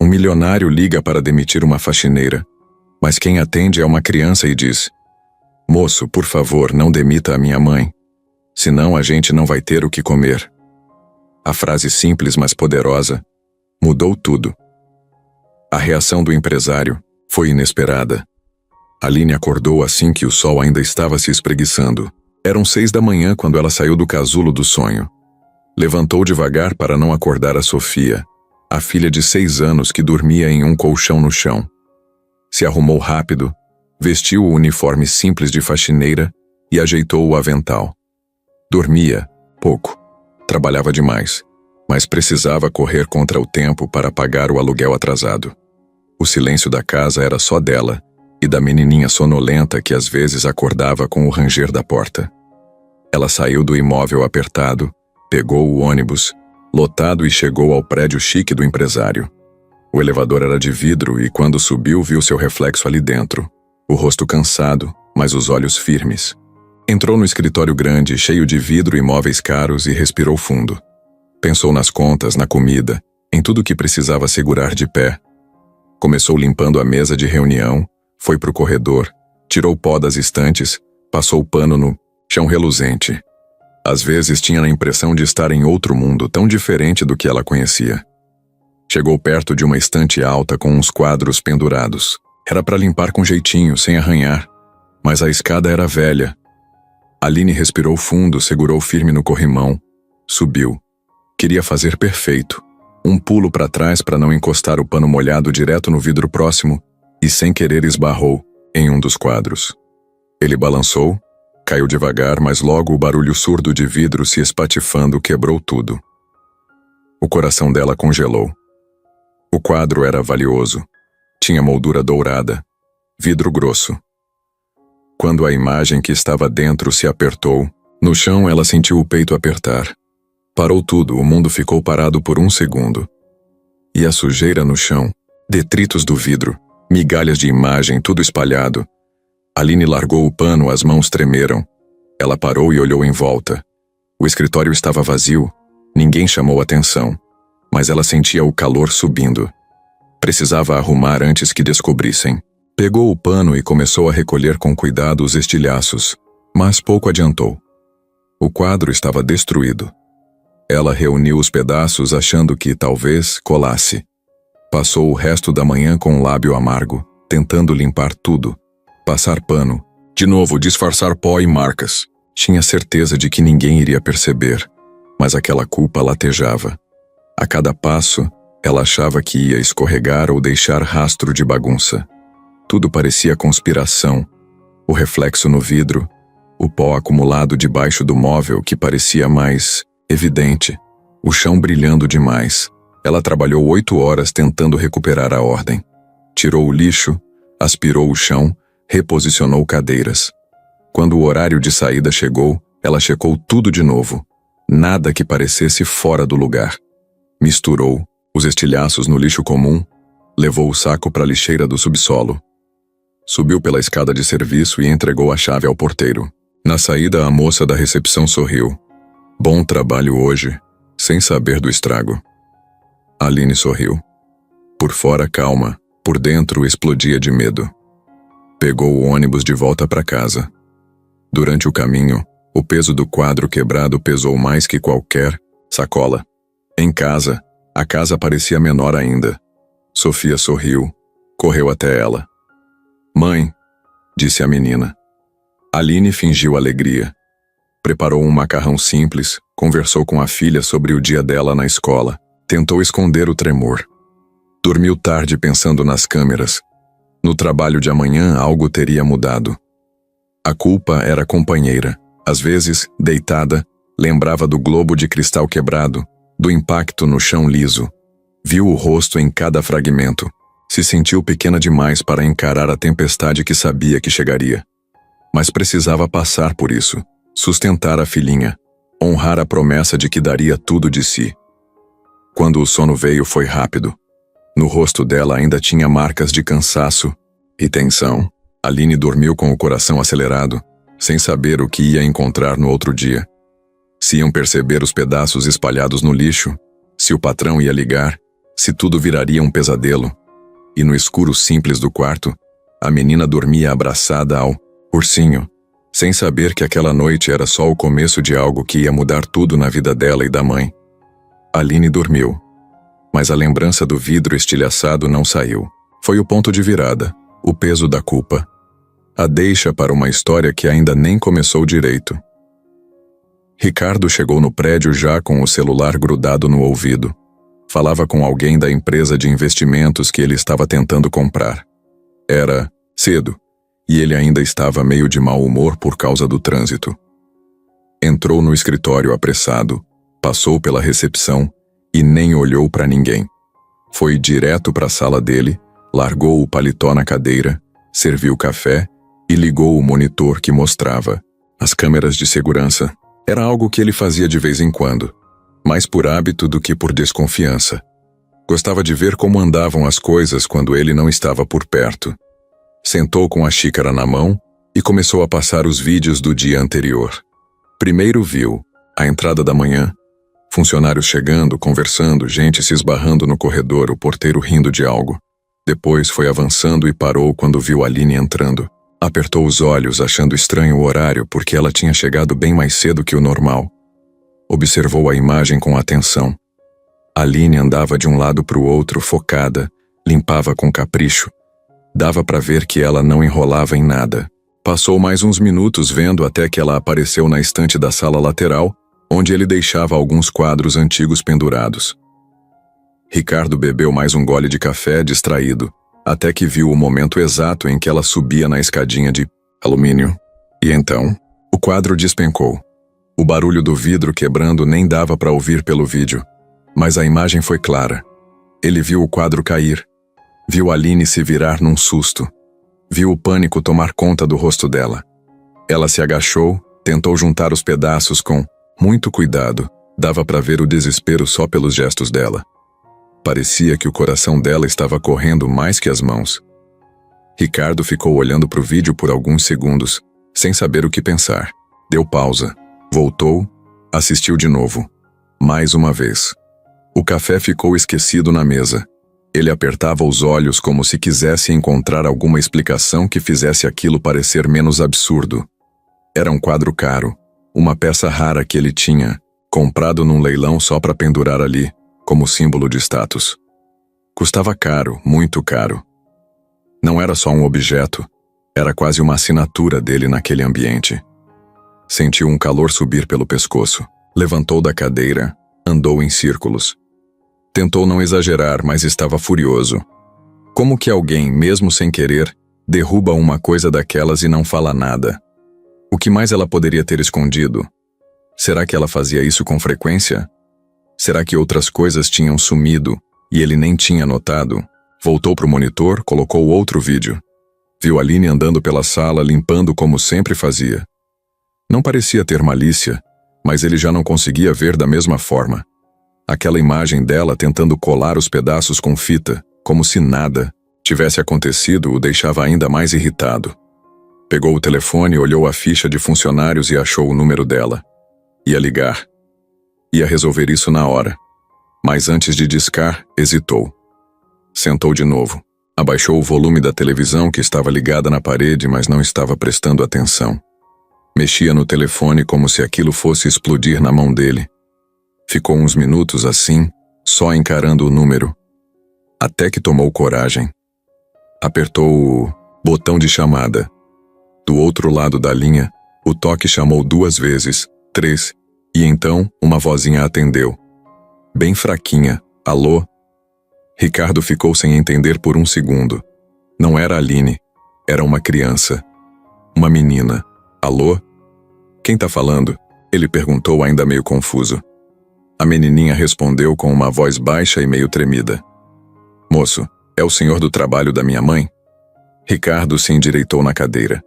Um milionário liga para demitir uma faxineira, mas quem atende é uma criança e diz: "Moço, por favor, não demita a minha mãe, senão a gente não vai ter o que comer." A frase simples, mas poderosa, mudou tudo. A reação do empresário foi inesperada. Aline acordou assim que o sol ainda estava se espreguiçando. Eram 6 da manhã quando ela saiu do casulo do sonho. Levantou devagar para não acordar a Sofia, a filha de 6 anos que dormia em um colchão no chão. Se arrumou rápido, vestiu o uniforme simples de faxineira e ajeitou o avental. Dormia pouco, trabalhava demais, mas precisava correr contra o tempo para pagar o aluguel atrasado. O silêncio da casa era só dela e da menininha sonolenta que às vezes acordava com o ranger da porta. Ela saiu do imóvel apertado, pegou o ônibus, lotado, e chegou ao prédio chique do empresário. O elevador era de vidro e quando subiu viu seu reflexo ali dentro, o rosto cansado, mas os olhos firmes. Entrou no escritório grande, cheio de vidro e móveis caros, e respirou fundo. Pensou nas contas, na comida, em tudo que precisava segurar de pé. Começou limpando a mesa de reunião, foi para o corredor, tirou o pó das estantes, passou o pano no chão reluzente. Às vezes tinha a impressão de estar em outro mundo, tão diferente do que ela conhecia. Chegou perto de uma estante alta com uns quadros pendurados. Era para limpar com jeitinho, sem arranhar, mas a escada era velha. Aline respirou fundo, segurou firme no corrimão, subiu. Queria fazer perfeito. Um pulo para trás para não encostar o pano molhado direto no vidro próximo e sem querer esbarrou em um dos quadros. Ele balançou, caiu devagar, mas logo o barulho surdo de vidro se espatifando quebrou tudo. O coração dela congelou. O quadro era valioso. Tinha moldura dourada, vidro grosso. Quando a imagem que estava dentro se apertou, no chão ela sentiu o peito apertar. Parou tudo, o mundo ficou parado por um segundo. E a sujeira no chão, detritos do vidro, migalhas de imagem, tudo espalhado. Aline largou o pano, as mãos tremeram. Ela parou e olhou em volta. O escritório estava vazio, ninguém chamou atenção, mas ela sentia o calor subindo. Precisava arrumar antes que descobrissem. Pegou o pano e começou a recolher com cuidado os estilhaços, mas pouco adiantou. O quadro estava destruído. Ela reuniu os pedaços achando que talvez colasse. Passou o resto da manhã com um lábio amargo, tentando limpar tudo. Passar pano, de novo disfarçar pó e marcas. Tinha certeza de que ninguém iria perceber, mas aquela culpa latejava. A cada passo, ela achava que ia escorregar ou deixar rastro de bagunça. Tudo parecia conspiração. O reflexo no vidro, o pó acumulado debaixo do móvel que parecia mais evidente, o chão brilhando demais. Ela trabalhou 8 horas tentando recuperar a ordem. Tirou o lixo, aspirou o chão, reposicionou cadeiras. Quando o horário de saída chegou, ela checou tudo de novo. Nada que parecesse fora do lugar. Misturou os estilhaços no lixo comum, levou o saco para a lixeira do subsolo. Subiu pela escada de serviço e entregou a chave ao porteiro. Na saída, a moça da recepção sorriu. Bom trabalho hoje, sem saber do estrago. Aline sorriu. Por fora, calma, por dentro explodia de medo. Pegou o ônibus de volta para casa. Durante o caminho, o peso do quadro quebrado pesou mais que qualquer sacola. Em casa, a casa parecia menor ainda. Sofia sorriu, correu até ela. "Mãe", disse a menina. Aline fingiu alegria. Preparou um macarrão simples, conversou com a filha sobre o dia dela na escola, tentou esconder o tremor. Dormiu tarde pensando nas câmeras. No trabalho de amanhã algo teria mudado. A culpa era companheira. Às vezes, deitada, lembrava do globo de cristal quebrado, do impacto no chão liso. Viu o rosto em cada fragmento. Se sentiu pequena demais para encarar a tempestade que sabia que chegaria. Mas precisava passar por isso, sustentar a filhinha, honrar a promessa de que daria tudo de si. Quando o sono veio, foi rápido. No rosto dela ainda tinha marcas de cansaço e tensão. Aline dormiu com o coração acelerado, sem saber o que ia encontrar no outro dia. Se iam perceber os pedaços espalhados no lixo, se o patrão ia ligar, Se tudo viraria um pesadelo. E no escuro simples do quarto, a menina dormia abraçada ao ursinho, sem saber que aquela noite era só o começo de algo que ia mudar tudo na vida dela e da mãe. Aline dormiu, mas a lembrança do vidro estilhaçado não saiu. Foi o ponto de virada, o peso da culpa. A deixa para uma história que ainda nem começou direito. Ricardo chegou no prédio já com o celular grudado no ouvido. Falava com alguém da empresa de investimentos que ele estava tentando comprar. Era cedo, e ele ainda estava meio de mau humor por causa do trânsito. Entrou no escritório apressado, passou pela recepção e nem olhou para ninguém. Foi direto para a sala dele, largou o paletó na cadeira, serviu café e ligou o monitor que mostrava as câmeras de segurança. Era algo que ele fazia de vez em quando, mais por hábito do que por desconfiança. Gostava de ver como andavam as coisas quando ele não estava por perto. Sentou com a xícara na mão e começou a passar os vídeos do dia anterior. Primeiro viu a entrada da manhã, funcionários chegando, conversando, gente se esbarrando no corredor, o porteiro rindo de algo. Depois foi avançando e parou quando viu Aline entrando. Apertou os olhos, achando estranho o horário porque ela tinha chegado bem mais cedo que o normal. Observou a imagem com atenção. Aline andava de um lado para o outro, focada, limpava com capricho. Dava para ver que ela não enrolava em nada. Passou mais uns minutos vendo até que ela apareceu na estante da sala lateral, onde ele deixava alguns quadros antigos pendurados. Ricardo bebeu mais um gole de café, distraído, até que viu o momento exato em que ela subia na escadinha de alumínio. E então, o quadro despencou. O barulho do vidro quebrando nem dava para ouvir pelo vídeo, mas a imagem foi clara. Ele viu o quadro cair, viu Aline se virar num susto, viu o pânico tomar conta do rosto dela. Ela se agachou, tentou juntar os pedaços com muito cuidado, dava para ver o desespero só pelos gestos dela. Parecia que o coração dela estava correndo mais que as mãos. Ricardo ficou olhando para o vídeo por alguns segundos, sem saber o que pensar. Deu pausa, voltou, assistiu de novo. Mais uma vez. O café ficou esquecido na mesa. Ele apertava os olhos como se quisesse encontrar alguma explicação que fizesse aquilo parecer menos absurdo. Era um quadro caro, uma peça rara que ele tinha, comprado num leilão só para pendurar ali, como símbolo de status. Custava caro, muito caro. Não era só um objeto, era quase uma assinatura dele naquele ambiente. Sentiu um calor subir pelo pescoço, levantou da cadeira, andou em círculos. Tentou não exagerar, mas estava furioso. Como que alguém, mesmo sem querer, derruba uma coisa daquelas e não fala nada? O que mais ela poderia ter escondido? Será que ela fazia isso com frequência? Será que outras coisas tinham sumido e ele nem tinha notado? Voltou para o monitor, colocou outro vídeo. Viu Aline andando pela sala, limpando como sempre fazia. Não parecia ter malícia, mas ele já não conseguia ver da mesma forma. Aquela imagem dela tentando colar os pedaços com fita, como se nada tivesse acontecido, o deixava ainda mais irritado. Pegou o telefone, olhou a ficha de funcionários e achou o número dela. Ia ligar. Ia resolver isso na hora. Mas antes de discar, hesitou. Sentou de novo. Abaixou o volume da televisão que estava ligada na parede, mas não estava prestando atenção. Mexia no telefone como se aquilo fosse explodir na mão dele. Ficou uns minutos assim, só encarando o número. Até que tomou coragem. Apertou o botão de chamada. Do outro lado da linha, o toque chamou 2 vezes, 3, e então uma vozinha atendeu. Bem fraquinha. Alô? Ricardo ficou sem entender por um segundo. Não era Aline. Era uma criança. Uma menina. Alô? Quem tá falando? Ele perguntou ainda meio confuso. A menininha respondeu com uma voz baixa e meio tremida. Moço, é o senhor do trabalho da minha mãe? Ricardo se endireitou na cadeira.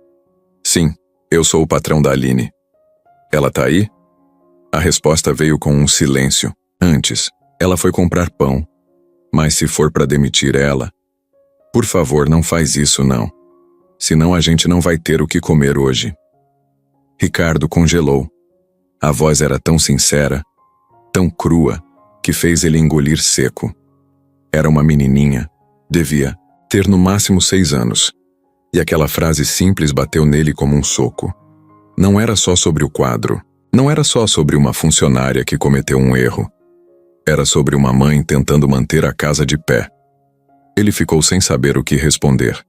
Sim, eu sou o patrão da Aline. Ela tá aí? A resposta veio com um silêncio. Antes, ela foi comprar pão. Mas se for para demitir ela... Por favor, não faz isso não. Senão a gente não vai ter o que comer hoje. Ricardo congelou. A voz era tão sincera, tão crua, que fez ele engolir seco. Era uma menininha. Devia ter no máximo 6 anos. E aquela frase simples bateu nele como um soco. Não era só sobre o quadro. Não era só sobre uma funcionária que cometeu um erro. Era sobre uma mãe tentando manter a casa de pé. Ele ficou sem saber o que responder.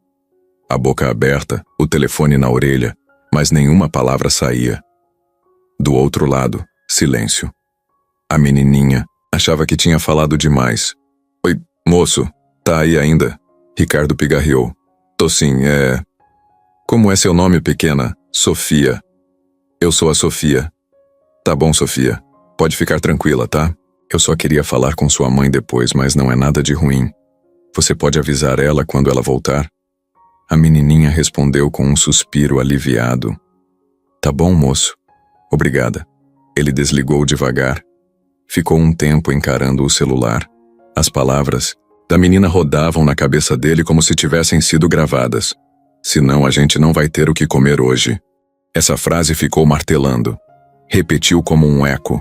A boca aberta, o telefone na orelha, mas nenhuma palavra saía. Do outro lado, silêncio. A menininha achava que tinha falado demais. Oi, moço, tá aí ainda? Ricardo pigarreou. Tô sim, Como é seu nome, pequena? Sofia. Eu sou a Sofia. Tá bom, Sofia. Pode ficar tranquila, tá? Eu só queria falar com sua mãe depois, mas não é nada de ruim. Você pode avisar ela quando ela voltar? A menininha respondeu com um suspiro aliviado. Tá bom, moço. Obrigada. Ele desligou devagar. Ficou um tempo encarando o celular. As palavras da menina rodavam na cabeça dele como se tivessem sido gravadas. Senão a gente não vai ter o que comer hoje. Essa frase ficou martelando. Repetiu como um eco.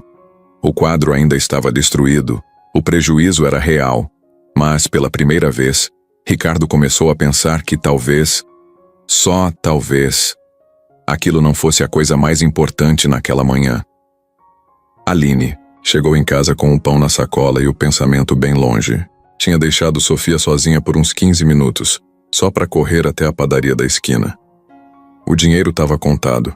O quadro ainda estava destruído. O prejuízo era real. Mas, pela primeira vez, Ricardo começou a pensar que talvez, só talvez, aquilo não fosse a coisa mais importante naquela manhã. Aline chegou em casa com o pão na sacola e o pensamento bem longe. Tinha deixado Sofia sozinha por uns 15 minutos, só para correr até a padaria da esquina. O dinheiro estava contado,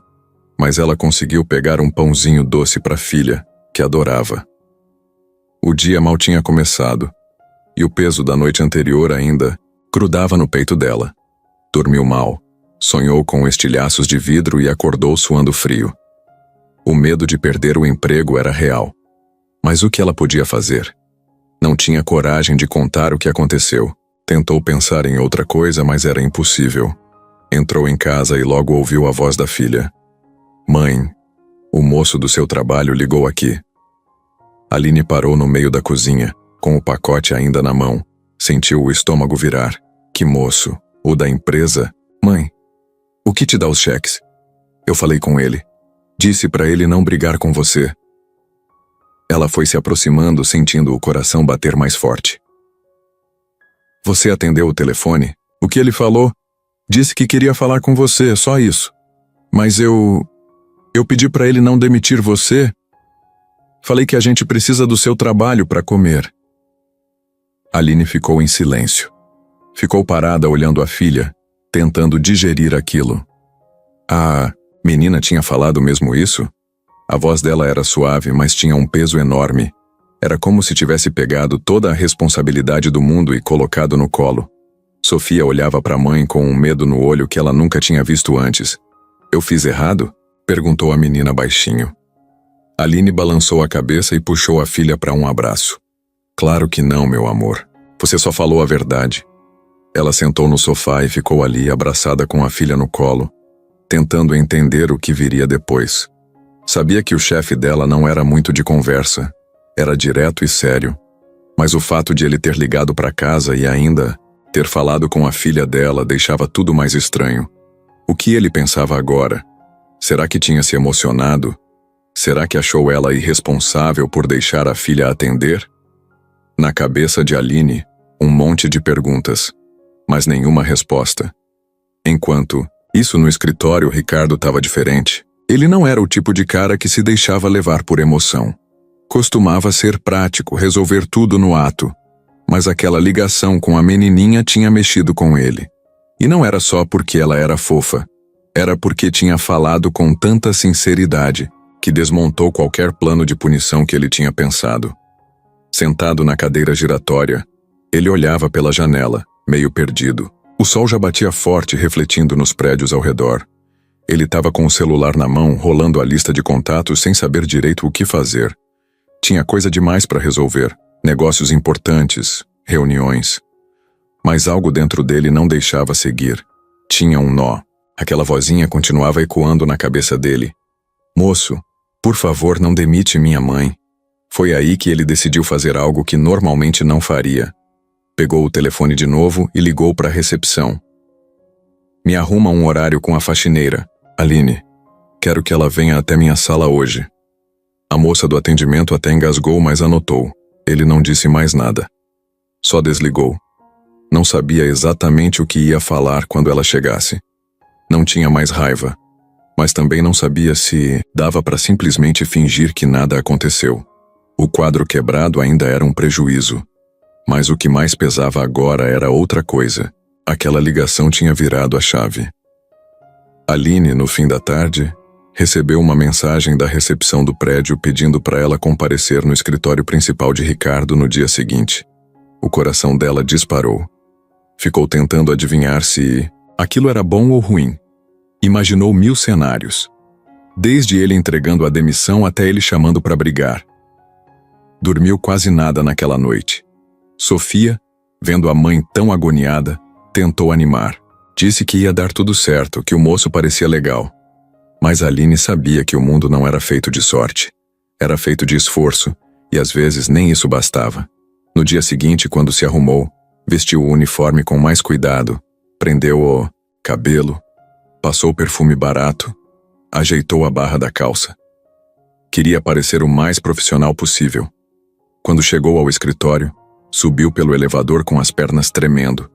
mas ela conseguiu pegar um pãozinho doce para a filha, que adorava. O dia mal tinha começado, e o peso da noite anterior ainda grudava no peito dela. Dormiu mal, sonhou com estilhaços de vidro e acordou suando frio. O medo de perder o emprego era real. Mas o que ela podia fazer? Não tinha coragem de contar o que aconteceu. Tentou pensar em outra coisa, mas era impossível. Entrou em casa e logo ouviu a voz da filha. Mãe, o moço do seu trabalho ligou aqui. Aline parou no meio da cozinha, com o pacote ainda na mão. Sentiu o estômago virar. Que moço? O da empresa? Mãe, o que te dá os cheques? Eu falei com ele. Disse para ele não brigar com você. Ela foi se aproximando, sentindo o coração bater mais forte. Você atendeu o telefone? O que ele falou? Disse que queria falar com você, só isso. Mas eu pedi para ele não demitir você. Falei que a gente precisa do seu trabalho para comer. Aline ficou em silêncio. Ficou parada olhando a filha, tentando digerir aquilo. A menina tinha falado mesmo isso? A voz dela era suave, mas tinha um peso enorme. Era como se tivesse pegado toda a responsabilidade do mundo e colocado no colo. Sofia olhava para a mãe com um medo no olho que ela nunca tinha visto antes. Eu fiz errado? Perguntou a menina baixinho. Aline balançou a cabeça e puxou a filha para um abraço. Claro que não, meu amor. Você só falou a verdade. Ela sentou no sofá e ficou ali abraçada com a filha no colo, tentando entender o que viria depois. Sabia que o chefe dela não era muito de conversa. Era direto e sério. Mas o fato de ele ter ligado para casa e ainda ter falado com a filha dela deixava tudo mais estranho. O que ele pensava agora? Será que tinha se emocionado? Será que achou ela irresponsável por deixar a filha atender? Na cabeça de Aline, um monte de perguntas, mas nenhuma resposta. Enquanto isso no escritório, Ricardo estava diferente. Ele não era o tipo de cara que se deixava levar por emoção. Costumava ser prático, resolver tudo no ato. Mas aquela ligação com a menininha tinha mexido com ele. E não era só porque ela era fofa. Era porque tinha falado com tanta sinceridade que desmontou qualquer plano de punição que ele tinha pensado. Sentado na cadeira giratória, ele olhava pela janela, meio perdido. O sol já batia forte, refletindo nos prédios ao redor. Ele estava com o celular na mão, rolando a lista de contatos sem saber direito o que fazer. Tinha coisa demais para resolver, negócios importantes, reuniões. Mas algo dentro dele não deixava seguir. Tinha um nó. Aquela vozinha continuava ecoando na cabeça dele. Moço, por favor, não demite minha mãe. Foi aí que ele decidiu fazer algo que normalmente não faria. Pegou o telefone de novo e ligou para a recepção. Me arruma um horário com a faxineira. Aline, quero que ela venha até minha sala hoje. A moça do atendimento até engasgou, mas anotou. Ele não disse mais nada. Só desligou. Não sabia exatamente o que ia falar quando ela chegasse. Não tinha mais raiva, mas também não sabia se dava para simplesmente fingir que nada aconteceu. O quadro quebrado ainda era um prejuízo, mas o que mais pesava agora era outra coisa. Aquela ligação tinha virado a chave. Aline, no fim da tarde, recebeu uma mensagem da recepção do prédio pedindo para ela comparecer no escritório principal de Ricardo no dia seguinte. O coração dela disparou. Ficou tentando adivinhar se aquilo era bom ou ruim. Imaginou 1000 cenários. Desde ele entregando a demissão até ele chamando para brigar. Dormiu quase nada naquela noite. Sofia, vendo a mãe tão agoniada, tentou animar. Disse que ia dar tudo certo, que o moço parecia legal. Mas Aline sabia que o mundo não era feito de sorte. Era feito de esforço, e às vezes nem isso bastava. No dia seguinte, quando se arrumou, vestiu o uniforme com mais cuidado, prendeu o cabelo, passou perfume barato, ajeitou a barra da calça. Queria parecer o mais profissional possível. Quando chegou ao escritório, subiu pelo elevador com as pernas tremendo.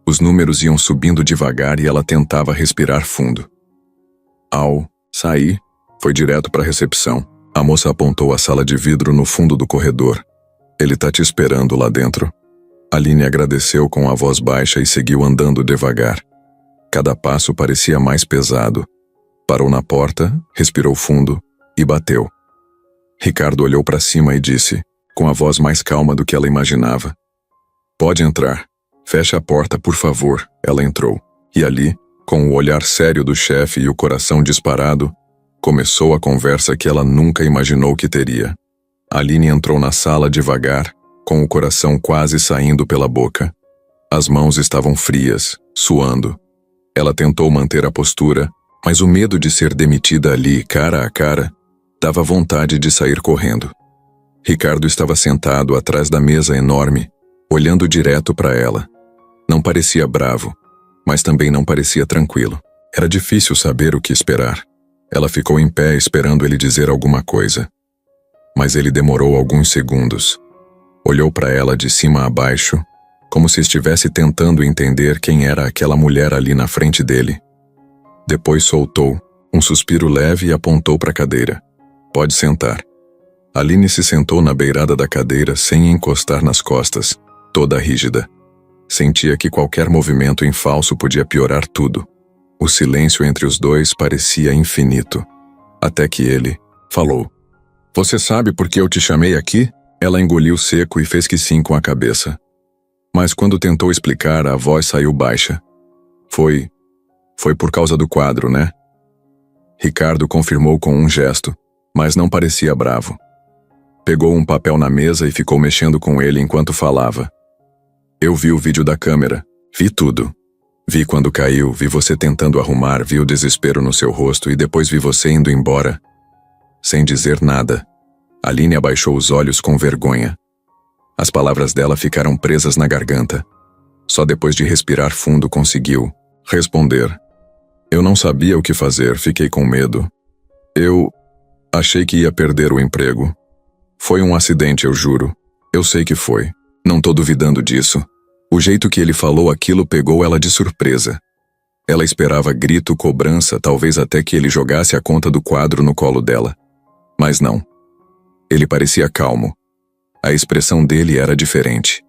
Os números iam subindo devagar e ela tentava respirar fundo. Ao sair, foi direto para a recepção. A moça apontou a sala de vidro no fundo do corredor. Ele tá te esperando lá dentro. Aline agradeceu com a voz baixa e seguiu andando devagar. Cada passo parecia mais pesado. Parou na porta, respirou fundo e bateu. Ricardo olhou para cima e disse, com a voz mais calma do que ela imaginava: "Pode entrar. Fecha a porta, por favor." Ela entrou. E ali, com o olhar sério do chefe e o coração disparado, começou a conversa que ela nunca imaginou que teria. Aline entrou na sala devagar, com o coração quase saindo pela boca. As mãos estavam frias, suando. Ela tentou manter a postura, mas o medo de ser demitida ali, cara a cara, dava vontade de sair correndo. Ricardo estava sentado atrás da mesa enorme, olhando direto para ela. Não parecia bravo, mas também não parecia tranquilo. Era difícil saber o que esperar. Ela ficou em pé esperando ele dizer alguma coisa. Mas ele demorou alguns segundos. Olhou para ela de cima a baixo, como se estivesse tentando entender quem era aquela mulher ali na frente dele. Depois soltou um suspiro leve e apontou para a cadeira. "Pode sentar." Aline se sentou na beirada da cadeira sem encostar nas costas, toda rígida. Sentia que qualquer movimento em falso podia piorar tudo. O silêncio entre os dois parecia infinito. Até que ele falou: "Você sabe por que eu te chamei aqui?" Ela engoliu seco e fez que sim com a cabeça. Mas quando tentou explicar, a voz saiu baixa. Foi por causa do quadro, né?" Ricardo confirmou com um gesto, mas não parecia bravo. Pegou um papel na mesa e ficou mexendo com ele enquanto falava. "Eu vi o vídeo da câmera, vi tudo. Vi quando caiu, vi você tentando arrumar, vi o desespero no seu rosto e depois vi você indo embora." Sem dizer nada, Aline abaixou os olhos com vergonha. As palavras dela ficaram presas na garganta. Só depois de respirar fundo conseguiu responder: "Eu não sabia o que fazer, fiquei com medo. Eu achei que ia perder o emprego. Foi um acidente, eu juro. Eu sei que foi. Não tô duvidando disso." O jeito que ele falou aquilo pegou ela de surpresa. Ela esperava grito, cobrança, talvez até que ele jogasse a conta do quadro no colo dela. Mas não. Ele parecia calmo. A expressão dele era diferente.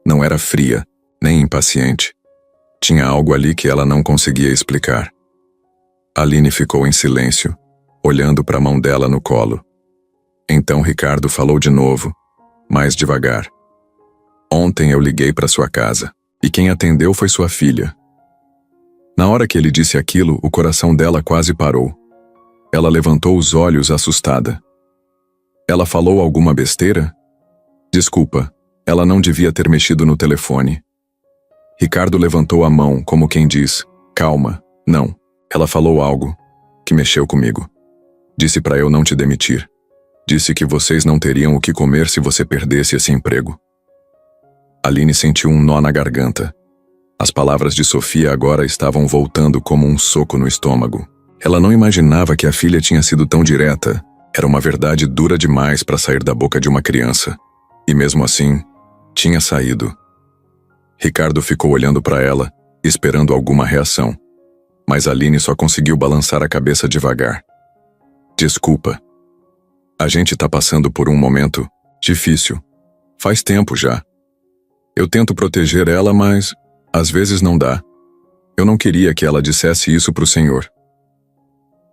Não era fria, nem impaciente. Tinha algo ali que ela não conseguia explicar. Aline ficou em silêncio, olhando para a mão dela no colo. Então Ricardo falou de novo, mais devagar. "Ontem eu liguei para sua casa, e quem atendeu foi sua filha." Na hora que ele disse aquilo, o coração dela quase parou. Ela levantou os olhos assustada. "Ela falou alguma besteira?" "Desculpa, ela não devia ter mexido no telefone." Ricardo levantou a mão, como quem diz: "Calma, não. Ela falou algo que mexeu comigo. Disse para eu não te demitir. Disse que vocês não teriam o que comer se você perdesse esse emprego." Aline sentiu um nó na garganta. As palavras de Sofia agora estavam voltando como um soco no estômago. Ela não imaginava que a filha tinha sido tão direta. Era uma verdade dura demais para sair da boca de uma criança. E mesmo assim, tinha saído. Ricardo ficou olhando para ela, esperando alguma reação. Mas Aline só conseguiu balançar a cabeça devagar. Desculpa. A gente tá passando por um momento difícil. Faz tempo já. Eu tento proteger ela, mas às vezes não dá. Eu não queria que ela dissesse isso pro senhor.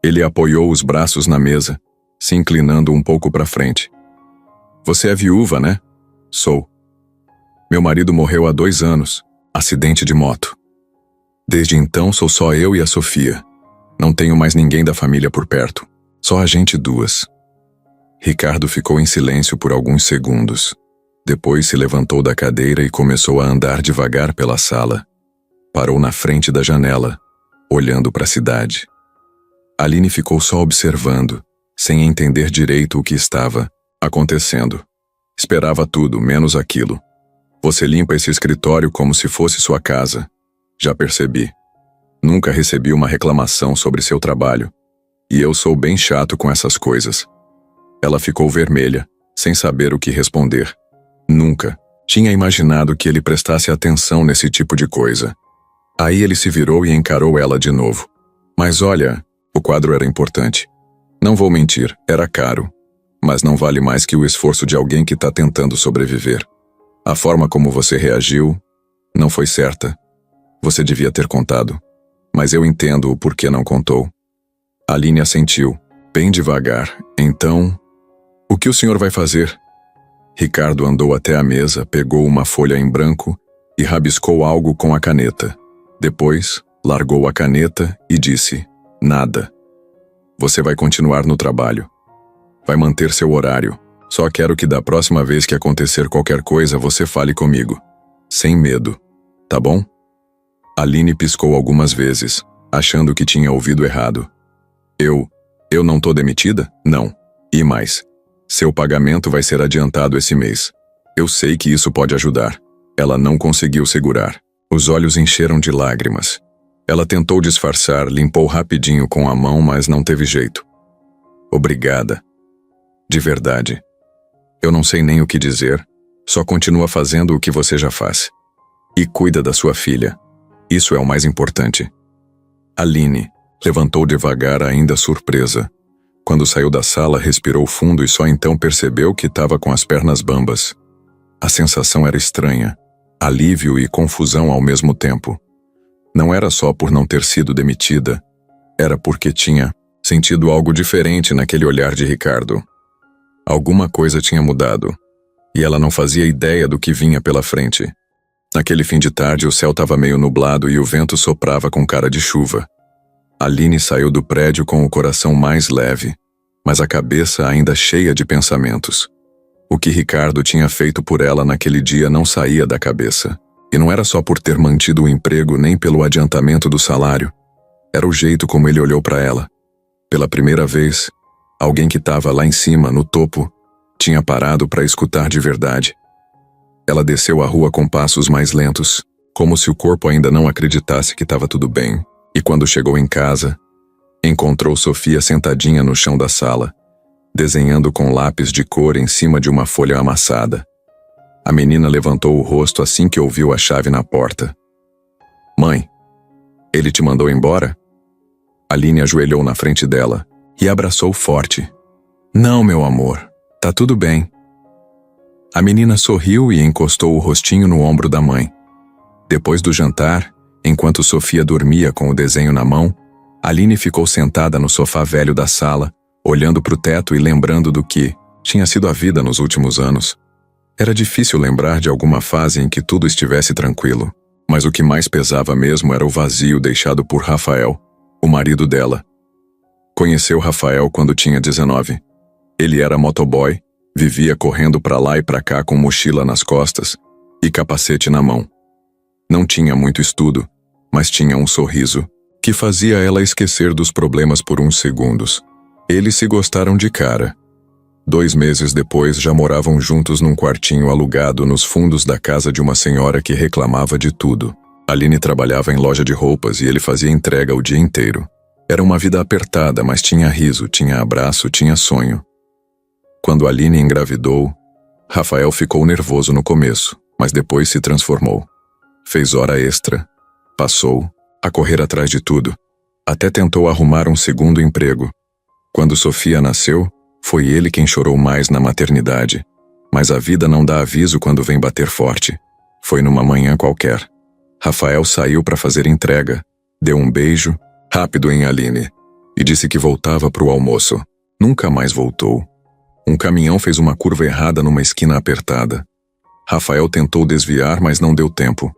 Ele apoiou os braços na mesa, se inclinando um pouco para frente. Você é viúva, né? Sou. Meu marido morreu há 2 anos, acidente de moto. Desde então sou só eu e a Sofia. Não tenho mais ninguém da família por perto. Só a gente 2. Ricardo ficou em silêncio por alguns segundos. Depois se levantou da cadeira e começou a andar devagar pela sala. Parou na frente da janela, olhando para a cidade. Aline ficou só observando, sem entender direito o que estava acontecendo. Esperava tudo, menos aquilo. Você limpa esse escritório como se fosse sua casa. Já percebi. Nunca recebi uma reclamação sobre seu trabalho. E eu sou bem chato com essas coisas. Ela ficou vermelha, sem saber o que responder. Nunca tinha imaginado que ele prestasse atenção nesse tipo de coisa. Aí ele se virou e encarou ela de novo. Mas olha, o quadro era importante. Não vou mentir, era caro. Mas não vale mais que o esforço de alguém que está tentando sobreviver. A forma como você reagiu não foi certa. Você devia ter contado. Mas eu entendo o porquê não contou. Aline assentiu, bem devagar. Então, o que o senhor vai fazer? Ricardo andou até a mesa, pegou uma folha em branco e rabiscou algo com a caneta. Depois, largou a caneta e disse: nada. Você vai continuar no trabalho. Vai manter seu horário. Só quero que da próxima vez que acontecer qualquer coisa você fale comigo. Sem medo. Tá bom? Aline piscou algumas vezes, achando que tinha ouvido errado. Eu não tô demitida? Não. E mais. Seu pagamento vai ser adiantado esse mês. Eu sei que isso pode ajudar. Ela não conseguiu segurar. Os olhos encheram de lágrimas. Ela tentou disfarçar, limpou rapidinho com a mão, mas não teve jeito. Obrigada. De verdade. Eu não sei nem o que dizer, só continua fazendo o que você já faz. E cuida da sua filha. Isso é o mais importante. Aline levantou devagar, ainda surpresa. Quando saiu da sala, respirou fundo e só então percebeu que estava com as pernas bambas. A sensação era estranha, alívio e confusão ao mesmo tempo. Não era só por não ter sido demitida, era porque tinha sentido algo diferente naquele olhar de Ricardo. Alguma coisa tinha mudado, e ela não fazia ideia do que vinha pela frente. Naquele fim de tarde, o céu estava meio nublado e o vento soprava com cara de chuva. Aline saiu do prédio com o coração mais leve, mas a cabeça ainda cheia de pensamentos. O que Ricardo tinha feito por ela naquele dia não saía da cabeça. E não era só por ter mantido o emprego nem pelo adiantamento do salário. Era o jeito como ele olhou para ela. Pela primeira vez, alguém que estava lá em cima, no topo, tinha parado para escutar de verdade. Ela desceu a rua com passos mais lentos, como se o corpo ainda não acreditasse que estava tudo bem. E quando chegou em casa, encontrou Sofia sentadinha no chão da sala, desenhando com lápis de cor em cima de uma folha amassada. A menina levantou o rosto assim que ouviu a chave na porta. Mãe, ele te mandou embora? Aline ajoelhou na frente dela e abraçou forte. Não, meu amor, tá tudo bem. A menina sorriu e encostou o rostinho no ombro da mãe. Depois do jantar, enquanto Sofia dormia com o desenho na mão, Aline ficou sentada no sofá velho da sala, olhando para o teto e lembrando do que tinha sido a vida nos últimos anos. Era difícil lembrar de alguma fase em que tudo estivesse tranquilo, mas o que mais pesava mesmo era o vazio deixado por Rafael, o marido dela. Conheceu Rafael quando tinha 19. Ele era motoboy, vivia correndo para lá e para cá com mochila nas costas e capacete na mão. Não tinha muito estudo, mas tinha um sorriso que fazia ela esquecer dos problemas por uns segundos. Eles se gostaram de cara. 2 meses depois já moravam juntos num quartinho alugado nos fundos da casa de uma senhora que reclamava de tudo. Aline trabalhava em loja de roupas e ele fazia entrega o dia inteiro. Era uma vida apertada, mas tinha riso, tinha abraço, tinha sonho. Quando Aline engravidou, Rafael ficou nervoso no começo, mas depois se transformou. Fez hora extra. Passou a correr atrás de tudo. Até tentou arrumar um segundo emprego. Quando Sofia nasceu, foi ele quem chorou mais na maternidade. Mas a vida não dá aviso quando vem bater forte. Foi numa manhã qualquer. Rafael saiu para fazer entrega, deu um beijo, rápido em Aline, e disse que voltava para o almoço. Nunca mais voltou. Um caminhão fez uma curva errada numa esquina apertada. Rafael tentou desviar, mas não deu tempo.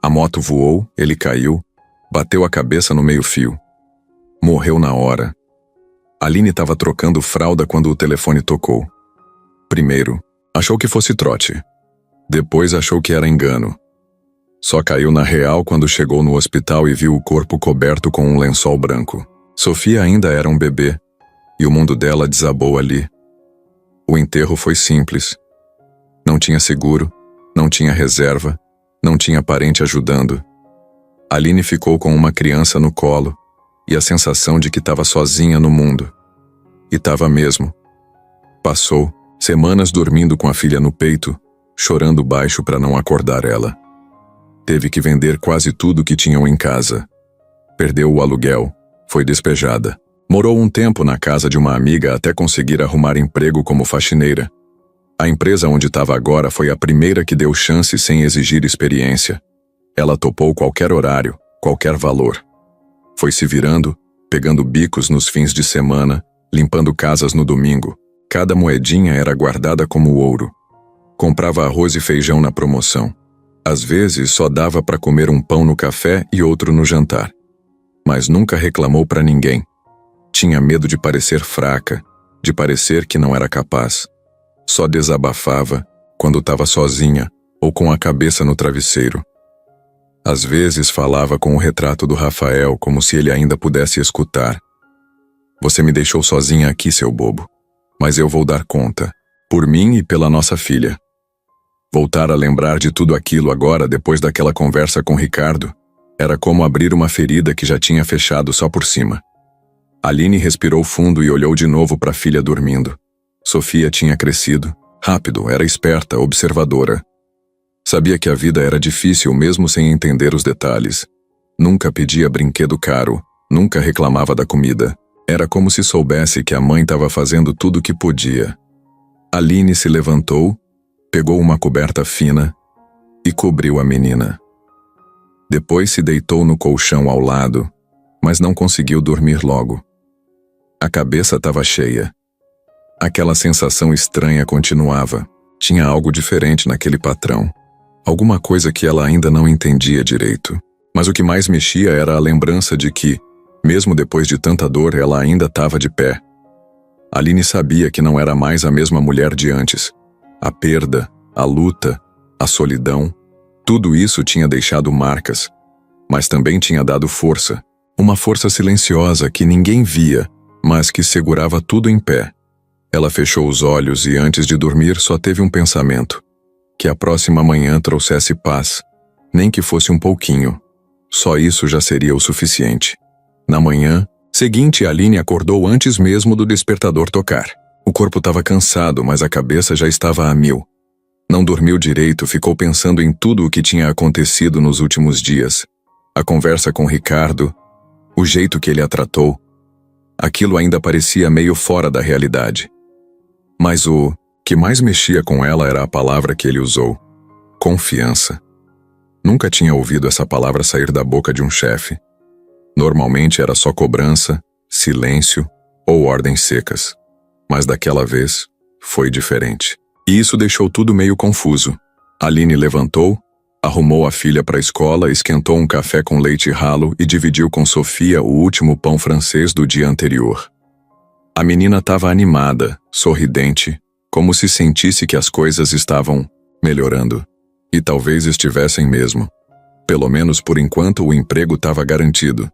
A moto voou, ele caiu, bateu a cabeça no meio-fio. Morreu na hora. Aline estava trocando fralda quando o telefone tocou. Primeiro, achou que fosse trote. Depois achou que era engano. Só caiu na real quando chegou no hospital e viu o corpo coberto com um lençol branco. Sofia ainda era um bebê, e o mundo dela desabou ali. O enterro foi simples. Não tinha seguro, não tinha reserva, não tinha parente ajudando. Aline ficou com uma criança no colo e a sensação de que estava sozinha no mundo. E estava mesmo. Passou semanas dormindo com a filha no peito, chorando baixo para não acordar ela. Teve que vender quase tudo que tinham em casa. Perdeu o aluguel, foi despejada. Morou um tempo na casa de uma amiga até conseguir arrumar emprego como faxineira. A empresa onde estava agora foi a primeira que deu chance sem exigir experiência. Ela topou qualquer horário, qualquer valor. Foi se virando, pegando bicos nos fins de semana, limpando casas no domingo. Cada moedinha era guardada como ouro. Comprava arroz e feijão na promoção. Às vezes só dava para comer um pão no café e outro no jantar. Mas nunca reclamou para ninguém. Tinha medo de parecer fraca, de parecer que não era capaz. Só desabafava quando estava sozinha ou com a cabeça no travesseiro. Às vezes falava com o retrato do Rafael como se ele ainda pudesse escutar. Você me deixou sozinha aqui, seu bobo. Mas eu vou dar conta, por mim e pela nossa filha. Voltar a lembrar de tudo aquilo agora, depois daquela conversa com Ricardo, era como abrir uma ferida que já tinha fechado só por cima. Aline respirou fundo e olhou de novo para a filha dormindo. Sofia tinha crescido. Rápido, era esperta, observadora. Sabia que a vida era difícil mesmo sem entender os detalhes. Nunca pedia brinquedo caro, nunca reclamava da comida. Era como se soubesse que a mãe estava fazendo tudo o que podia. Aline se levantou, pegou uma coberta fina e cobriu a menina. Depois se deitou no colchão ao lado, mas não conseguiu dormir logo. A cabeça estava cheia. Aquela sensação estranha continuava. Tinha algo diferente naquele patrão. Alguma coisa que ela ainda não entendia direito. Mas o que mais mexia era a lembrança de que, mesmo depois de tanta dor, ela ainda estava de pé. Aline sabia que não era mais a mesma mulher de antes. A perda, a luta, a solidão, tudo isso tinha deixado marcas, mas também tinha dado força. Uma força silenciosa que ninguém via, mas que segurava tudo em pé. Ela fechou os olhos e antes de dormir só teve um pensamento. Que a próxima manhã trouxesse paz, nem que fosse um pouquinho. Só isso já seria o suficiente. Na manhã seguinte, Aline acordou antes mesmo do despertador tocar. O corpo estava cansado, mas a cabeça já estava a mil. Não dormiu direito, ficou pensando em tudo o que tinha acontecido nos últimos dias. A conversa com Ricardo, o jeito que ele a tratou. Aquilo ainda parecia meio fora da realidade. Mas o que mais mexia com ela era a palavra que ele usou: confiança. Nunca tinha ouvido essa palavra sair da boca de um chefe. Normalmente era só cobrança, silêncio ou ordens secas. Mas daquela vez, foi diferente. E isso deixou tudo meio confuso. Aline levantou, arrumou a filha para a escola, esquentou um café com leite ralo e dividiu com Sofia o último pão francês do dia anterior. A menina estava animada, sorridente, como se sentisse que as coisas estavam melhorando. E talvez estivessem mesmo. Pelo menos por enquanto o emprego estava garantido.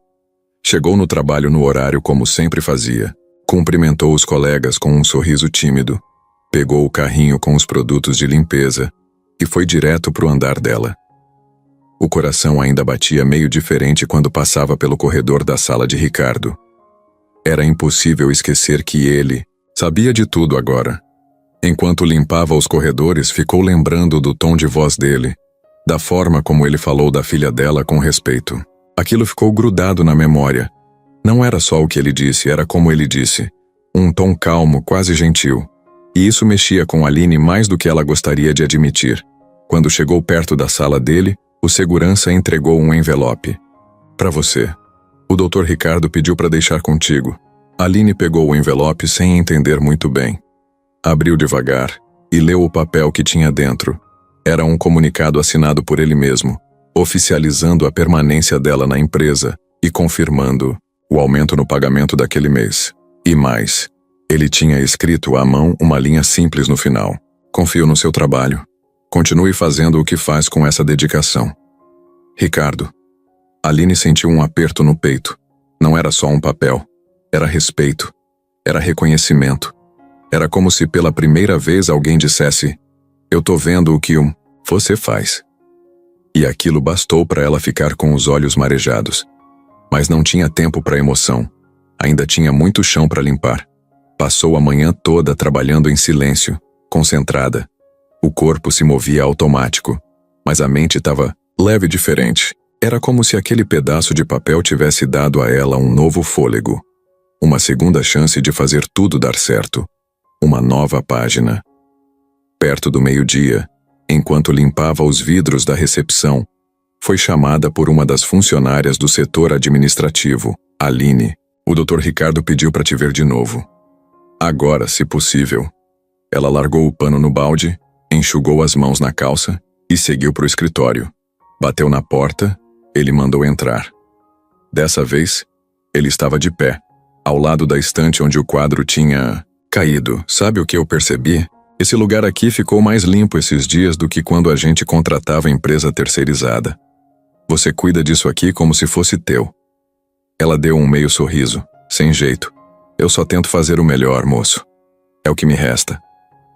Chegou no trabalho no horário como sempre fazia. Cumprimentou os colegas com um sorriso tímido. Pegou o carrinho com os produtos de limpeza e foi direto para o andar dela. O coração ainda batia meio diferente quando passava pelo corredor da sala de Ricardo. Era impossível esquecer que ele sabia de tudo agora. Enquanto limpava os corredores, ficou lembrando do tom de voz dele, da forma como ele falou da filha dela com respeito. Aquilo ficou grudado na memória. Não era só o que ele disse, era como ele disse. Um tom calmo, quase gentil. E isso mexia com Aline mais do que ela gostaria de admitir. Quando chegou perto da sala dele, o segurança entregou um envelope. Para você. O Dr. Ricardo pediu para deixar contigo. Aline pegou o envelope sem entender muito bem. Abriu devagar e leu o papel que tinha dentro. Era um comunicado assinado por ele mesmo, oficializando a permanência dela na empresa e confirmando o aumento no pagamento daquele mês. E mais, ele tinha escrito à mão uma linha simples no final. Confio no seu trabalho. Continue fazendo o que faz com essa dedicação. Ricardo. Aline sentiu um aperto no peito. Não era só um papel. Era respeito. Era reconhecimento. Era como se pela primeira vez alguém dissesse: eu tô vendo o que você faz. E aquilo bastou para ela ficar com os olhos marejados. Mas não tinha tempo para emoção. Ainda tinha muito chão para limpar. Passou a manhã toda trabalhando em silêncio, concentrada. O corpo se movia automático, mas a mente estava leve e diferente. Era como se aquele pedaço de papel tivesse dado a ela um novo fôlego. Uma segunda chance de fazer tudo dar certo. Uma nova página. Perto do meio-dia, enquanto limpava os vidros da recepção, foi chamada por uma das funcionárias do setor administrativo, Aline. O Dr. Ricardo pediu para te ver de novo. Agora, se possível. Ela largou o pano no balde, enxugou as mãos na calça e seguiu para o escritório. Bateu na porta, ele mandou entrar. Dessa vez, ele estava de pé, ao lado da estante onde o quadro tinha caído. Sabe o que eu percebi? Esse lugar aqui ficou mais limpo esses dias do que quando a gente contratava empresa terceirizada. Você cuida disso aqui como se fosse teu. Ela deu um meio sorriso, sem jeito. Eu só tento fazer o melhor, moço. É o que me resta.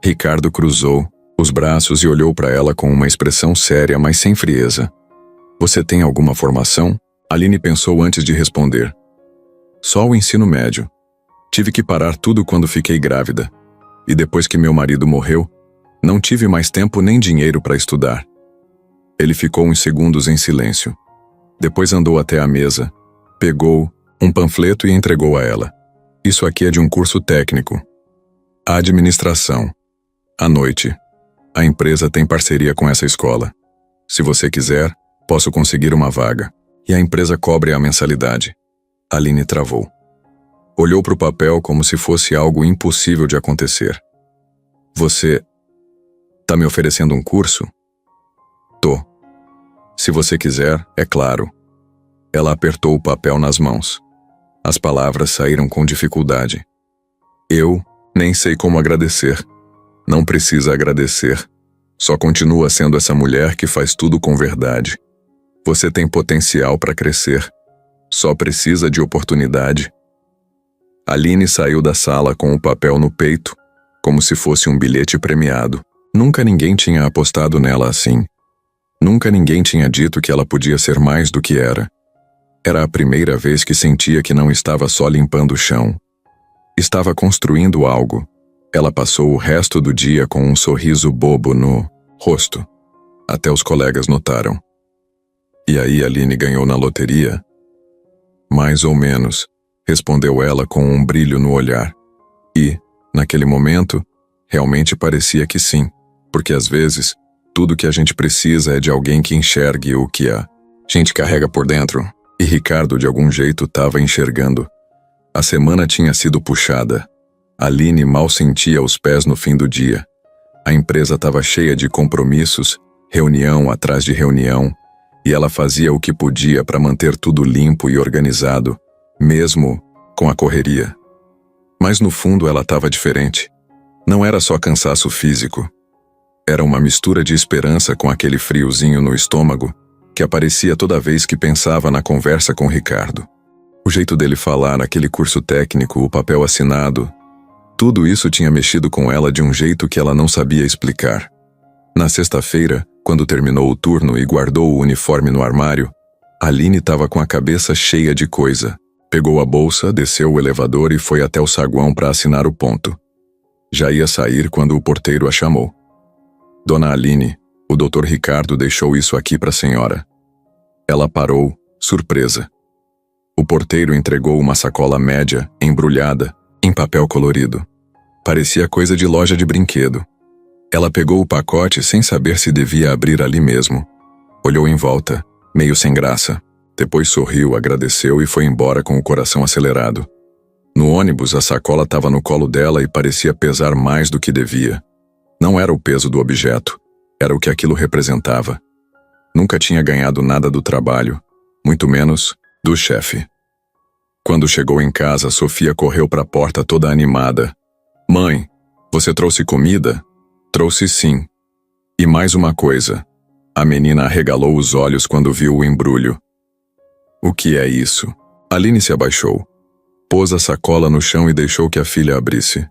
Ricardo cruzou os braços e olhou para ela com uma expressão séria, mas sem frieza. Você tem alguma formação? Aline pensou antes de responder. Só o ensino médio. Tive que parar tudo quando fiquei grávida. E depois que meu marido morreu, não tive mais tempo nem dinheiro para estudar. Ele ficou uns segundos em silêncio. Depois andou até a mesa, pegou um panfleto e entregou a ela. Isso aqui é de um curso técnico. Administração. À noite. A empresa tem parceria com essa escola. Se você quiser, posso conseguir uma vaga. E a empresa cobre a mensalidade. Aline travou. Olhou para o papel como se fosse algo impossível de acontecer. Você tá me oferecendo um curso? Tô. Se você quiser, é claro. Ela apertou o papel nas mãos. As palavras saíram com dificuldade. Eu nem sei como agradecer. Não precisa agradecer. Só continua sendo essa mulher que faz tudo com verdade. Você tem potencial para crescer. Só precisa de oportunidade. Aline saiu da sala com o papel no peito, como se fosse um bilhete premiado. Nunca ninguém tinha apostado nela assim. Nunca ninguém tinha dito que ela podia ser mais do que era. Era a primeira vez que sentia que não estava só limpando o chão. Estava construindo algo. Ela passou o resto do dia com um sorriso bobo no rosto. Até os colegas notaram. E aí Aline ganhou na loteria? Mais ou menos, respondeu ela com um brilho no olhar. E, naquele momento, realmente parecia que sim, porque às vezes, tudo que a gente precisa é de alguém que enxergue o que a gente carrega por dentro. E Ricardo de algum jeito estava enxergando. A semana tinha sido puxada. Aline mal sentia os pés no fim do dia. A empresa estava cheia de compromissos, reunião atrás de reunião, e ela fazia o que podia para manter tudo limpo e organizado, mesmo com a correria. Mas no fundo ela estava diferente. Não era só cansaço físico. Era uma mistura de esperança com aquele friozinho no estômago que aparecia toda vez que pensava na conversa com Ricardo. O jeito dele falar, aquele curso técnico, o papel assinado, tudo isso tinha mexido com ela de um jeito que ela não sabia explicar. Na sexta-feira, quando terminou o turno e guardou o uniforme no armário, Aline estava com a cabeça cheia de coisa. Pegou a bolsa, desceu o elevador e foi até o saguão para assinar o ponto. Já ia sair quando o porteiro a chamou. Dona Aline, O Dr. Ricardo deixou isso aqui para a senhora. Ela parou, surpresa. O porteiro entregou uma sacola média, embrulhada, em papel colorido. Parecia coisa de loja de brinquedo. Ela pegou o pacote sem saber se devia abrir ali mesmo. Olhou em volta, meio sem graça. Depois sorriu, agradeceu e foi embora com o coração acelerado. No ônibus, a sacola estava no colo dela e parecia pesar mais do que devia. Não era o peso do objeto, era o que aquilo representava. Nunca tinha ganhado nada do trabalho, muito menos do chefe. Quando chegou em casa, Sofia correu para a porta toda animada. Mãe, você trouxe comida? Trouxe sim. E mais uma coisa. A menina arregalou os olhos quando viu o embrulho. O que é isso? Aline se abaixou. Pôs a sacola no chão e deixou que a filha abrisse.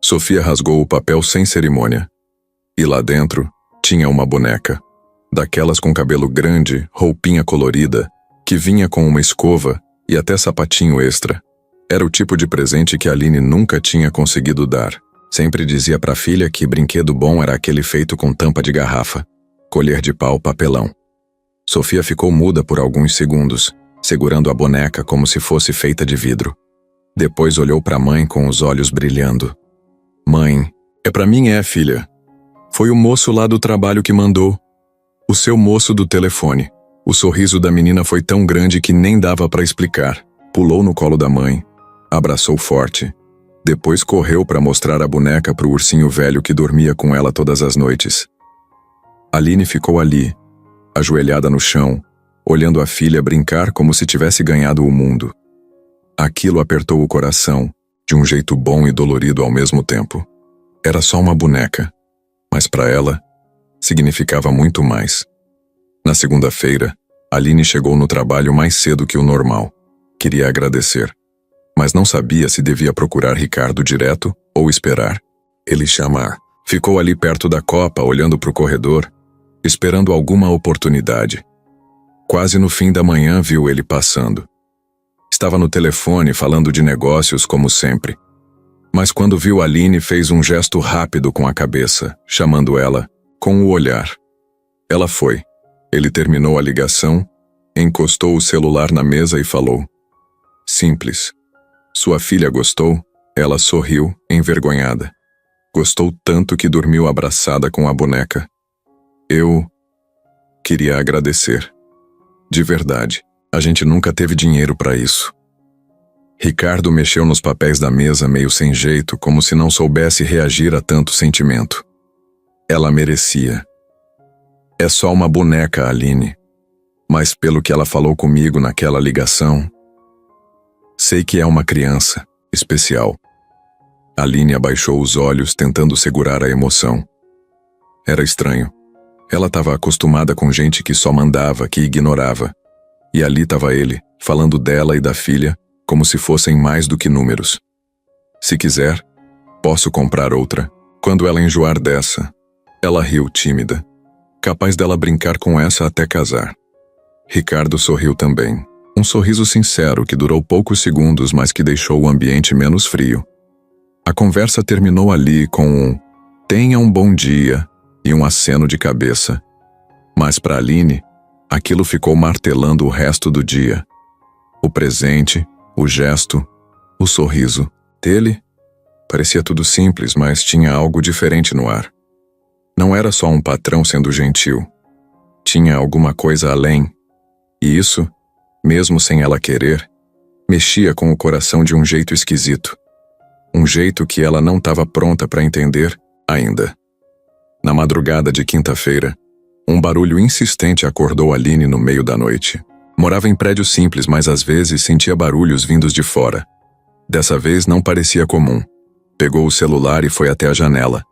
Sofia rasgou o papel sem cerimônia. E lá dentro tinha uma boneca. Daquelas com cabelo grande, roupinha colorida, que vinha com uma escova e até sapatinho extra. Era o tipo de presente que Aline nunca tinha conseguido dar. Sempre dizia para a filha que brinquedo bom era aquele feito com tampa de garrafa, colher de pau, papelão. Sofia ficou muda por alguns segundos, segurando a boneca como se fosse feita de vidro. Depois olhou para a mãe com os olhos brilhando. Mãe, é para mim filha. Foi o moço lá do trabalho que mandou. O seu moço do telefone. O sorriso da menina foi tão grande que nem dava para explicar. Pulou no colo da mãe, abraçou forte. Depois correu para mostrar a boneca para o ursinho velho que dormia com ela todas as noites. Aline ficou ali, ajoelhada no chão, olhando a filha brincar como se tivesse ganhado o mundo. Aquilo apertou o coração, de um jeito bom e dolorido ao mesmo tempo. Era só uma boneca, mas para ela, significava muito mais. Na segunda-feira, Aline chegou no trabalho mais cedo que o normal. Queria agradecer, mas não sabia se devia procurar Ricardo direto ou esperar ele chamar. Ficou ali perto da copa, olhando para o corredor, esperando alguma oportunidade. Quase no fim da manhã viu ele passando. Estava no telefone falando de negócios como sempre. Mas quando viu Aline, fez um gesto rápido com a cabeça, chamando ela com o olhar. Ela foi. Ele terminou a ligação, encostou o celular na mesa e falou. Simples. Sua filha gostou? Ela sorriu, envergonhada. Gostou tanto que dormiu abraçada com a boneca. Eu queria agradecer. De verdade, a gente nunca teve dinheiro para isso. Ricardo mexeu nos papéis da mesa meio sem jeito, como se não soubesse reagir a tanto sentimento. Ela merecia. É só uma boneca, Aline. Mas pelo que ela falou comigo naquela ligação, sei que é uma criança especial. Aline abaixou os olhos, tentando segurar a emoção. Era estranho. Ela estava acostumada com gente que só mandava, que ignorava. E ali estava ele, falando dela e da filha, como se fossem mais do que números. Se quiser, posso comprar outra. Quando ela enjoar dessa, ela riu tímida, capaz dela brincar com essa até casar. Ricardo sorriu também. Um sorriso sincero que durou poucos segundos, mas que deixou o ambiente menos frio. A conversa terminou ali com um "tenha um bom dia" e um aceno de cabeça. Mas para Aline, aquilo ficou martelando o resto do dia. O presente, o gesto, o sorriso dele. Parecia tudo simples, mas tinha algo diferente no ar. Não era só um patrão sendo gentil. Tinha alguma coisa além. E isso, mesmo sem ela querer, mexia com o coração de um jeito esquisito. Um jeito que ela não estava pronta para entender ainda. Na madrugada de quinta-feira, um barulho insistente acordou Aline no meio da noite. Morava em prédio simples, mas às vezes sentia barulhos vindos de fora. Dessa vez não parecia comum. Pegou o celular e foi até a janela.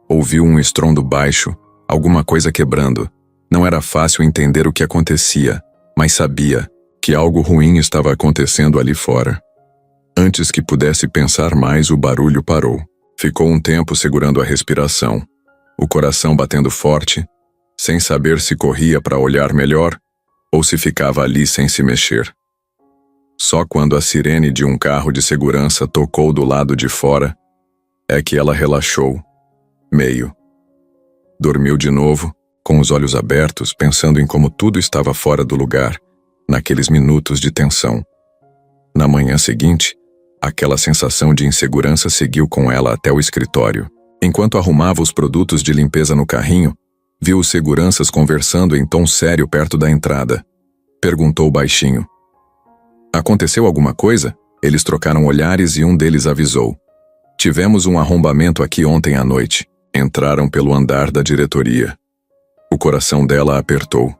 Ouviu um estrondo baixo, alguma coisa quebrando. Não era fácil entender o que acontecia, mas sabia que algo ruim estava acontecendo ali fora. Antes que pudesse pensar mais, o barulho parou. Ficou um tempo segurando a respiração, o coração batendo forte, sem saber se corria para olhar melhor ou se ficava ali sem se mexer. Só quando a sirene de um carro de segurança tocou do lado de fora é que ela relaxou. Meio. Dormiu de novo, com os olhos abertos, pensando em como tudo estava fora do lugar, naqueles minutos de tensão. Na manhã seguinte, aquela sensação de insegurança seguiu com ela até o escritório. Enquanto arrumava os produtos de limpeza no carrinho, viu os seguranças conversando em tom sério perto da entrada. Perguntou baixinho: "Aconteceu alguma coisa?" Eles trocaram olhares e um deles avisou: "Tivemos um arrombamento aqui ontem à noite." Entraram pelo andar da diretoria. O coração dela apertou.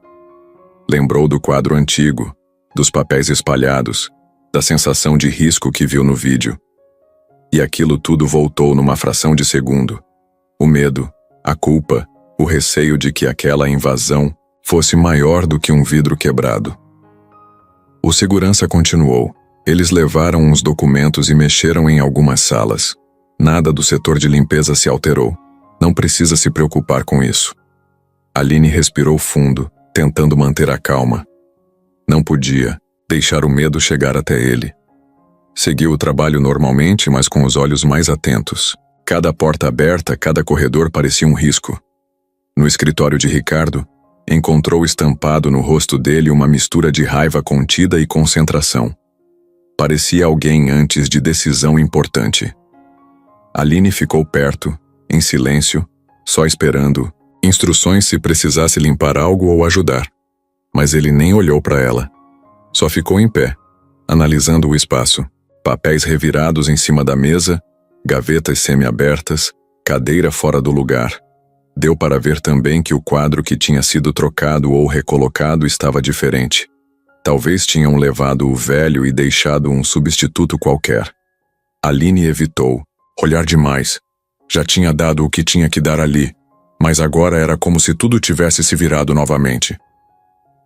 Lembrou do quadro antigo, dos papéis espalhados, da sensação de risco que viu no vídeo. E aquilo tudo voltou numa fração de segundo. O medo, a culpa, o receio de que aquela invasão fosse maior do que um vidro quebrado. O segurança continuou. Eles levaram uns documentos e mexeram em algumas salas. Nada do setor de limpeza se alterou. Não precisa se preocupar com isso. Aline respirou fundo, tentando manter a calma. Não podia deixar o medo chegar até ele. Seguiu o trabalho normalmente, mas com os olhos mais atentos. Cada porta aberta, cada corredor parecia um risco. No escritório de Ricardo, encontrou estampado no rosto dele uma mistura de raiva contida e concentração. Parecia alguém antes de decisão importante. Aline ficou perto, em silêncio, só esperando instruções se precisasse limpar algo ou ajudar. Mas ele nem olhou para ela. Só ficou em pé, analisando o espaço. Papéis revirados em cima da mesa, gavetas semi-abertas, cadeira fora do lugar. Deu para ver também que o quadro que tinha sido trocado ou recolocado estava diferente. Talvez tinham levado o velho e deixado um substituto qualquer. Aline evitou olhar demais. Já tinha dado o que tinha que dar ali, mas agora era como se tudo tivesse se virado novamente.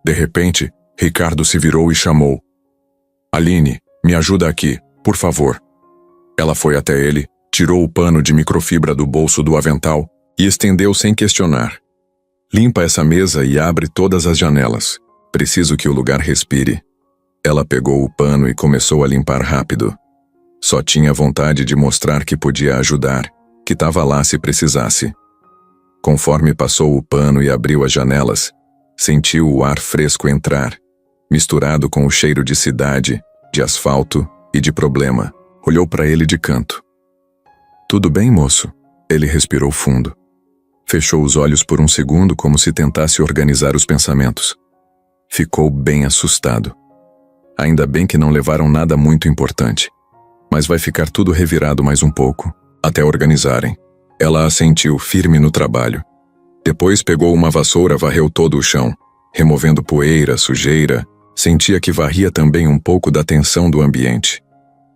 De repente, Ricardo se virou e chamou: "Aline, me ajuda aqui, por favor." Ela foi até ele, tirou o pano de microfibra do bolso do avental e estendeu sem questionar. "Limpa essa mesa e abre todas as janelas. Preciso que o lugar respire." Ela pegou o pano e começou a limpar rápido. Só tinha vontade de mostrar que podia ajudar, que estava lá se precisasse. Conforme passou o pano e abriu as janelas, sentiu o ar fresco entrar, misturado com o cheiro de cidade, de asfalto e de problema. Olhou para ele de canto. "Tudo bem, moço?" Ele respirou fundo. Fechou os olhos por um segundo como se tentasse organizar os pensamentos. Ficou bem assustado. Ainda bem que não levaram nada muito importante. Mas vai ficar tudo revirado mais um pouco, até organizarem. Ela assentiu, firme no trabalho. Depois pegou uma vassoura, varreu todo o chão, removendo poeira, sujeira. Sentia que varria também um pouco da tensão do ambiente.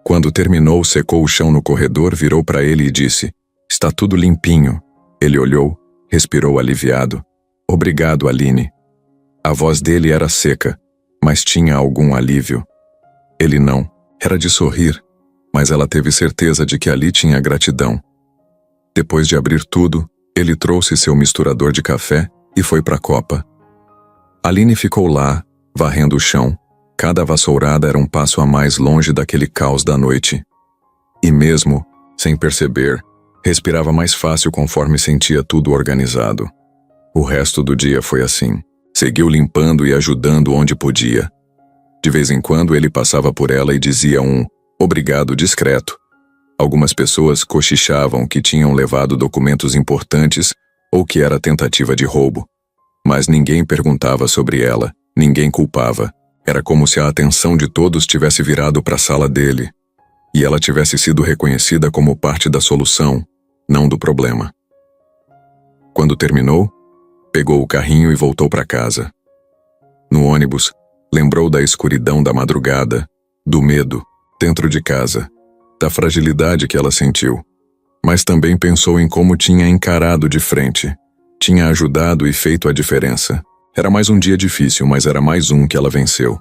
Quando terminou, secou o chão no corredor, virou para ele e disse: "Está tudo limpinho." Ele olhou, respirou aliviado. "Obrigado, Aline." A voz dele era seca, mas tinha algum alívio. Ele não. Era de sorrir, mas ela teve certeza de que ali tinha gratidão. Depois de abrir tudo, ele trouxe seu misturador de café e foi para a copa. Aline ficou lá, varrendo o chão. Cada vassourada era um passo a mais longe daquele caos da noite. E mesmo, sem perceber, respirava mais fácil conforme sentia tudo organizado. O resto do dia foi assim. Seguiu limpando e ajudando onde podia. De vez em quando ele passava por ela e dizia um obrigado discreto. Algumas pessoas cochichavam que tinham levado documentos importantes ou que era tentativa de roubo. Mas ninguém perguntava sobre ela, ninguém culpava. Era como se a atenção de todos tivesse virado para a sala dele, e ela tivesse sido reconhecida como parte da solução, não do problema. Quando terminou, pegou o carrinho e voltou para casa. No ônibus, lembrou da escuridão da madrugada, do medo, dentro de casa, da fragilidade que ela sentiu. Mas também pensou em como tinha encarado de frente. Tinha ajudado e feito a diferença. Era mais um dia difícil, mas era mais um que ela venceu.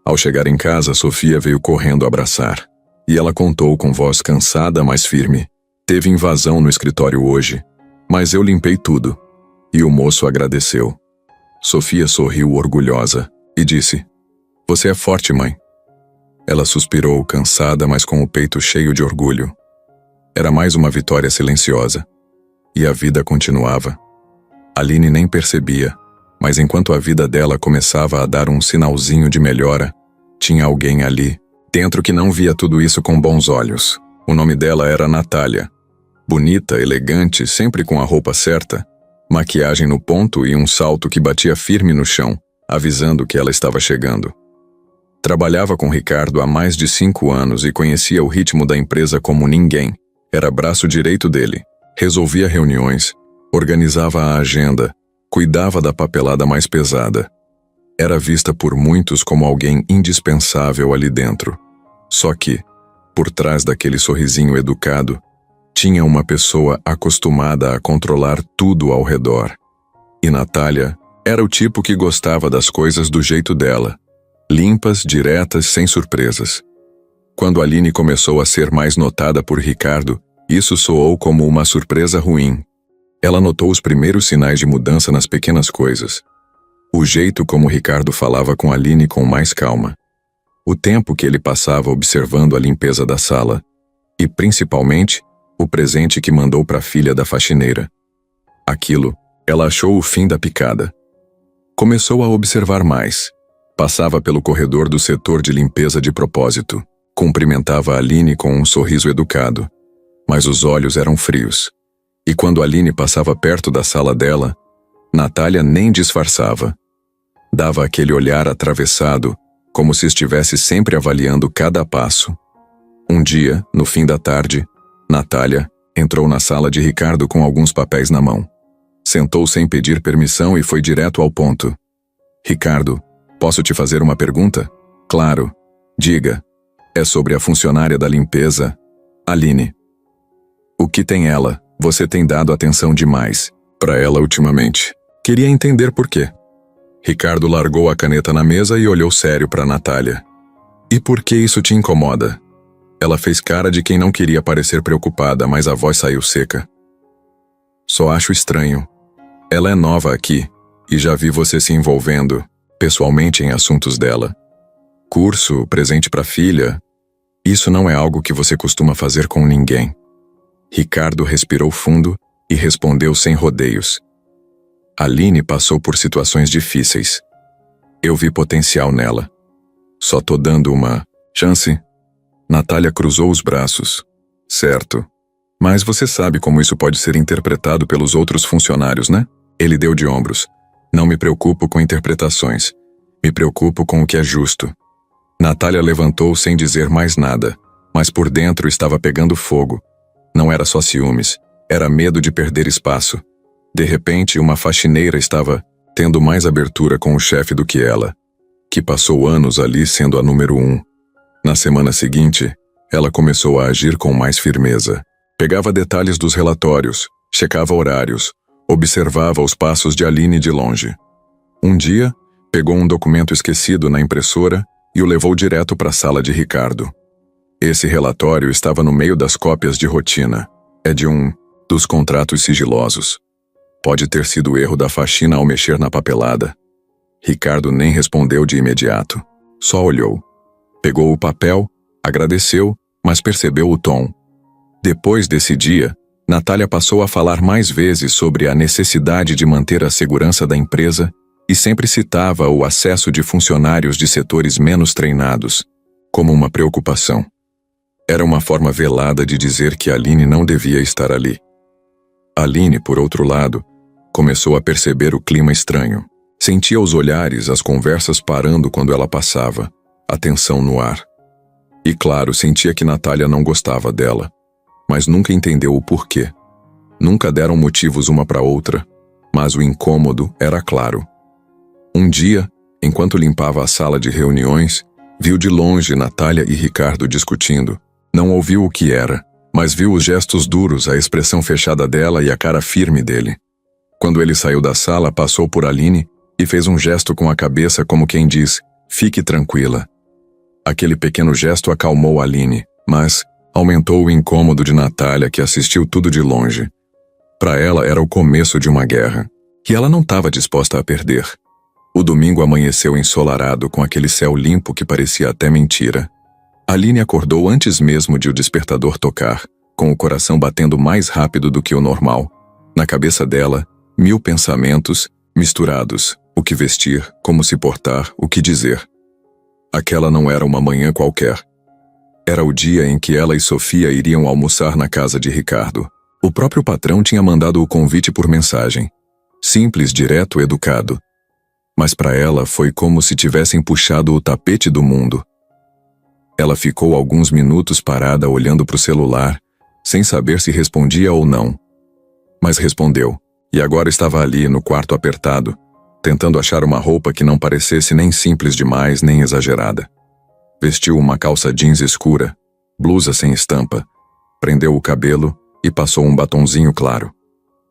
Ao chegar em casa, Sofia veio correndo abraçar. E ela contou com voz cansada, mas firme. "Teve invasão no escritório hoje, mas eu limpei tudo." E o moço agradeceu. Sofia sorriu orgulhosa e disse: "Você é forte, mãe." Ela suspirou, cansada, mas com o peito cheio de orgulho. Era mais uma vitória silenciosa. E a vida continuava. Aline nem percebia, mas enquanto a vida dela começava a dar um sinalzinho de melhora, tinha alguém ali, dentro, que não via tudo isso com bons olhos. O nome dela era Natália. Bonita, elegante, sempre com a roupa certa, maquiagem no ponto e um salto que batia firme no chão, avisando que ela estava chegando. Trabalhava com Ricardo há mais de 5 anos e conhecia o ritmo da empresa como ninguém. Era braço direito dele. Resolvia reuniões, organizava a agenda, cuidava da papelada mais pesada. Era vista por muitos como alguém indispensável ali dentro. Só que, por trás daquele sorrisinho educado, tinha uma pessoa acostumada a controlar tudo ao redor. E Natália era o tipo que gostava das coisas do jeito dela, limpas, diretas, sem surpresas. Quando Aline começou a ser mais notada por Ricardo, isso soou como uma surpresa ruim. Ela notou os primeiros sinais de mudança nas pequenas coisas. O jeito como Ricardo falava com Aline com mais calma. O tempo que ele passava observando a limpeza da sala. E, principalmente, o presente que mandou para a filha da faxineira. Aquilo, ela achou o fim da picada. Começou a observar mais. Passava pelo corredor do setor de limpeza de propósito. Cumprimentava a Aline com um sorriso educado. Mas os olhos eram frios. E quando Aline passava perto da sala dela, Natália nem disfarçava. Dava aquele olhar atravessado, como se estivesse sempre avaliando cada passo. Um dia, no fim da tarde, Natália entrou na sala de Ricardo com alguns papéis na mão. Sentou sem pedir permissão e foi direto ao ponto. Ricardo, posso te fazer uma pergunta? Claro. Diga. É sobre a funcionária da limpeza, Aline. O que tem ela? Você tem dado atenção demais para ela ultimamente. Queria entender por quê. Ricardo largou a caneta na mesa e olhou sério para Natália. E por que isso te incomoda? Ela fez cara de quem não queria parecer preocupada, mas a voz saiu seca. Só acho estranho. Ela é nova aqui, e já vi você se envolvendo, pessoalmente, em assuntos dela. Curso, presente para filha. Isso não é algo que você costuma fazer com ninguém. Ricardo respirou fundo e respondeu sem rodeios. Aline passou por situações difíceis. Eu vi potencial nela. Só tô dando uma chance. Natália cruzou os braços. Certo. Mas você sabe como isso pode ser interpretado pelos outros funcionários, né? Ele deu de ombros. Não me preocupo com interpretações. Me preocupo com o que é justo. Natália levantou sem dizer mais nada, mas por dentro estava pegando fogo. Não era só ciúmes, era medo de perder espaço. De repente, uma faxineira estava tendo mais abertura com o chefe do que ela, que passou anos ali sendo a número 1. Na semana seguinte, ela começou a agir com mais firmeza. Pegava detalhes dos relatórios, checava horários, observava os passos de Aline de longe. Um dia, pegou um documento esquecido na impressora e o levou direto para a sala de Ricardo. Esse relatório estava no meio das cópias de rotina. É de um dos contratos sigilosos. Pode ter sido erro da faxina ao mexer na papelada. Ricardo nem respondeu de imediato. Só olhou. Pegou o papel, agradeceu, mas percebeu o tom. Depois desse dia, Natália passou a falar mais vezes sobre a necessidade de manter a segurança da empresa e sempre citava o acesso de funcionários de setores menos treinados como uma preocupação. Era uma forma velada de dizer que Aline não devia estar ali. Aline, por outro lado, começou a perceber o clima estranho. Sentia os olhares, as conversas parando quando ela passava, a tensão no ar. E claro, sentia que Natália não gostava dela, mas nunca entendeu o porquê. Nunca deram motivos uma para outra, mas o incômodo era claro. Um dia, enquanto limpava a sala de reuniões, viu de longe Natália e Ricardo discutindo. Não ouviu o que era, mas viu os gestos duros, a expressão fechada dela e a cara firme dele. Quando ele saiu da sala, passou por Aline e fez um gesto com a cabeça como quem diz, fique tranquila. Aquele pequeno gesto acalmou Aline, mas aumentou o incômodo de Natália, que assistiu tudo de longe. Para ela era o começo de uma guerra, que ela não estava disposta a perder. O domingo amanheceu ensolarado com aquele céu limpo que parecia até mentira. Aline acordou antes mesmo de o despertador tocar, com o coração batendo mais rápido do que o normal. Na cabeça dela, 1000 pensamentos, misturados, o que vestir, como se portar, o que dizer. Aquela não era uma manhã qualquer. Era o dia em que ela e Sofia iriam almoçar na casa de Ricardo. O próprio patrão tinha mandado o convite por mensagem. Simples, direto, educado. Mas para ela foi como se tivessem puxado o tapete do mundo. Ela ficou alguns minutos parada olhando para o celular, sem saber se respondia ou não. Mas respondeu, e agora estava ali no quarto apertado, tentando achar uma roupa que não parecesse nem simples demais nem exagerada. Vestiu uma calça jeans escura, blusa sem estampa, prendeu o cabelo e passou um batonzinho claro.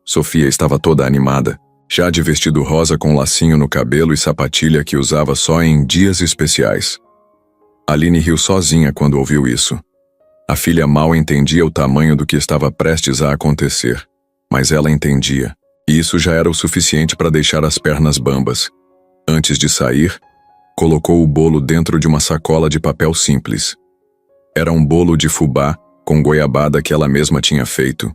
Sofia estava toda animada, já de vestido rosa com lacinho no cabelo e sapatilha que usava só em dias especiais. Aline riu sozinha quando ouviu isso. A filha mal entendia o tamanho do que estava prestes a acontecer, mas ela entendia, e isso já era o suficiente para deixar as pernas bambas. Antes de sair, colocou o bolo dentro de uma sacola de papel simples. Era um bolo de fubá com goiabada que ela mesma tinha feito.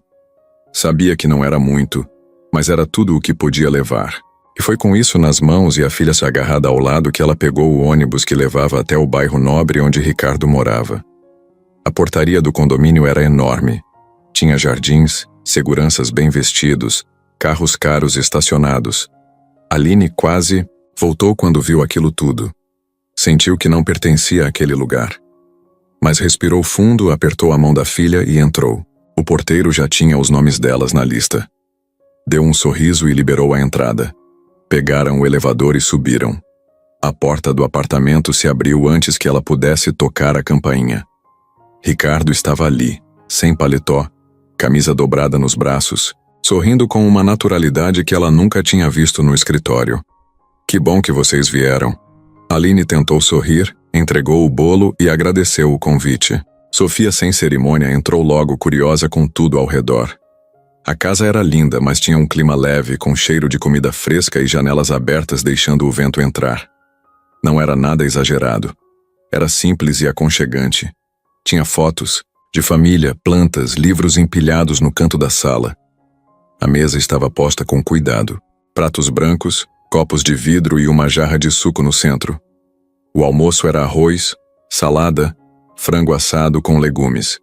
Sabia que não era muito, mas era tudo o que podia levar. E foi com isso nas mãos e a filha se agarrada ao lado que ela pegou o ônibus que levava até o bairro nobre onde Ricardo morava. A portaria do condomínio era enorme. Tinha jardins, seguranças bem vestidos, carros caros estacionados. Aline quase voltou quando viu aquilo tudo. Sentiu que não pertencia àquele lugar. Mas respirou fundo, apertou a mão da filha e entrou. O porteiro já tinha os nomes delas na lista. Deu um sorriso e liberou a entrada. Pegaram o elevador e subiram. A porta do apartamento se abriu antes que ela pudesse tocar a campainha. Ricardo estava ali, sem paletó, camisa dobrada nos braços, sorrindo com uma naturalidade que ela nunca tinha visto no escritório. Que bom que vocês vieram. Aline tentou sorrir, entregou o bolo e agradeceu o convite. Sofia, sem cerimônia, entrou logo curiosa com tudo ao redor. A casa era linda, mas tinha um clima leve, com cheiro de comida fresca e janelas abertas deixando o vento entrar. Não era nada exagerado. Era simples e aconchegante. Tinha fotos, de família, plantas, livros empilhados no canto da sala. A mesa estava posta com cuidado. Pratos brancos, copos de vidro e uma jarra de suco no centro. O almoço era arroz, salada, frango assado com legumes.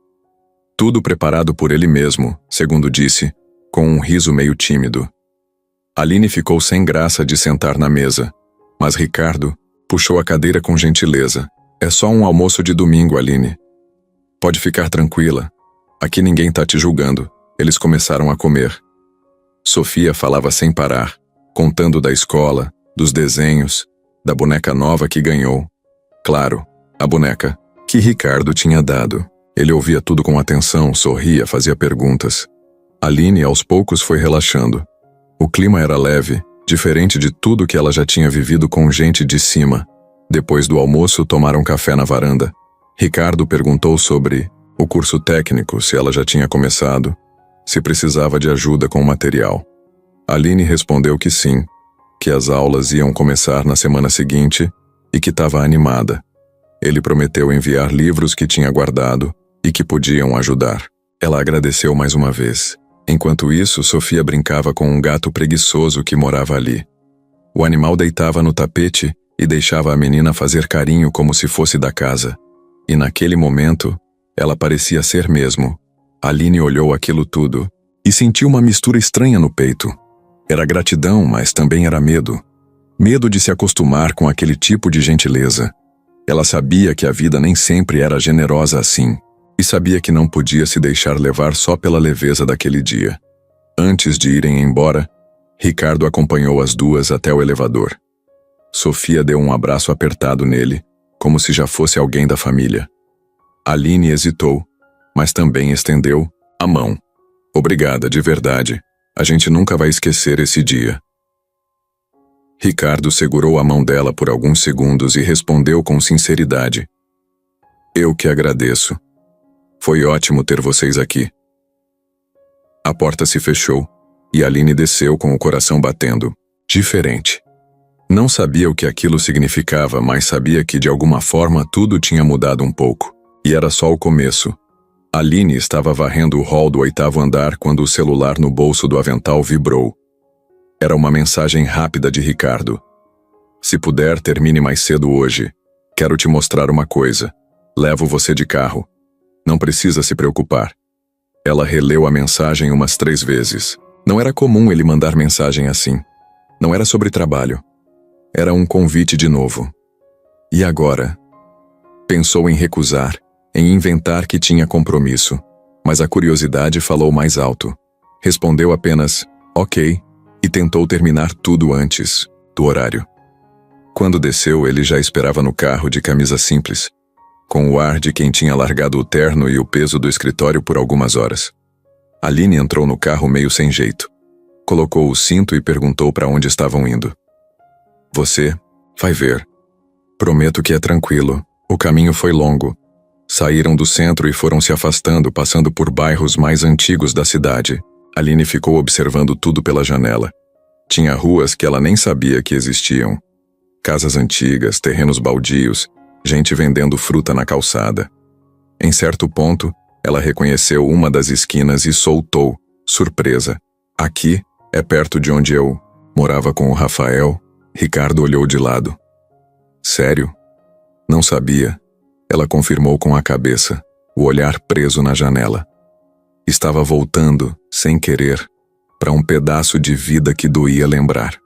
Tudo preparado por ele mesmo, segundo disse, com um riso meio tímido. Aline ficou sem graça de sentar na mesa, mas Ricardo puxou a cadeira com gentileza. É só um almoço de domingo, Aline. Pode ficar tranquila. Aqui ninguém tá te julgando. Eles começaram a comer. Sofia falava sem parar, contando da escola, dos desenhos, da boneca nova que ganhou. Claro, a boneca que Ricardo tinha dado. Ele ouvia tudo com atenção, sorria, fazia perguntas. Aline, aos poucos, foi relaxando. O clima era leve, diferente de tudo que ela já tinha vivido com gente de cima. Depois do almoço, tomaram café na varanda. Ricardo perguntou sobre o curso técnico, se ela já tinha começado, se precisava de ajuda com o material. Aline respondeu que sim, que as aulas iam começar na semana seguinte e que estava animada. Ele prometeu enviar livros que tinha guardado e que podiam ajudar. Ela agradeceu mais uma vez. Enquanto isso, Sofia brincava com um gato preguiçoso que morava ali. O animal deitava no tapete e deixava a menina fazer carinho como se fosse da casa. E naquele momento, ela parecia ser mesmo. Aline olhou aquilo tudo e sentiu uma mistura estranha no peito. Era gratidão, mas também era medo. Medo de se acostumar com aquele tipo de gentileza. Ela sabia que a vida nem sempre era generosa assim, e sabia que não podia se deixar levar só pela leveza daquele dia. Antes de irem embora, Ricardo acompanhou as duas até o elevador. Sofia deu um abraço apertado nele, como se já fosse alguém da família. Aline hesitou, mas também estendeu a mão. Obrigada, de verdade. A gente nunca vai esquecer esse dia. Ricardo segurou a mão dela por alguns segundos e respondeu com sinceridade. Eu que agradeço. Foi ótimo ter vocês aqui. A porta se fechou e Aline desceu com o coração batendo. Diferente. Não sabia o que aquilo significava, mas sabia que de alguma forma tudo tinha mudado um pouco. E era só o começo. Aline estava varrendo o hall do 8º andar quando o celular no bolso do avental vibrou. Era uma mensagem rápida de Ricardo. Se puder, termine mais cedo hoje. Quero te mostrar uma coisa. Levo você de carro. Não precisa se preocupar. Ela releu a mensagem umas 3 vezes. Não era comum ele mandar mensagem assim. Não era sobre trabalho. Era um convite de novo. E agora? Pensou em recusar, em inventar que tinha compromisso, mas a curiosidade falou mais alto. Respondeu apenas, ok, e tentou terminar tudo antes do horário. Quando desceu, ele já esperava no carro de camisa simples, com o ar de quem tinha largado o terno e o peso do escritório por algumas horas. Aline entrou no carro meio sem jeito. Colocou o cinto e perguntou para onde estavam indo. Você vai ver. Prometo que é tranquilo. O caminho foi longo. Saíram do centro e foram se afastando, passando por bairros mais antigos da cidade. Aline ficou observando tudo pela janela. Tinha ruas que ela nem sabia que existiam. Casas antigas, terrenos baldios, gente vendendo fruta na calçada. Em certo ponto, ela reconheceu uma das esquinas e soltou, surpresa. Aqui é perto de onde eu morava com o Rafael. Ricardo olhou de lado. Sério? Não sabia. Ela confirmou com a cabeça, o olhar preso na janela. Estava voltando, sem querer, para um pedaço de vida que doía lembrar.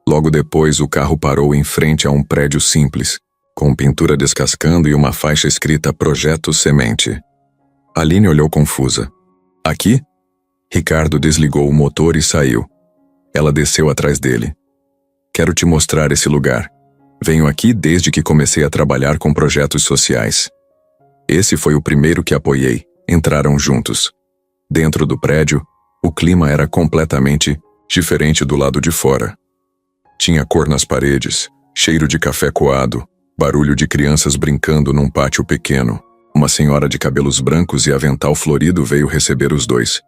Logo depois, o carro parou em frente a um prédio simples, com pintura descascando e uma faixa escrita Projeto Semente. Aline olhou confusa. Aqui? Ricardo desligou o motor e saiu. Ela desceu atrás dele. Quero te mostrar esse lugar. Venho aqui desde que comecei a trabalhar com projetos sociais. Esse foi o primeiro que apoiei. Entraram juntos. Dentro do prédio, o clima era completamente diferente do lado de fora. Tinha cor nas paredes, cheiro de café coado, barulho de crianças brincando num pátio pequeno. Uma senhora de cabelos brancos e avental florido veio receber os dois.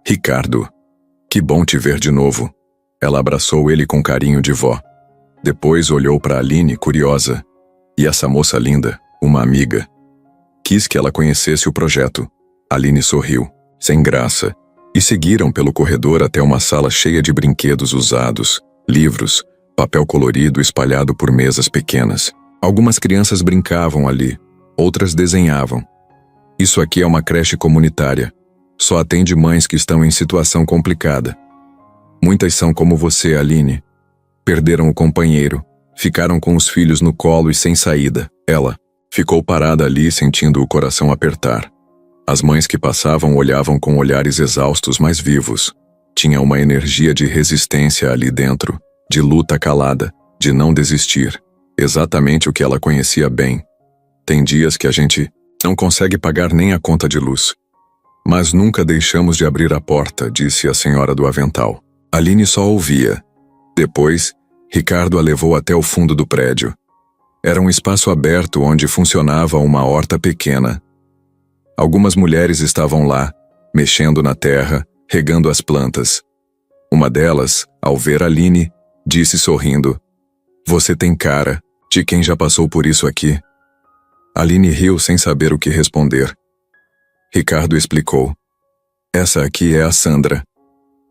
Ricardo, que bom te ver de novo. Ela abraçou ele com carinho de vó. Depois olhou para Aline, curiosa. E essa moça linda, uma amiga. Quis que ela conhecesse o projeto. Aline sorriu, sem graça, e seguiram pelo corredor até uma sala cheia de brinquedos usados, livros, papel colorido espalhado por mesas pequenas. Algumas crianças brincavam ali, outras desenhavam. Isso aqui é uma creche comunitária. Só atende mães que estão em situação complicada. Muitas são como você, Aline. Perderam o companheiro, ficaram com os filhos no colo e sem saída. Ela ficou parada ali, sentindo o coração apertar. As mães que passavam olhavam com olhares exaustos, mas vivos. Tinha uma energia de resistência ali dentro, de luta calada, de não desistir. Exatamente o que ela conhecia bem. Tem dias que a gente não consegue pagar nem a conta de luz. Mas nunca deixamos de abrir a porta, disse a senhora do avental. Aline só ouvia. Depois, Ricardo a levou até o fundo do prédio. Era um espaço aberto onde funcionava uma horta pequena. Algumas mulheres estavam lá, mexendo na terra, regando as plantas. Uma delas, ao ver Aline, disse sorrindo: "Você tem cara de quem já passou por isso aqui." Aline riu sem saber o que responder. Ricardo explicou: "Essa aqui é a Sandra.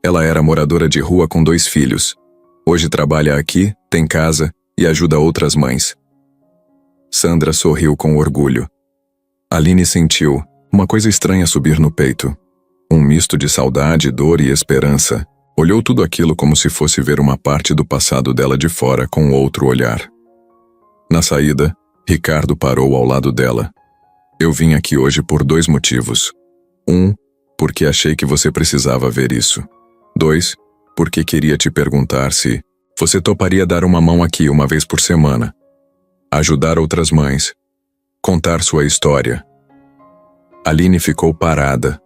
Ela era moradora de rua com 2 filhos. Hoje trabalha aqui, tem casa e ajuda outras mães." Sandra sorriu com orgulho. Aline sentiu uma coisa estranha subir no peito. Um misto de saudade, dor e esperança. Olhou tudo aquilo como se fosse ver uma parte do passado dela de fora com outro olhar. Na saída, Ricardo parou ao lado dela. "Eu vim aqui hoje por 2 motivos. 1, porque achei que você precisava ver isso. 2, porque queria te perguntar se você toparia dar uma mão aqui uma vez por semana. Ajudar outras mães. Contar sua história." Aline ficou parada,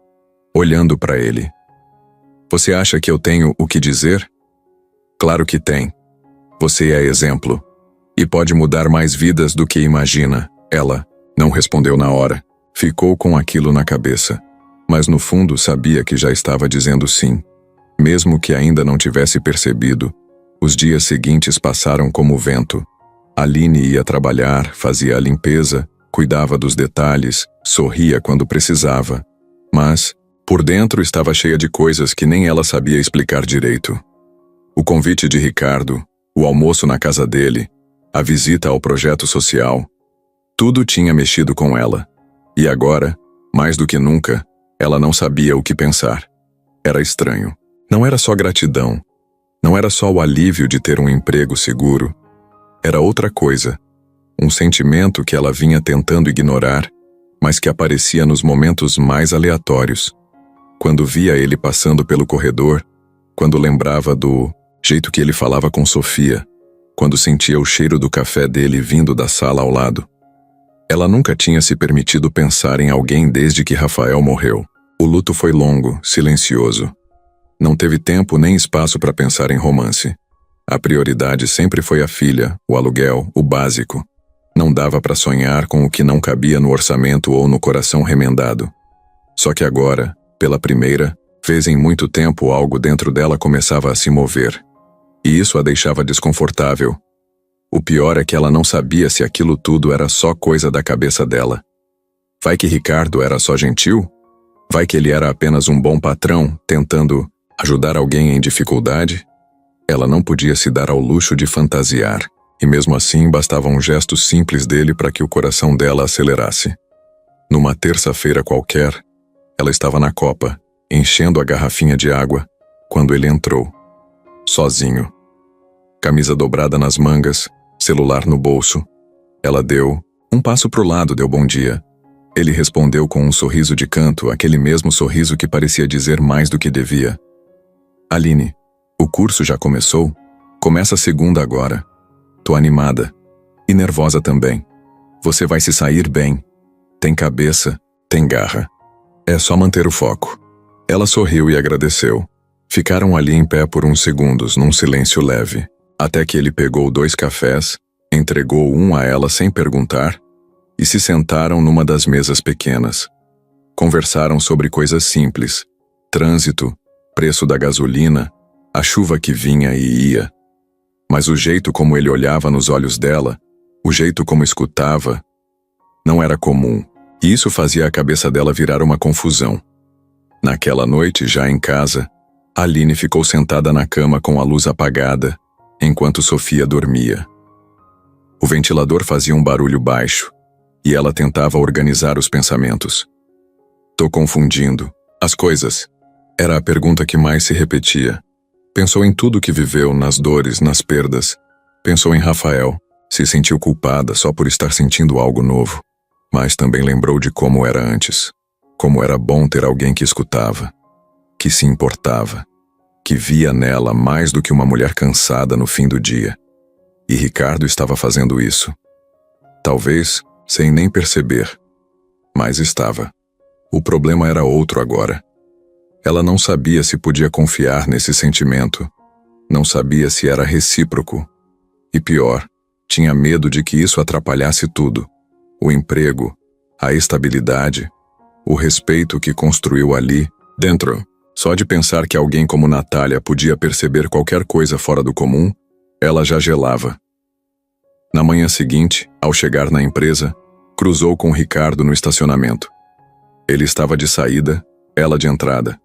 olhando para ele. "Você acha que eu tenho o que dizer?" "Claro que tem. Você é exemplo. E pode mudar mais vidas do que imagina." Ela não respondeu na hora. Ficou com aquilo na cabeça. Mas no fundo sabia que já estava dizendo sim. Mesmo que ainda não tivesse percebido, os dias seguintes passaram como vento. Aline ia trabalhar, fazia a limpeza, cuidava dos detalhes, sorria quando precisava. Mas, por dentro estava cheia de coisas que nem ela sabia explicar direito. O convite de Ricardo, o almoço na casa dele, a visita ao projeto social, tudo tinha mexido com ela. E agora, mais do que nunca, ela não sabia o que pensar. Era estranho. Não era só gratidão. Não era só o alívio de ter um emprego seguro. Era outra coisa. Um sentimento que ela vinha tentando ignorar, mas que aparecia nos momentos mais aleatórios. Quando via ele passando pelo corredor, quando lembrava do jeito que ele falava com Sofia, quando sentia o cheiro do café dele vindo da sala ao lado. Ela nunca tinha se permitido pensar em alguém desde que Rafael morreu. O luto foi longo, silencioso. Não teve tempo nem espaço para pensar em romance. A prioridade sempre foi a filha, o aluguel, o básico. Não dava para sonhar com o que não cabia no orçamento ou no coração remendado. Só que agora, pela primeira vez em muito tempo, algo dentro dela começava a se mover. E isso a deixava desconfortável. O pior é que ela não sabia se aquilo tudo era só coisa da cabeça dela. Vai que Ricardo era só gentil? Vai que ele era apenas um bom patrão, tentando ajudar alguém em dificuldade? Ela não podia se dar ao luxo de fantasiar, e mesmo assim bastava um gesto simples dele para que o coração dela acelerasse. Numa terça-feira qualquer, ela estava na copa, enchendo a garrafinha de água, quando ele entrou. Sozinho. Camisa dobrada nas mangas, celular no bolso. Ela deu um passo pro lado, deu bom dia. Ele respondeu com um sorriso de canto, aquele mesmo sorriso que parecia dizer mais do que devia. Aline, o curso já começou? Começa segunda agora. Tô animada. E nervosa também. Você vai se sair bem. Tem cabeça, tem garra. É só manter o foco. Ela sorriu e agradeceu. Ficaram ali em pé por uns segundos, num silêncio leve. Até que ele pegou 2 cafés, entregou um a ela sem perguntar, e se sentaram numa das mesas pequenas. Conversaram sobre coisas simples: trânsito, preço da gasolina, a chuva que vinha e ia. Mas o jeito como ele olhava nos olhos dela, o jeito como escutava, não era comum, e isso fazia a cabeça dela virar uma confusão. Naquela noite, já em casa, Aline ficou sentada na cama com a luz apagada, enquanto Sofia dormia. O ventilador fazia um barulho baixo, e ela tentava organizar os pensamentos. Tô confundindo as coisas. Era a pergunta que mais se repetia. Pensou em tudo que viveu, nas dores, nas perdas. Pensou em Rafael, se sentiu culpada só por estar sentindo algo novo. Mas também lembrou de como era antes. Como era bom ter alguém que escutava, que se importava, que via nela mais do que uma mulher cansada no fim do dia. E Ricardo estava fazendo isso. Talvez sem nem perceber, mas estava. O problema era outro agora. Ela não sabia se podia confiar nesse sentimento. Não sabia se era recíproco. E pior, tinha medo de que isso atrapalhasse tudo. O emprego, a estabilidade, o respeito que construiu ali, dentro. Só de pensar que alguém como Natália podia perceber qualquer coisa fora do comum, ela já gelava. Na manhã seguinte, ao chegar na empresa, cruzou com Ricardo no estacionamento. Ele estava de saída, ela de entrada.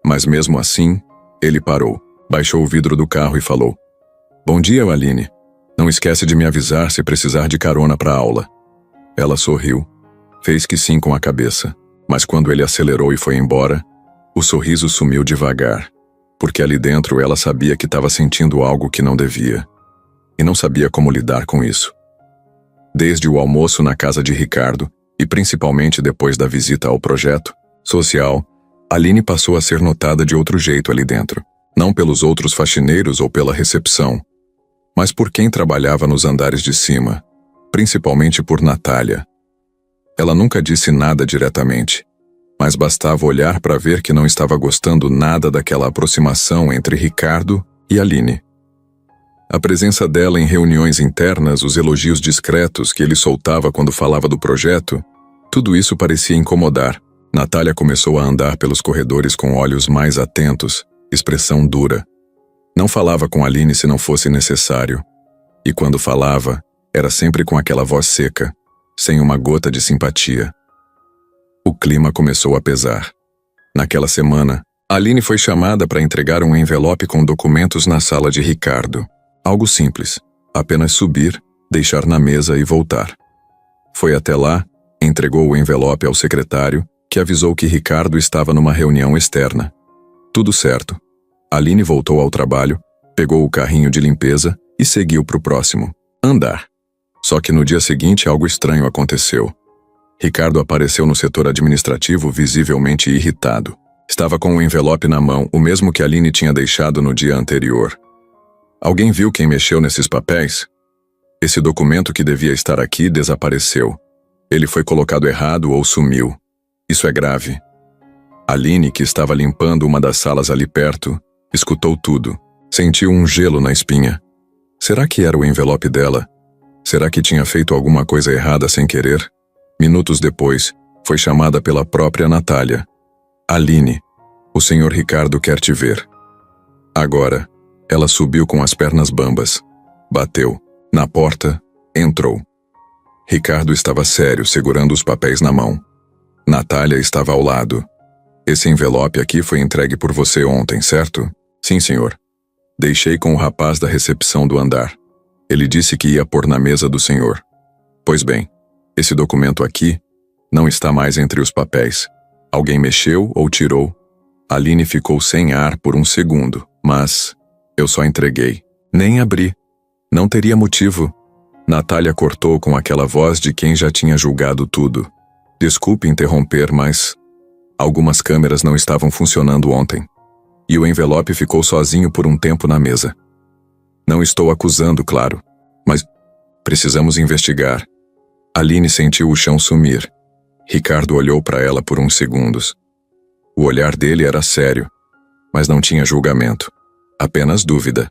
Mas mesmo assim, ele parou, baixou o vidro do carro e falou: "Bom dia, Aline. Não esquece de me avisar se precisar de carona para a aula." Ela sorriu, fez que sim com a cabeça, mas quando ele acelerou e foi embora, o sorriso sumiu devagar, porque ali dentro ela sabia que estava sentindo algo que não devia, e não sabia como lidar com isso. Desde o almoço na casa de Ricardo, e principalmente depois da visita ao projeto social, Aline passou a ser notada de outro jeito ali dentro, não pelos outros faxineiros ou pela recepção, mas por quem trabalhava nos andares de cima, principalmente por Natália. Ela nunca disse nada diretamente, mas bastava olhar para ver que não estava gostando nada daquela aproximação entre Ricardo e Aline. A presença dela em reuniões internas, os elogios discretos que ele soltava quando falava do projeto, tudo isso parecia incomodar. Natália começou a andar pelos corredores com olhos mais atentos, expressão dura. Não falava com Aline se não fosse necessário. E quando falava, era sempre com aquela voz seca, sem uma gota de simpatia. O clima começou a pesar. Naquela semana, Aline foi chamada para entregar um envelope com documentos na sala de Ricardo. Algo simples, apenas subir, deixar na mesa e voltar. Foi até lá, entregou o envelope ao secretário, que avisou que Ricardo estava numa reunião externa. Tudo certo. Aline voltou ao trabalho, pegou o carrinho de limpeza e seguiu para o próximo andar. Só que no dia seguinte algo estranho aconteceu. Ricardo apareceu no setor administrativo visivelmente irritado. Estava com o envelope na mão, o mesmo que Aline tinha deixado no dia anterior. Alguém viu quem mexeu nesses papéis? Esse documento que devia estar aqui desapareceu. Ele foi colocado errado ou sumiu. Isso é grave. Aline, que estava limpando uma das salas ali perto, escutou tudo. Sentiu um gelo na espinha. Será que era o envelope dela? Será que tinha feito alguma coisa errada sem querer? Minutos depois, foi chamada pela própria Natália. Aline, o senhor Ricardo quer te ver. Agora, ela subiu com as pernas bambas. Bateu. Na porta, entrou. Ricardo estava sério, segurando os papéis na mão. Natália estava ao lado. Esse envelope aqui foi entregue por você ontem, certo? Sim, senhor. Deixei com o rapaz da recepção do andar. Ele disse que ia pôr na mesa do senhor. Pois bem, esse documento aqui não está mais entre os papéis. Alguém mexeu ou tirou. Aline ficou sem ar por um segundo, mas eu só entreguei. Nem abri. Não teria motivo. Natália cortou com aquela voz de quem já tinha julgado tudo. Desculpe interromper, mas algumas câmeras não estavam funcionando ontem. E o envelope ficou sozinho por um tempo na mesa. Não estou acusando, claro, mas precisamos investigar. Aline sentiu o chão sumir. Ricardo olhou para ela por uns segundos. O olhar dele era sério, mas não tinha julgamento, apenas dúvida.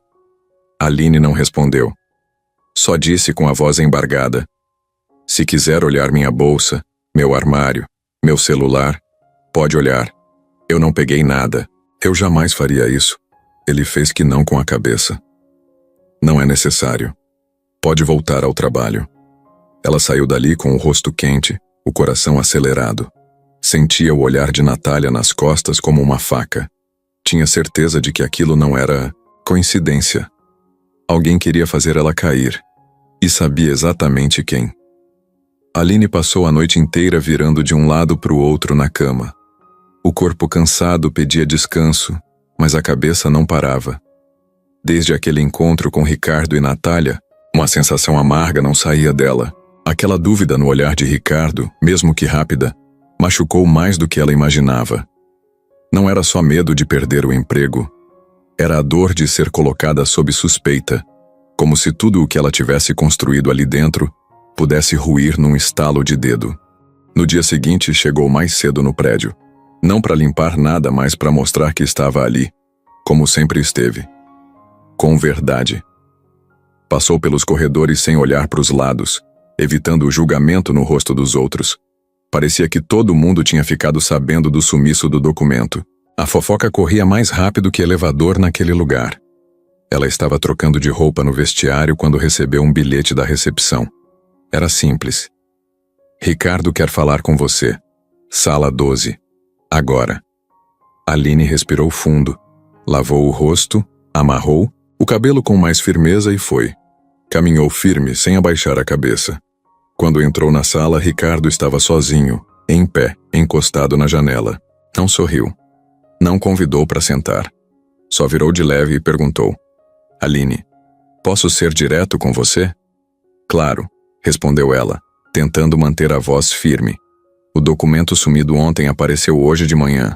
Aline não respondeu. Só disse com a voz embargada: se quiser olhar minha bolsa, meu armário, meu celular, pode olhar. Eu não peguei nada. Eu jamais faria isso. Ele fez que não com a cabeça. Não é necessário. Pode voltar ao trabalho. Ela saiu dali com o rosto quente, o coração acelerado. Sentia o olhar de Natália nas costas como uma faca. Tinha certeza de que aquilo não era coincidência. Alguém queria fazer ela cair. E sabia exatamente quem. Aline passou a noite inteira virando de um lado para o outro na cama. O corpo cansado pedia descanso, mas a cabeça não parava. Desde aquele encontro com Ricardo e Natália, uma sensação amarga não saía dela. Aquela dúvida no olhar de Ricardo, mesmo que rápida, machucou mais do que ela imaginava. Não era só medo de perder o emprego. Era a dor de ser colocada sob suspeita, como se tudo o que ela tivesse construído ali dentro pudesse ruir num estalo de dedo. No dia seguinte, chegou mais cedo no prédio. Não para limpar nada, mas para mostrar que estava ali, como sempre esteve. Com verdade. Passou pelos corredores sem olhar para os lados, evitando o julgamento no rosto dos outros. Parecia que todo mundo tinha ficado sabendo do sumiço do documento. A fofoca corria mais rápido que elevador naquele lugar. Ela estava trocando de roupa no vestiário quando recebeu um bilhete da recepção. Era simples. Ricardo quer falar com você. Sala 12. Agora. Aline respirou fundo, lavou o rosto, amarrou o cabelo com mais firmeza e foi. Caminhou firme, sem abaixar a cabeça. Quando entrou na sala, Ricardo estava sozinho, em pé, encostado na janela. Não sorriu. Não convidou para sentar. Só virou de leve e perguntou: Aline, posso ser direto com você? Claro, respondeu ela, tentando manter a voz firme. O documento sumido ontem apareceu hoje de manhã.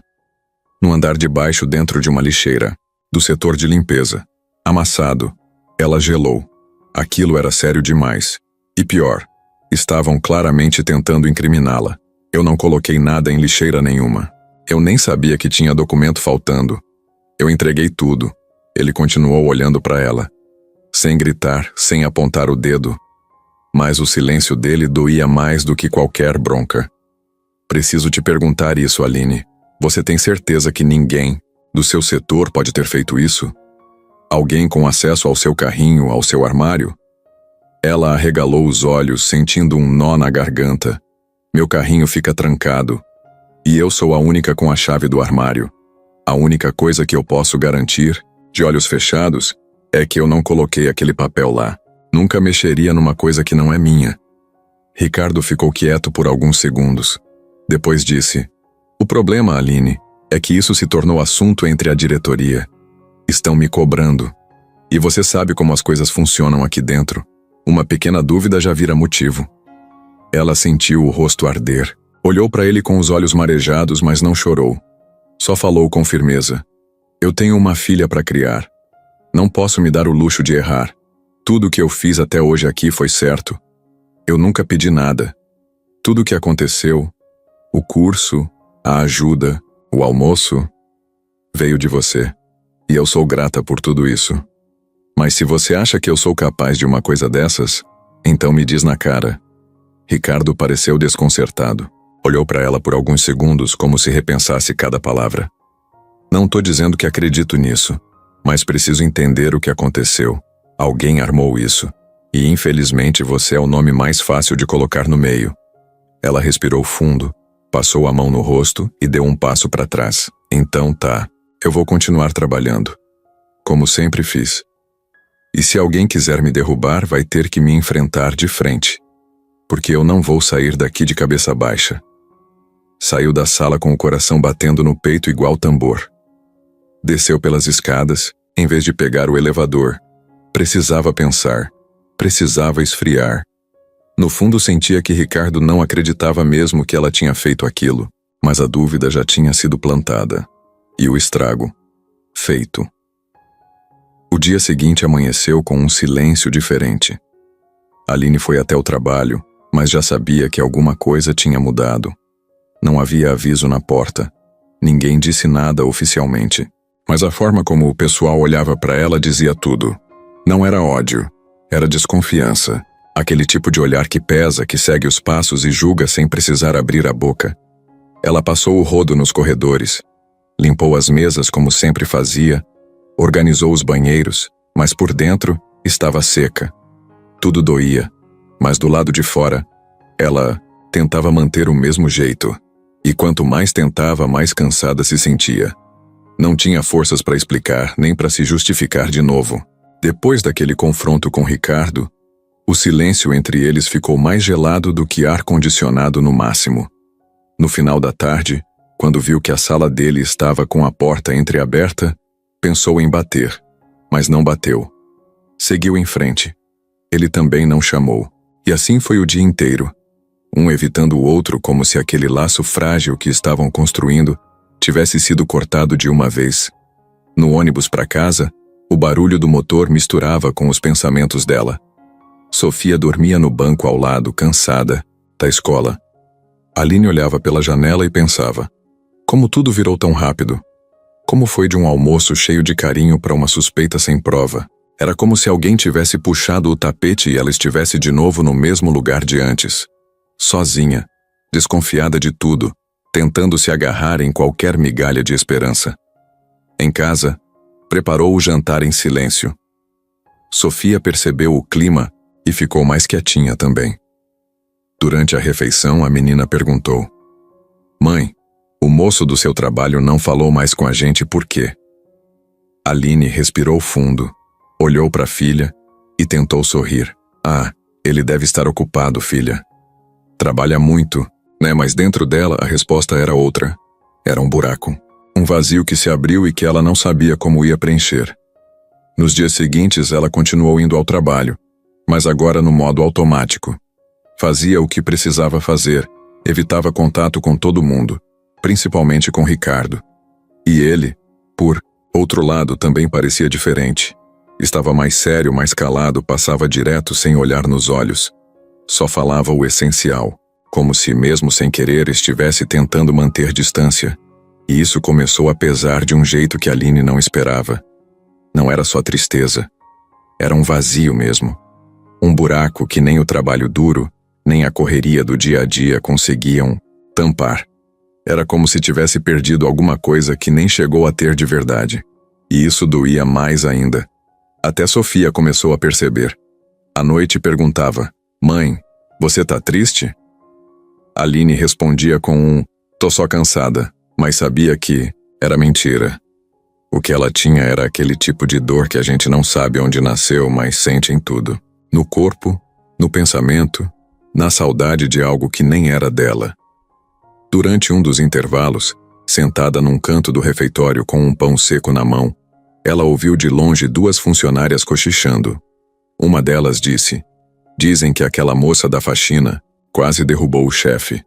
No andar de baixo, dentro de uma lixeira, do setor de limpeza. Amassado. Ela gelou. Aquilo era sério demais. E pior, estavam claramente tentando incriminá-la. Eu não coloquei nada em lixeira nenhuma. Eu nem sabia que tinha documento faltando. Eu entreguei tudo. Ele continuou olhando para ela, sem gritar, sem apontar o dedo. Mas o silêncio dele doía mais do que qualquer bronca. Preciso te perguntar isso, Aline. Você tem certeza que ninguém do seu setor pode ter feito isso? Alguém com acesso ao seu carrinho, ao seu armário? Ela arregalou os olhos, sentindo um nó na garganta. Meu carrinho fica trancado. E eu sou a única com a chave do armário. A única coisa que eu posso garantir, de olhos fechados, é que eu não coloquei aquele papel lá. Nunca mexeria numa coisa que não é minha. Ricardo ficou quieto por alguns segundos. Depois disse: "O problema, Aline, é que isso se tornou assunto entre a diretoria. Estão me cobrando. E você sabe como as coisas funcionam aqui dentro. Uma pequena dúvida já vira motivo." Ela sentiu o rosto arder. Olhou para ele com os olhos marejados, mas não chorou. Só falou com firmeza: "Eu tenho uma filha para criar. Não posso me dar o luxo de errar. Tudo o que eu fiz até hoje aqui foi certo. Eu nunca pedi nada. Tudo o que aconteceu, o curso, a ajuda, o almoço, veio de você. E eu sou grata por tudo isso. Mas se você acha que eu sou capaz de uma coisa dessas, então me diz na cara." Ricardo pareceu desconcertado. Olhou para ela por alguns segundos como se repensasse cada palavra. "Não tô dizendo que acredito nisso, mas preciso entender o que aconteceu. Alguém armou isso. E infelizmente você é o nome mais fácil de colocar no meio." Ela respirou fundo, passou a mão no rosto e deu um passo para trás. "Então tá, eu vou continuar trabalhando. Como sempre fiz. E se alguém quiser me derrubar, vai ter que me enfrentar de frente. Porque eu não vou sair daqui de cabeça baixa." Saiu da sala com o coração batendo no peito igual tambor. Desceu pelas escadas, em vez de pegar o elevador. Precisava pensar. Precisava esfriar. No fundo sentia que Ricardo não acreditava mesmo que ela tinha feito aquilo, mas a dúvida já tinha sido plantada. E o estrago, feito. O dia seguinte amanheceu com um silêncio diferente. Aline foi até o trabalho, mas já sabia que alguma coisa tinha mudado. Não havia aviso na porta. Ninguém disse nada oficialmente. Mas a forma como o pessoal olhava para ela dizia tudo. Não era ódio, era desconfiança. Aquele tipo de olhar que pesa, que segue os passos e julga sem precisar abrir a boca. Ela passou o rodo nos corredores. Limpou as mesas como sempre fazia. Organizou os banheiros, mas por dentro estava seca. Tudo doía, mas do lado de fora, ela tentava manter o mesmo jeito. E quanto mais tentava, mais cansada se sentia. Não tinha forças para explicar, nem para se justificar de novo. Depois daquele confronto com Ricardo, o silêncio entre eles ficou mais gelado do que ar-condicionado no máximo. No final da tarde, quando viu que a sala dele estava com a porta entreaberta, pensou em bater, mas não bateu. Seguiu em frente. Ele também não chamou. E assim foi o dia inteiro. Um evitando o outro como se aquele laço frágil que estavam construindo tivesse sido cortado de uma vez. No ônibus para casa, o barulho do motor misturava com os pensamentos dela. Sofia dormia no banco ao lado, cansada, da escola. Aline olhava pela janela e pensava: como tudo virou tão rápido? Como foi de um almoço cheio de carinho para uma suspeita sem prova? Era como se alguém tivesse puxado o tapete e ela estivesse de novo no mesmo lugar de antes. Sozinha, desconfiada de tudo, tentando se agarrar em qualquer migalha de esperança. Em casa, preparou o jantar em silêncio. Sofia percebeu o clima e ficou mais quietinha também. Durante a refeição, a menina perguntou: "Mãe, o moço do seu trabalho não falou mais com a gente por quê?" Aline respirou fundo, olhou para a filha e tentou sorrir. "Ah, ele deve estar ocupado, filha. Trabalha muito, né?" Mas dentro dela a resposta era outra. Era um buraco. Um vazio que se abriu e que ela não sabia como ia preencher. Nos dias seguintes ela continuou indo ao trabalho, mas agora no modo automático. Fazia o que precisava fazer, evitava contato com todo mundo, principalmente com Ricardo. E ele, por outro lado, também parecia diferente. Estava mais sério, mais calado, passava direto sem olhar nos olhos. Só falava o essencial, como se mesmo sem querer estivesse tentando manter distância. E isso começou a pesar de um jeito que Aline não esperava. Não era só tristeza. Era um vazio mesmo. Um buraco que nem o trabalho duro, nem a correria do dia a dia conseguiam tampar. Era como se tivesse perdido alguma coisa que nem chegou a ter de verdade. E isso doía mais ainda. Até Sofia começou a perceber. À noite perguntava: "Mãe, você tá triste?" Aline respondia com um "tô só cansada", mas sabia que, Era mentira. O que ela tinha era aquele tipo de dor que a gente não sabe onde nasceu, mas sente em tudo. No corpo, no pensamento, na saudade de algo que nem era dela. Durante um dos intervalos, sentada num canto do refeitório com um pão seco na mão, ela ouviu de longe duas funcionárias cochichando. Uma delas disse: "Dizem que aquela moça da faxina quase derrubou o chefe.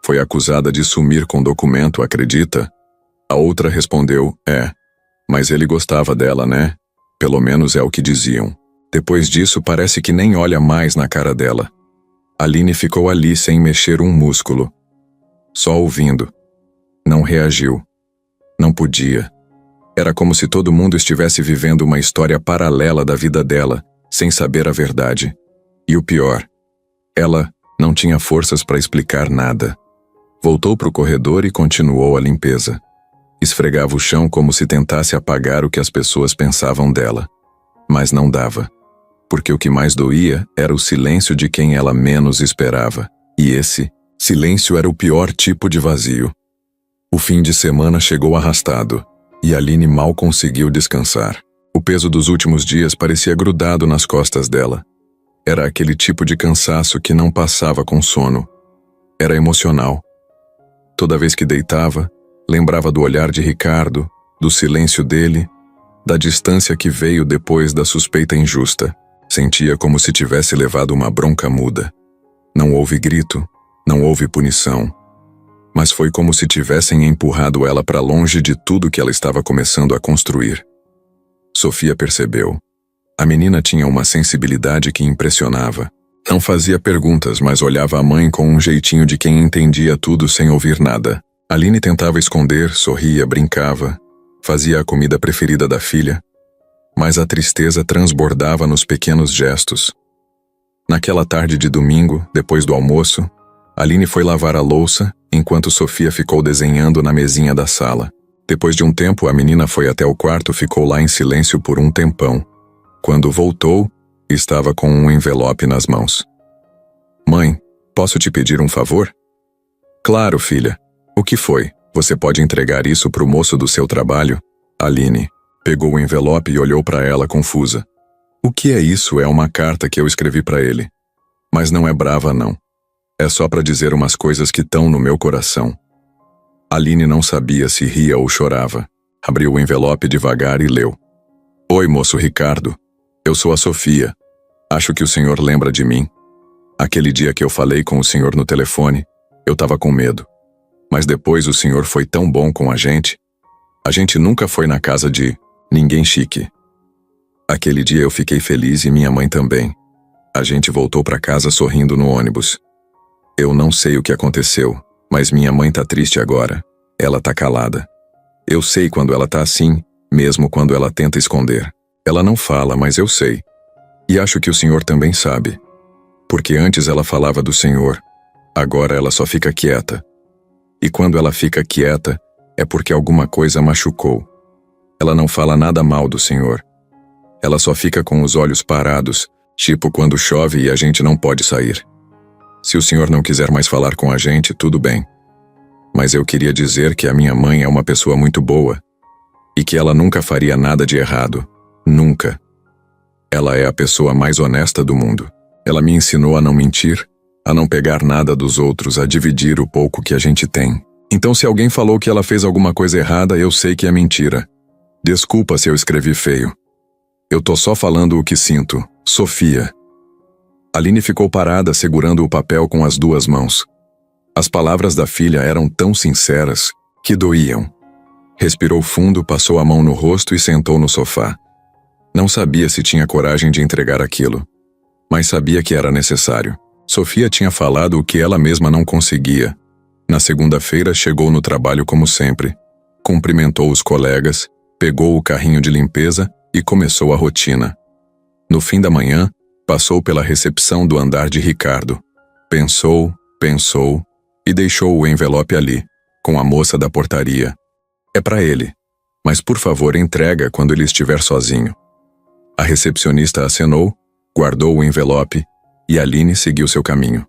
Foi acusada de sumir com documento, acredita?" A outra respondeu: "É, mas ele gostava dela, né? Pelo menos é o que diziam." Depois disso, parece que nem olha mais na cara dela. Aline ficou ali sem mexer um músculo. Só ouvindo. Não reagiu. Não podia. Era como se todo mundo estivesse vivendo uma história paralela da vida dela, sem saber a verdade. E o pior, ela não tinha forças para explicar nada. Voltou para o corredor e continuou a limpeza. Esfregava o chão como se tentasse apagar o que as pessoas pensavam dela. Mas não dava. Porque o que mais doía era o silêncio de quem ela menos esperava. E esse silêncio era o pior tipo de vazio. O fim de semana chegou arrastado, e Aline mal conseguiu descansar. O peso dos últimos dias parecia grudado nas costas dela. Era aquele tipo de cansaço que não passava com sono. Era emocional. Toda vez que deitava, lembrava do olhar de Ricardo, do silêncio dele, da distância que veio depois da suspeita injusta. Sentia como se tivesse levado uma bronca muda. Não houve grito, não houve punição. Mas foi como se tivessem empurrado ela para longe de tudo que ela estava começando a construir. Sofia percebeu. A menina tinha uma sensibilidade que impressionava. Não fazia perguntas, mas olhava a mãe com um jeitinho de quem entendia tudo sem ouvir nada. Aline tentava esconder, sorria, brincava, fazia a comida preferida da filha, mas a tristeza transbordava nos pequenos gestos. Naquela tarde de domingo, depois do almoço, Aline foi lavar a louça, enquanto Sofia ficou desenhando na mesinha da sala. Depois de um tempo, a menina foi até o quarto e ficou lá em silêncio por um tempão. Quando voltou, estava com um envelope nas mãos. "Mãe, posso te pedir um favor?" "Claro, filha. O que foi? Você pode entregar isso pro moço do seu trabalho?" Aline pegou o envelope e olhou para ela confusa. "O que é isso? É uma carta que eu escrevi para ele. Mas não é brava, não. É só para dizer umas coisas que estão no meu coração." Aline não sabia se ria ou chorava. Abriu o envelope devagar e leu. "Oi, moço Ricardo. Eu sou a Sofia. Acho que o senhor lembra de mim. Aquele dia que eu falei com o senhor no telefone, eu estava com medo. Mas depois o senhor foi tão bom com a gente. A gente nunca foi na casa de ninguém chique. Aquele dia eu fiquei feliz e minha mãe também. A gente voltou para casa sorrindo no ônibus. Eu não sei o que aconteceu, mas minha mãe tá triste agora. Ela tá calada. Eu sei quando ela tá assim, mesmo quando ela tenta esconder. Ela não fala, mas eu sei. E acho que o senhor também sabe. Porque antes ela falava do senhor. Agora ela só fica quieta. E quando ela fica quieta, é porque alguma coisa machucou. Ela não fala nada mal do senhor. Ela só fica com os olhos parados, tipo quando chove e a gente não pode sair. Se o senhor não quiser mais falar com a gente, tudo bem. Mas eu queria dizer que a minha mãe é uma pessoa muito boa. E que ela nunca faria nada de errado. Nunca. Ela é a pessoa mais honesta do mundo. Ela me ensinou a não mentir, a não pegar nada dos outros, a dividir o pouco que a gente tem. Então se alguém falou que ela fez alguma coisa errada, eu sei que é mentira. Desculpa se eu escrevi feio. Eu tô só falando o que sinto. Sofia." Aline ficou parada segurando o papel com as duas mãos. As palavras da filha eram tão sinceras que doíam. Respirou fundo, passou a mão no rosto e sentou no sofá. Não sabia se tinha coragem de entregar aquilo, mas sabia que era necessário. Sofia tinha falado o que ela mesma não conseguia. Na segunda-feira chegou no trabalho como sempre. Cumprimentou os colegas, pegou o carrinho de limpeza e começou a rotina. No fim da manhã, passou pela recepção do andar de Ricardo. Pensou e deixou o envelope ali, com a moça da portaria. "É para ele, mas por favor entrega quando ele estiver sozinho." A recepcionista acenou, guardou o envelope e Aline seguiu seu caminho.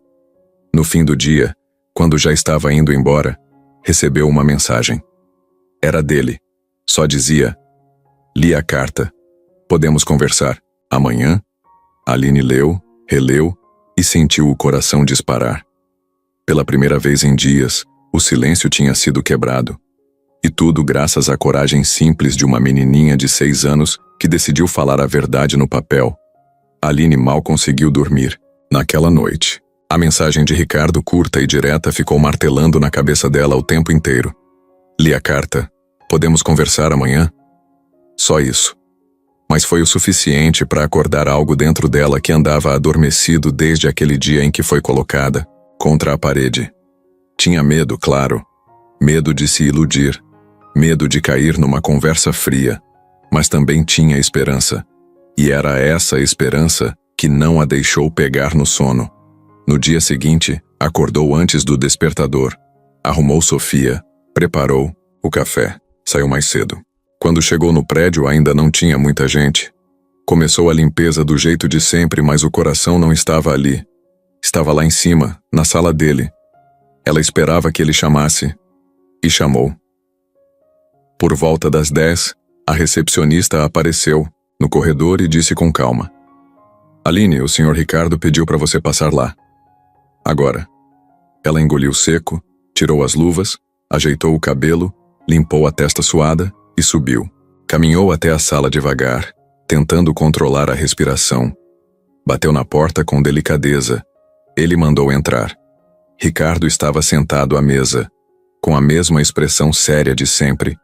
No fim do dia, quando já estava indo embora, recebeu uma mensagem. Era dele. Só dizia: li a carta. Podemos conversar amanhã? Aline leu, releu e sentiu o coração disparar. Pela primeira vez em dias, o silêncio tinha sido quebrado. E tudo graças à coragem simples de uma menininha de 6 anos que decidiu falar a verdade no papel. Aline mal conseguiu dormir. Naquela noite, a mensagem de Ricardo, curta e direta, ficou martelando na cabeça dela o tempo inteiro. Li a carta. Podemos conversar amanhã? Só isso. Mas foi o suficiente para acordar algo dentro dela que andava adormecido desde aquele dia em que foi colocada contra a parede. Tinha medo, claro. Medo de se iludir. Medo de cair numa conversa fria. Mas também tinha esperança. E era essa esperança que não a deixou pegar no sono. No dia seguinte, acordou antes do despertador. Arrumou Sofia. Preparou o café. Saiu mais cedo. Quando chegou no prédio, ainda não tinha muita gente. Começou a limpeza do jeito de sempre, mas o coração não estava ali. Estava lá em cima, na sala dele. Ela esperava que ele chamasse. E chamou. Por volta das 10, a recepcionista apareceu no corredor e disse com calma: Aline, o Sr. Ricardo pediu para você passar lá. Agora. Ela engoliu seco, tirou as luvas, ajeitou o cabelo, limpou a testa suada e subiu. Caminhou até a sala devagar, tentando controlar a respiração. Bateu na porta com delicadeza. Ele mandou entrar. Ricardo estava sentado à mesa, com a mesma expressão séria de sempre,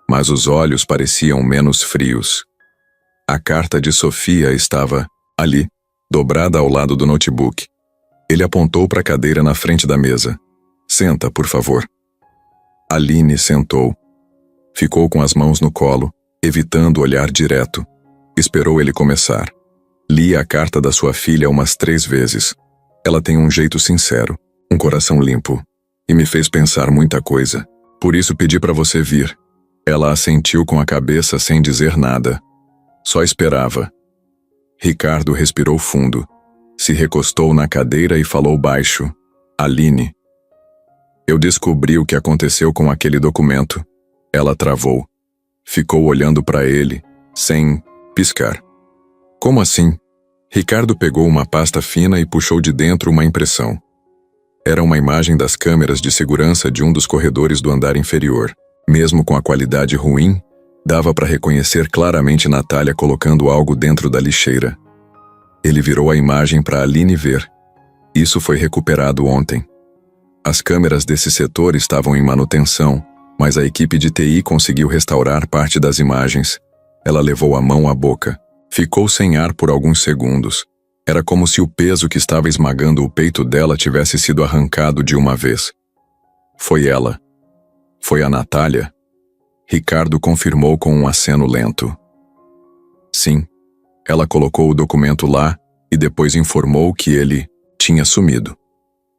mas os olhos pareciam menos frios. A carta de Sofia estava ali, dobrada ao lado do notebook. Ele apontou para a cadeira na frente da mesa. Senta, por favor. Aline sentou. Ficou com as mãos no colo, evitando olhar direto. Esperou ele começar. Li a carta da sua filha umas 3 vezes. Ela tem um jeito sincero, um coração limpo, e me fez pensar muita coisa. Por isso pedi para você vir. Ela assentiu com a cabeça sem dizer nada. Só esperava. Ricardo respirou fundo. Se recostou na cadeira e falou baixo: Aline. Eu descobri o que aconteceu com aquele documento. Ela travou. Ficou olhando para ele, sem piscar. Como assim? Ricardo pegou uma pasta fina e puxou de dentro uma impressão. Era uma imagem das câmeras de segurança de um dos corredores do andar inferior. Mesmo com a qualidade ruim, dava para reconhecer claramente Natália colocando algo dentro da lixeira. Ele virou a imagem para Aline ver. Isso foi recuperado ontem. As câmeras desse setor estavam em manutenção, mas a equipe de TI conseguiu restaurar parte das imagens. Ela levou a mão à boca. Ficou sem ar por alguns segundos. Era como se o peso que estava esmagando o peito dela tivesse sido arrancado de uma vez. Foi ela. Foi a Natália? Ricardo confirmou com um aceno lento. Sim. Ela colocou o documento lá e depois informou que ele tinha sumido.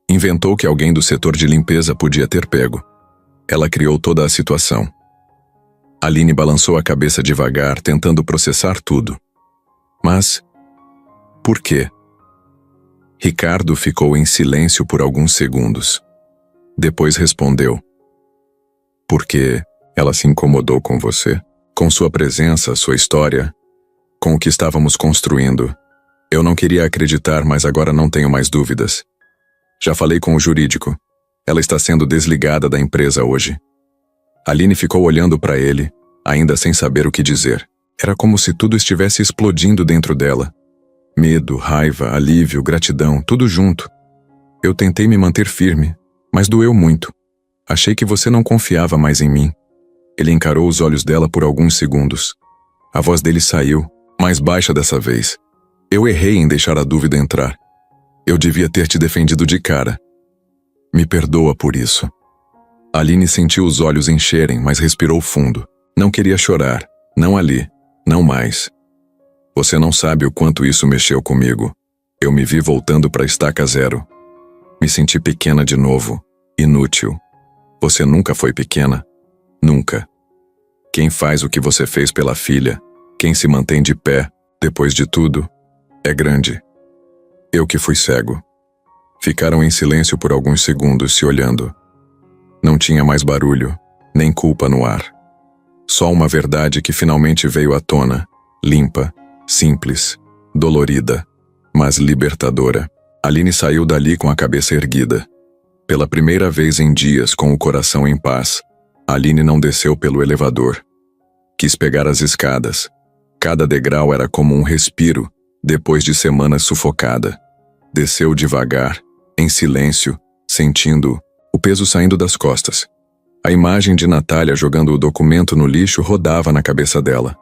Inventou que alguém do setor de limpeza podia ter pego. Ela criou toda a situação. Aline balançou a cabeça devagar, tentando processar tudo. Mas, por quê? Ricardo ficou em silêncio por alguns segundos. Depois respondeu: Porque ela se incomodou com você, com sua presença, sua história, com o que estávamos construindo. Eu não queria acreditar, mas agora não tenho mais dúvidas. Já falei com o jurídico. Ela está sendo desligada da empresa hoje. Aline ficou olhando para ele, ainda sem saber o que dizer. Era como se tudo estivesse explodindo dentro dela. Medo, raiva, alívio, gratidão, tudo junto. Eu tentei me manter firme, mas doeu muito. Achei que você não confiava mais em mim. Ele encarou os olhos dela por alguns segundos. A voz dele saiu, mais baixa dessa vez. Eu errei em deixar a dúvida entrar. Eu devia ter te defendido de cara. Me perdoa por isso. Aline sentiu os olhos encherem, mas respirou fundo. Não queria chorar. Não ali. Não mais. Você não sabe o quanto isso mexeu comigo. Eu me vi voltando para a estaca zero. Me senti pequena de novo. Inútil. Você nunca foi pequena. Nunca. Quem faz o que você fez pela filha, quem se mantém de pé, depois de tudo, é grande. Eu que fui cego. Ficaram em silêncio por alguns segundos se olhando. Não tinha mais barulho, nem culpa no ar. Só uma verdade que finalmente veio à tona, limpa, simples, dolorida, mas libertadora. Aline saiu dali com a cabeça erguida. Pela primeira vez em dias, com o coração em paz, Aline não desceu pelo elevador. Quis pegar as escadas. Cada degrau era como um respiro, depois de semanas sufocada. Desceu devagar, em silêncio, sentindo o peso saindo das costas. A imagem de Natália jogando o documento no lixo rodava na cabeça dela.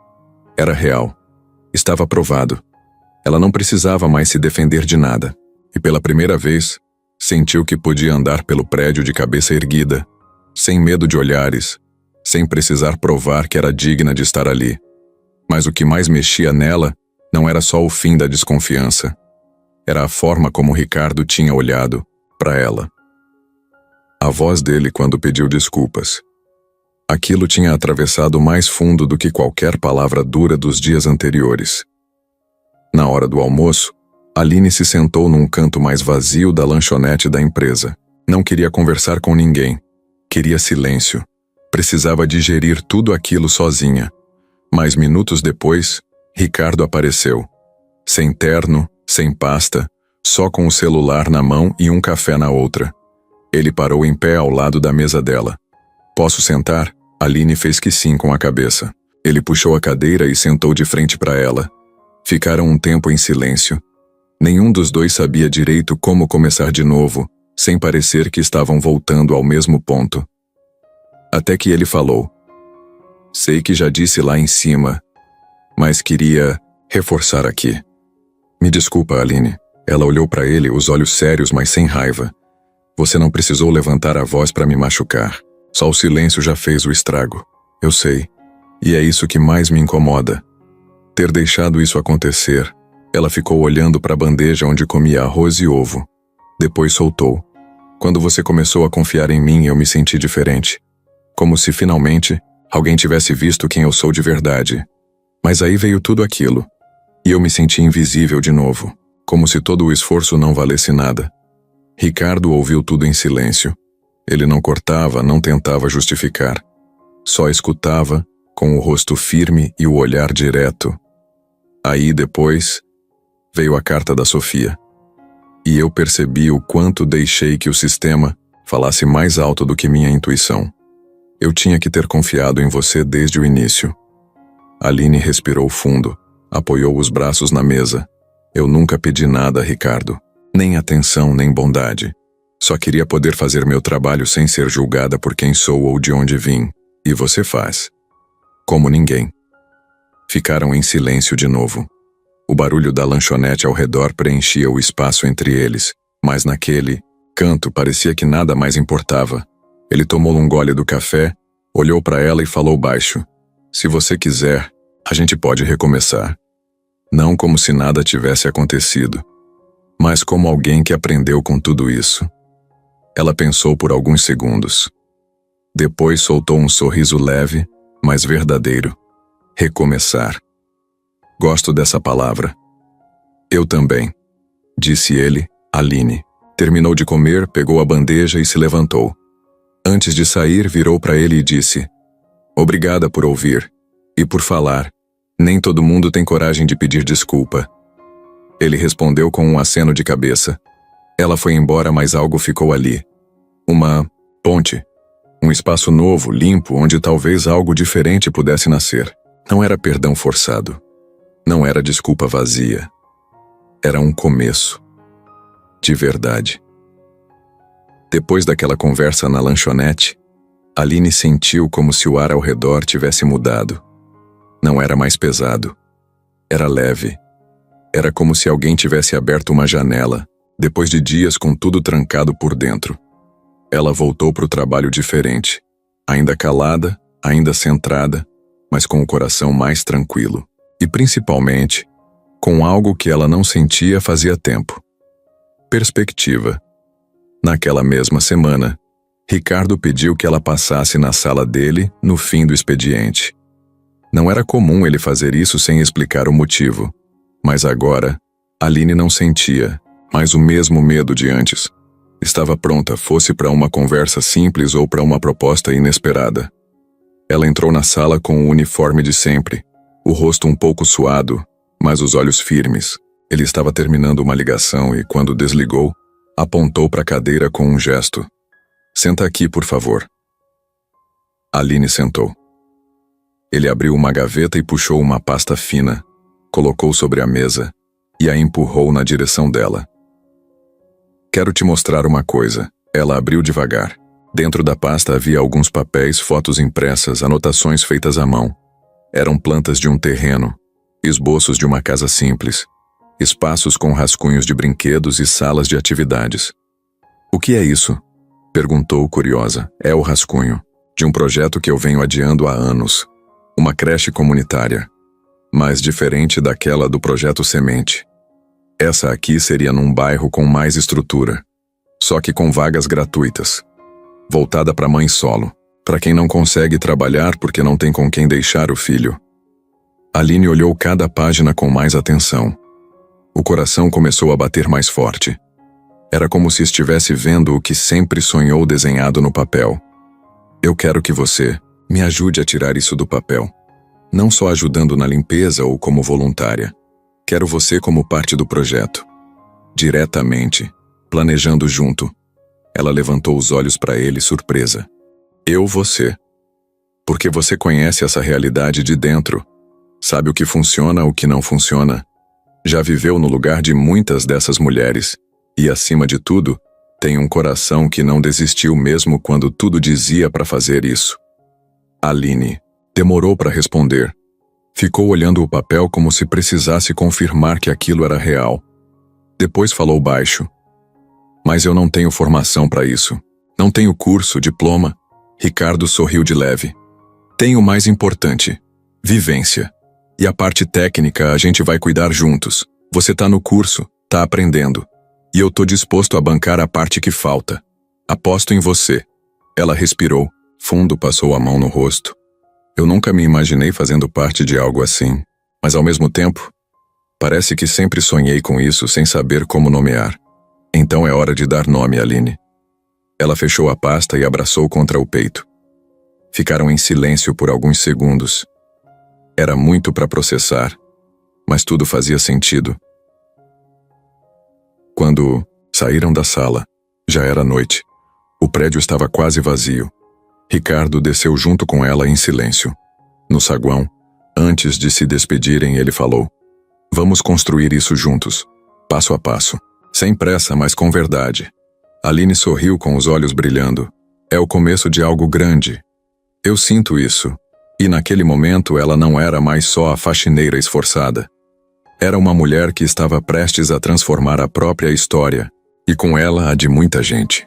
Era real. Estava provado. Ela não precisava mais se defender de nada. E pela primeira vez, sentiu que podia andar pelo prédio de cabeça erguida, sem medo de olhares, sem precisar provar que era digna de estar ali. Mas o que mais mexia nela não era só o fim da desconfiança. Era a forma como Ricardo tinha olhado para ela. A voz dele quando pediu desculpas. Aquilo tinha atravessado mais fundo do que qualquer palavra dura dos dias anteriores. Na hora do almoço, Aline se sentou num canto mais vazio da lanchonete da empresa. Não queria conversar com ninguém. Queria silêncio. Precisava digerir tudo aquilo sozinha. Mas minutos depois, Ricardo apareceu. Sem terno, sem pasta, só com o celular na mão e um café na outra. Ele parou em pé ao lado da mesa dela. "Posso sentar?" Aline fez que sim com a cabeça. Ele puxou a cadeira e sentou de frente para ela. Ficaram um tempo em silêncio. Nenhum dos dois sabia direito como começar de novo, sem parecer que estavam voltando ao mesmo ponto. Até que ele falou: "Sei que já disse lá em cima, mas queria reforçar aqui." "Me desculpa, Aline." Ela olhou para ele, os olhos sérios, mas sem raiva. "Você não precisou levantar a voz para me machucar. Só o silêncio já fez o estrago. Eu sei. E é isso que mais me incomoda. Ter deixado isso acontecer." Ela ficou olhando para a bandeja onde comia arroz e ovo. Depois soltou. "Quando você começou a confiar em mim, eu me senti diferente. Como se finalmente alguém tivesse visto quem eu sou de verdade. Mas aí veio tudo aquilo. E eu me senti invisível de novo. Como se todo o esforço não valesse nada." Ricardo ouviu tudo em silêncio. Ele não cortava, não tentava justificar. Só escutava, com o rosto firme e o olhar direto. Aí, depois, veio a carta da Sofia. E eu percebi o quanto deixei que o sistema falasse mais alto do que minha intuição. Eu tinha que ter confiado em você desde o início. Aline respirou fundo, apoiou os braços na mesa. "Eu nunca pedi nada, Ricardo. Nem atenção, nem bondade. Só queria poder fazer meu trabalho sem ser julgada por quem sou ou de onde vim. E você faz. Como ninguém." Ficaram em silêncio de novo. O barulho da lanchonete ao redor preenchia o espaço entre eles, mas naquele canto parecia que nada mais importava. Ele tomou um gole do café, olhou para ela e falou baixo: "Se você quiser, a gente pode recomeçar." Não como se nada tivesse acontecido, mas como alguém que aprendeu com tudo isso. Ela pensou por alguns segundos. Depois soltou um sorriso leve, mas verdadeiro. Recomeçar. "Gosto dessa palavra." "Eu também," disse ele. Aline terminou de comer, pegou a bandeja e se levantou. Antes de sair, virou para ele e disse: "Obrigada por ouvir. E por falar. Nem todo mundo tem coragem de pedir desculpa." Ele respondeu com um aceno de cabeça. Ela foi embora, mas algo ficou ali. Uma ponte. Um espaço novo, limpo, onde talvez algo diferente pudesse nascer. Não era perdão forçado. Não era desculpa vazia. Era um começo. De verdade. Depois daquela conversa na lanchonete, Aline sentiu como se o ar ao redor tivesse mudado. Não era mais pesado. Era leve. Era como se alguém tivesse aberto uma janela, depois de dias com tudo trancado por dentro. Ela voltou para o trabalho diferente, ainda calada, ainda centrada, mas com o coração mais tranquilo. E principalmente, com algo que ela não sentia fazia tempo. Perspectiva. Naquela mesma semana, Ricardo pediu que ela passasse na sala dele no fim do expediente. Não era comum ele fazer isso sem explicar o motivo, mas agora, Aline não sentia mais o mesmo medo de antes. Estava pronta, fosse para uma conversa simples ou para uma proposta inesperada. Ela entrou na sala com o uniforme de sempre, o rosto um pouco suado, mas os olhos firmes. Ele estava terminando uma ligação e, quando desligou, apontou para a cadeira com um gesto. Senta aqui, por favor. Aline sentou. Ele abriu uma gaveta e puxou uma pasta fina, colocou sobre a mesa e a empurrou na direção dela. Quero te mostrar uma coisa. Ela abriu devagar. Dentro da pasta havia alguns papéis, fotos impressas, anotações feitas à mão. Eram plantas de um terreno, esboços de uma casa simples, espaços com rascunhos de brinquedos e salas de atividades. O que é isso? Perguntou, curiosa. É o rascunho de um projeto que eu venho adiando há anos. Uma creche comunitária, mas diferente daquela do projeto Semente. Essa aqui seria num bairro com mais estrutura, só que com vagas gratuitas. Voltada para mãe solo, para quem não consegue trabalhar porque não tem com quem deixar o filho. Aline olhou cada página com mais atenção. O coração começou a bater mais forte. Era como se estivesse vendo o que sempre sonhou desenhado no papel. Eu quero que você me ajude a tirar isso do papel. Não só ajudando na limpeza ou como voluntária. Quero você como parte do projeto. Diretamente, planejando junto. Ela levantou os olhos para ele, surpresa. Você. Porque você conhece essa realidade de dentro. Sabe o que funciona, o que não funciona. Já viveu no lugar de muitas dessas mulheres. E, acima de tudo, tem um coração que não desistiu mesmo quando tudo dizia para fazer isso. Aline demorou para responder. Ficou olhando o papel como se precisasse confirmar que aquilo era real. Depois falou baixo. Mas eu não tenho formação para isso. Não tenho curso, diploma. Ricardo sorriu de leve. Tenho o mais importante. Vivência. E a parte técnica a gente vai cuidar juntos. Você tá no curso, tá aprendendo. E eu tô disposto a bancar a parte que falta. Aposto em você. Ela respirou, fundo, passou a mão no rosto. Eu nunca me imaginei fazendo parte de algo assim. Mas ao mesmo tempo, parece que sempre sonhei com isso sem saber como nomear. Então é hora de dar nome, Aline. Ela fechou a pasta e abraçou contra o peito. Ficaram em silêncio por alguns segundos. Era muito para processar, mas tudo fazia sentido. Quando saíram da sala, já era noite. O prédio estava quase vazio. Ricardo desceu junto com ela em silêncio. No saguão, antes de se despedirem, ele falou: Vamos construir isso juntos, passo a passo. Sem pressa, mas com verdade. Aline sorriu com os olhos brilhando. É o começo de algo grande. Eu sinto isso. E naquele momento ela não era mais só a faxineira esforçada. Era uma mulher que estava prestes a transformar a própria história, e com ela a de muita gente.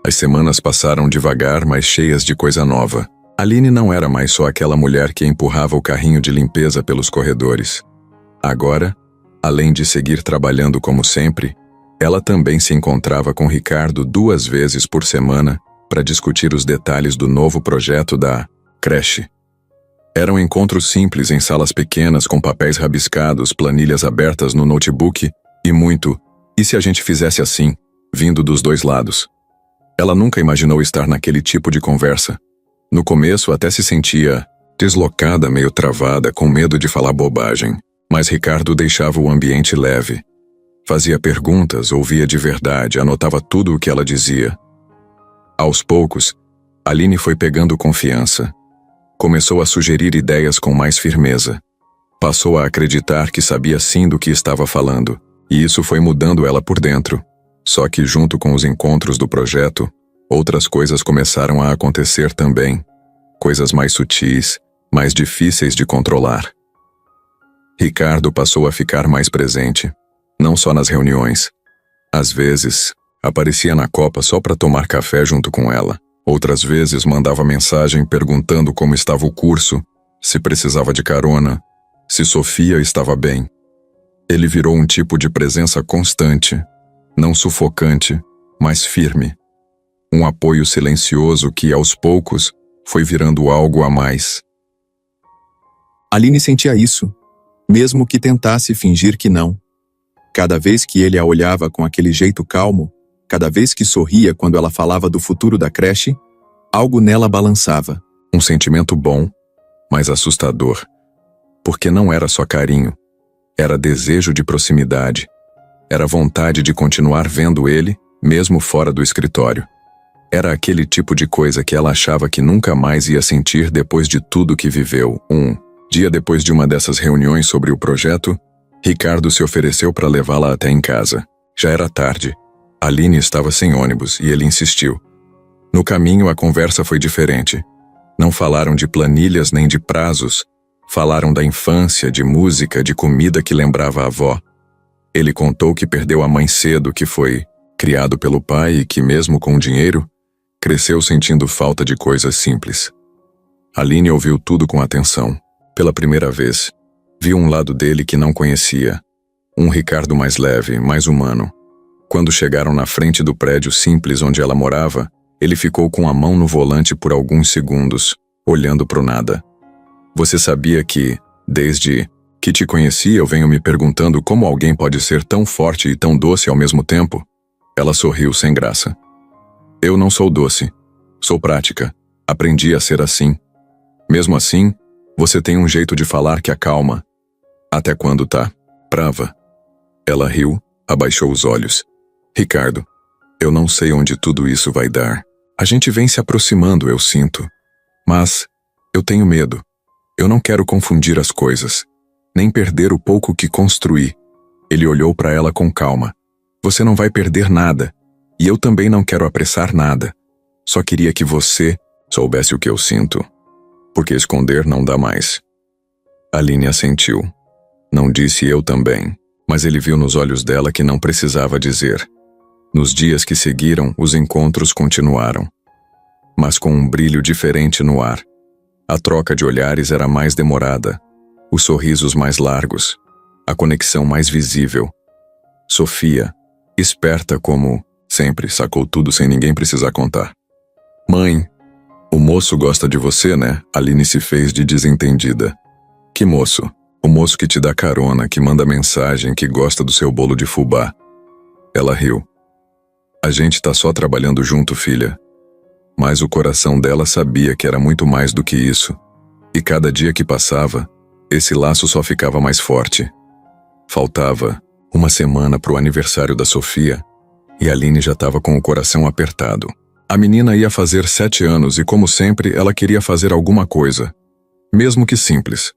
As semanas passaram devagar, mas cheias de coisa nova. Aline não era mais só aquela mulher que empurrava o carrinho de limpeza pelos corredores. Agora, além de seguir trabalhando como sempre, ela também se encontrava com Ricardo 2 vezes por semana para discutir os detalhes do novo projeto da creche. Eram encontros simples em salas pequenas com papéis rabiscados, planilhas abertas no notebook e muito "e se a gente fizesse assim?", vindo dos dois lados. Ela nunca imaginou estar naquele tipo de conversa. No começo até se sentia deslocada, meio travada, com medo de falar bobagem, mas Ricardo deixava o ambiente leve. Fazia perguntas, ouvia de verdade, anotava tudo o que ela dizia. Aos poucos, Aline foi pegando confiança. Começou a sugerir ideias com mais firmeza. Passou a acreditar que sabia sim do que estava falando, e isso foi mudando ela por dentro. Só que junto com os encontros do projeto, outras coisas começaram a acontecer também. Coisas mais sutis, mais difíceis de controlar. Ricardo passou a ficar mais presente. Não só nas reuniões. Às vezes, aparecia na copa só para tomar café junto com ela. Outras vezes mandava mensagem perguntando como estava o curso, se precisava de carona, se Sofia estava bem. Ele virou um tipo de presença constante, não sufocante, mas firme. Um apoio silencioso que, aos poucos, foi virando algo a mais. Aline sentia isso, mesmo que tentasse fingir que não. Cada vez que ele a olhava com aquele jeito calmo, cada vez que sorria quando ela falava do futuro da creche, algo nela balançava. Um sentimento bom, mas assustador. Porque não era só carinho. Era desejo de proximidade. Era vontade de continuar vendo ele, mesmo fora do escritório. Era aquele tipo de coisa que ela achava que nunca mais ia sentir depois de tudo que viveu. Um dia depois de uma dessas reuniões sobre o projeto, Ricardo se ofereceu para levá-la até em casa. Já era tarde. Aline estava sem ônibus e ele insistiu. No caminho, a conversa foi diferente. Não falaram de planilhas nem de prazos. Falaram da infância, de música, de comida que lembrava a avó. Ele contou que perdeu a mãe cedo, que foi criado pelo pai e que, mesmo com dinheiro, cresceu sentindo falta de coisas simples. Aline ouviu tudo com atenção. Pela primeira vez, viu um lado dele que não conhecia. Um Ricardo mais leve, mais humano. Quando chegaram na frente do prédio simples onde ela morava, ele ficou com a mão no volante por alguns segundos, olhando pro nada. Você sabia que, desde que te conheci, eu venho me perguntando como alguém pode ser tão forte e tão doce ao mesmo tempo? Ela sorriu sem graça. Eu não sou doce. Sou prática. Aprendi a ser assim. Mesmo assim, você tem um jeito de falar que acalma. Até quando tá brava. Ela riu, abaixou os olhos. Ricardo, eu não sei onde tudo isso vai dar. A gente vem se aproximando, eu sinto. Mas eu tenho medo. Eu não quero confundir as coisas, nem perder o pouco que construí. Ele olhou para ela com calma. Você não vai perder nada, e eu também não quero apressar nada. Só queria que você soubesse o que eu sinto, porque esconder não dá mais. Aline assentiu. Não disse eu também, mas ele viu nos olhos dela que não precisava dizer. Nos dias que seguiram, os encontros continuaram, mas com um brilho diferente no ar. A troca de olhares era mais demorada, os sorrisos mais largos, a conexão mais visível. Sofia, esperta como sempre, sacou tudo sem ninguém precisar contar. Mãe, o moço gosta de você, né? Aline se fez de desentendida. Que moço? O moço que te dá carona, que manda mensagem, que gosta do seu bolo de fubá. Ela riu. A gente tá só trabalhando junto, filha. Mas o coração dela sabia que era muito mais do que isso. E cada dia que passava, esse laço só ficava mais forte. Faltava uma semana pro aniversário da Sofia, e Aline já estava com o coração apertado. A menina ia fazer 7 anos e, como sempre, ela queria fazer alguma coisa, mesmo que simples.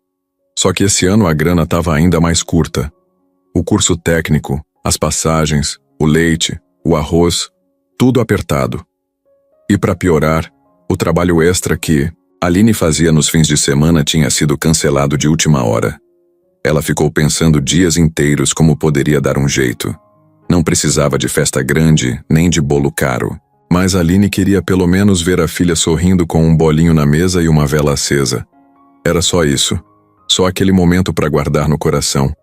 Só que esse ano a grana estava ainda mais curta. O curso técnico, as passagens, o leite, o arroz, tudo apertado. E para piorar, o trabalho extra que Aline fazia nos fins de semana tinha sido cancelado de última hora. Ela ficou pensando dias inteiros como poderia dar um jeito. Não precisava de festa grande, nem de bolo caro. Mas Aline queria pelo menos ver a filha sorrindo com um bolinho na mesa e uma vela acesa. Era só isso. Só aquele momento para guardar no coração.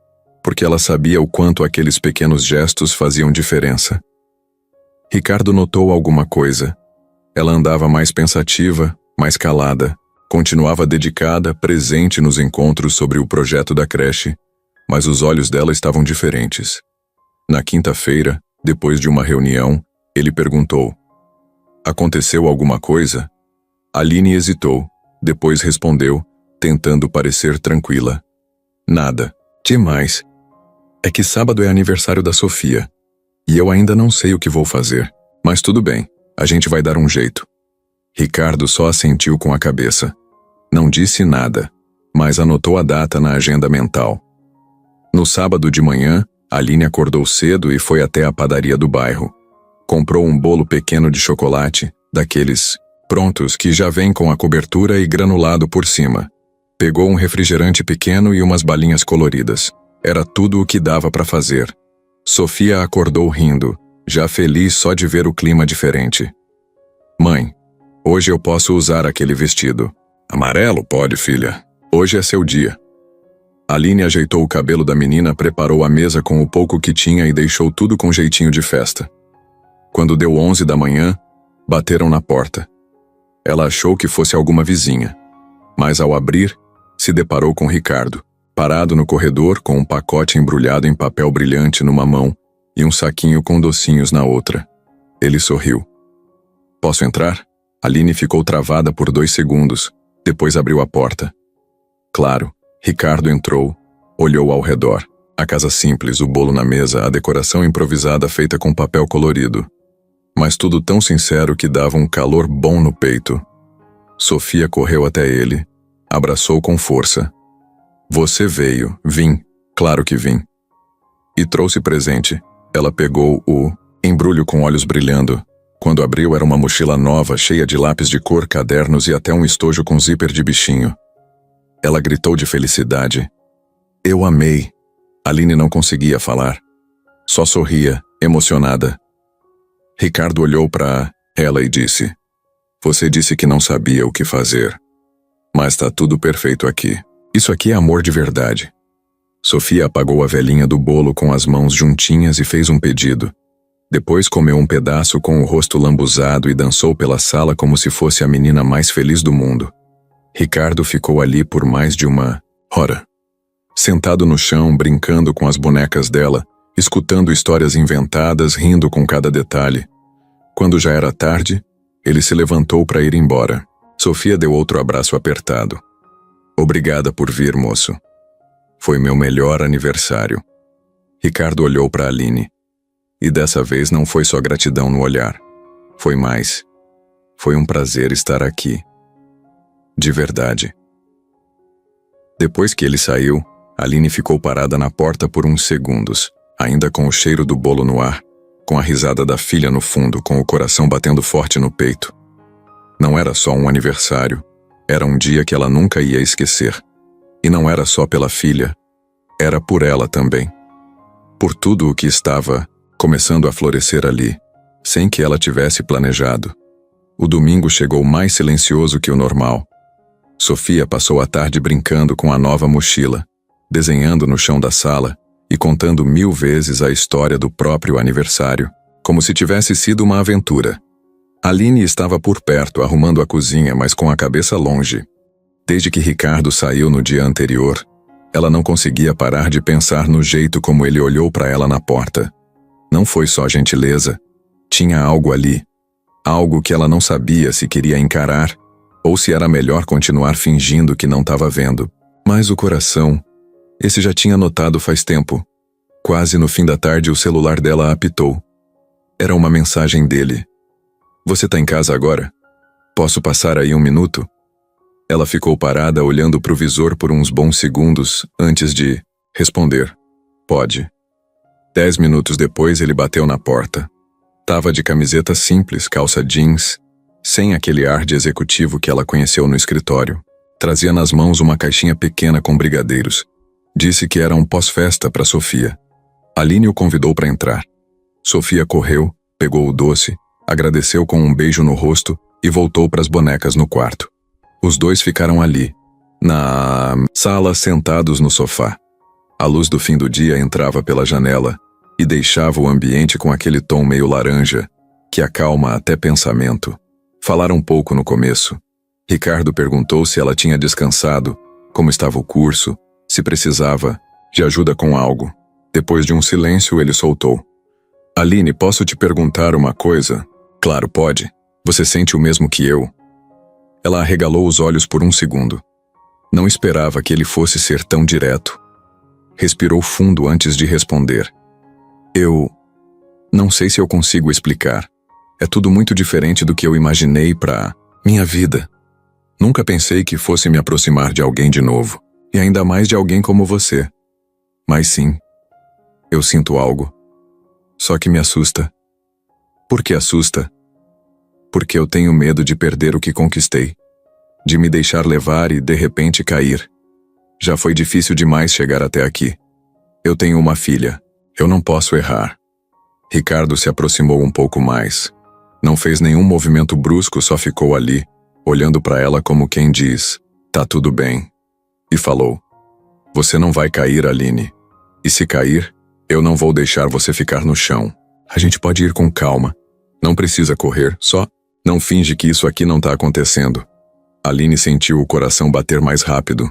Porque ela sabia o quanto aqueles pequenos gestos faziam diferença. Ricardo notou alguma coisa. Ela andava mais pensativa, mais calada. Continuava dedicada, presente nos encontros sobre o projeto da creche. Mas os olhos dela estavam diferentes. Na quinta-feira, depois de uma reunião, ele perguntou: aconteceu alguma coisa? Aline hesitou, depois respondeu, tentando parecer tranquila. Nada. Demais. É que sábado é aniversário da Sofia. E eu ainda não sei o que vou fazer. Mas tudo bem, a gente vai dar um jeito. Ricardo só assentiu com a cabeça. Não disse nada, mas anotou a data na agenda mental. No sábado de manhã, Aline acordou cedo e foi até a padaria do bairro. Comprou um bolo pequeno de chocolate, daqueles prontos que já vêm com a cobertura e granulado por cima. Pegou um refrigerante pequeno e umas balinhas coloridas. Era tudo o que dava para fazer. Sofia acordou rindo, já feliz só de ver o clima diferente. Mãe, hoje eu posso usar aquele vestido. Amarelo? Pode, filha. Hoje é seu dia. Aline ajeitou o cabelo da menina, preparou a mesa com o pouco que tinha e deixou tudo com jeitinho de festa. Quando deu 11 da manhã, bateram na porta. Ela achou que fosse alguma vizinha, mas ao abrir, se deparou com Ricardo, parado no corredor com um pacote embrulhado em papel brilhante numa mão e um saquinho com docinhos na outra. Ele sorriu. Posso entrar? Aline ficou travada por 2 segundos, Depois abriu a porta. Claro, Ricardo entrou, olhou ao redor. A casa simples, o bolo na mesa, a decoração improvisada feita com papel colorido. Mas tudo tão sincero que dava um calor bom no peito. Sofia correu até ele, abraçou com força. Você veio, vim, claro que vim. E trouxe presente. Ela pegou o embrulho com olhos brilhando. Quando abriu era uma mochila nova, cheia de lápis de cor, cadernos e até um estojo com zíper de bichinho. Ela gritou de felicidade. Eu amei. Aline não conseguia falar. Só sorria, emocionada. Ricardo olhou para ela e disse: Você disse que não sabia o que fazer. Mas tá tudo perfeito aqui. Isso aqui é amor de verdade. Sofia apagou a velhinha do bolo com as mãos juntinhas e fez um pedido. Depois comeu um pedaço com o rosto lambuzado e dançou pela sala como se fosse a menina mais feliz do mundo. Ricardo ficou ali por mais de uma hora. Sentado no chão, brincando com as bonecas dela, escutando histórias inventadas, rindo com cada detalhe. Quando já era tarde, ele se levantou para ir embora. Sofia deu outro abraço apertado. Obrigada por vir, moço. Foi meu melhor aniversário. Ricardo olhou para Aline. E dessa vez não foi só gratidão no olhar. Foi mais. Foi um prazer estar aqui. De verdade. Depois que ele saiu, Aline ficou parada na porta por uns segundos, ainda com o cheiro do bolo no ar, com a risada da filha no fundo, com o coração batendo forte no peito. Não era só um aniversário, era um dia que ela nunca ia esquecer. E não era só pela filha, era por ela também. Por tudo o que estava começando a florescer ali, sem que ela tivesse planejado. O domingo chegou mais silencioso que o normal. Sofia passou a tarde brincando com a nova mochila, desenhando no chão da sala e contando 1000 vezes a história do próprio aniversário, como se tivesse sido uma aventura. Aline estava por perto, arrumando a cozinha, mas com a cabeça longe. Desde que Ricardo saiu no dia anterior, ela não conseguia parar de pensar no jeito como ele olhou para ela na porta. Não foi só gentileza. Tinha algo ali. Algo que ela não sabia se queria encarar ou se era melhor continuar fingindo que não estava vendo. Mas o coração, esse já tinha notado faz tempo. Quase no fim da tarde o celular dela apitou. Era uma mensagem dele. Você tá em casa agora? Posso passar aí um minuto? Ela ficou parada olhando pro visor por uns bons segundos antes de responder. Pode. 10 minutos depois ele bateu na porta. Tava de camiseta simples, calça jeans, sem aquele ar de executivo que ela conheceu no escritório. Trazia nas mãos uma caixinha pequena com brigadeiros. Disse que era um pós-festa para Sofia. Aline o convidou para entrar. Sofia correu, pegou o doce, agradeceu com um beijo no rosto e voltou para as bonecas no quarto. Os dois ficaram ali, na sala, sentados no sofá. A luz do fim do dia entrava pela janela e deixava o ambiente com aquele tom meio laranja, que acalma até pensamento. Falaram pouco no começo. Ricardo perguntou se ela tinha descansado, como estava o curso, se precisava de ajuda com algo. Depois de um silêncio, ele soltou. Aline, posso te perguntar uma coisa? Claro, pode. Você sente o mesmo que eu? Ela arregalou os olhos por um segundo. Não esperava que ele fosse ser tão direto. Respirou fundo antes de responder. Eu não sei se eu consigo explicar. É tudo muito diferente do que eu imaginei para minha vida. Nunca pensei que fosse me aproximar de alguém de novo, e ainda mais de alguém como você. Mas sim, eu sinto algo. Só que me assusta. Por que assusta? Porque eu tenho medo de perder o que conquistei, de me deixar levar e de repente cair. Já foi difícil demais chegar até aqui. Eu tenho uma filha. Eu não posso errar. Ricardo se aproximou um pouco mais. Não fez nenhum movimento brusco, só ficou ali, olhando para ela como quem diz, tá tudo bem. E falou, você não vai cair, Aline. E se cair, eu não vou deixar você ficar no chão. A gente pode ir com calma. Não precisa correr, só não finge que isso aqui não tá acontecendo. Aline sentiu o coração bater mais rápido,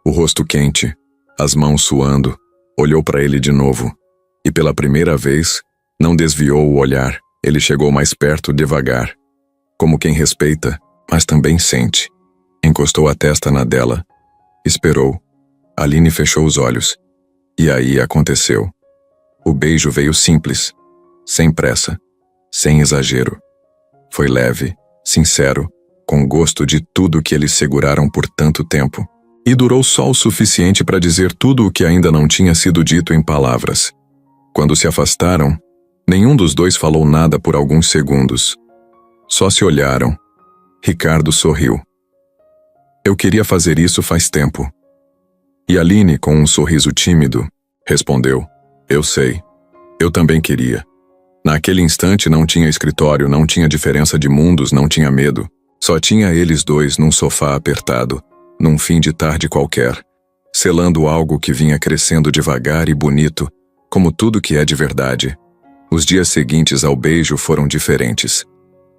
o rosto quente, as mãos suando, olhou para ele de novo. E pela primeira vez, não desviou o olhar. Ele chegou mais perto devagar, como quem respeita, mas também sente. Encostou a testa na dela. Esperou. Aline fechou os olhos. E aí aconteceu. O beijo veio simples, sem pressa, sem exagero. Foi leve, sincero, com gosto de tudo que eles seguraram por tanto tempo. E durou só o suficiente para dizer tudo o que ainda não tinha sido dito em palavras. Quando se afastaram, nenhum dos dois falou nada por alguns segundos. Só se olharam. Ricardo sorriu. Eu queria fazer isso faz tempo. E Aline, com um sorriso tímido, respondeu: eu sei. Eu também queria. Naquele instante não tinha escritório, não tinha diferença de mundos, não tinha medo. Só tinha eles dois num sofá apertado, num fim de tarde qualquer, selando algo que vinha crescendo devagar e bonito, como tudo que é de verdade. Os dias seguintes ao beijo foram diferentes.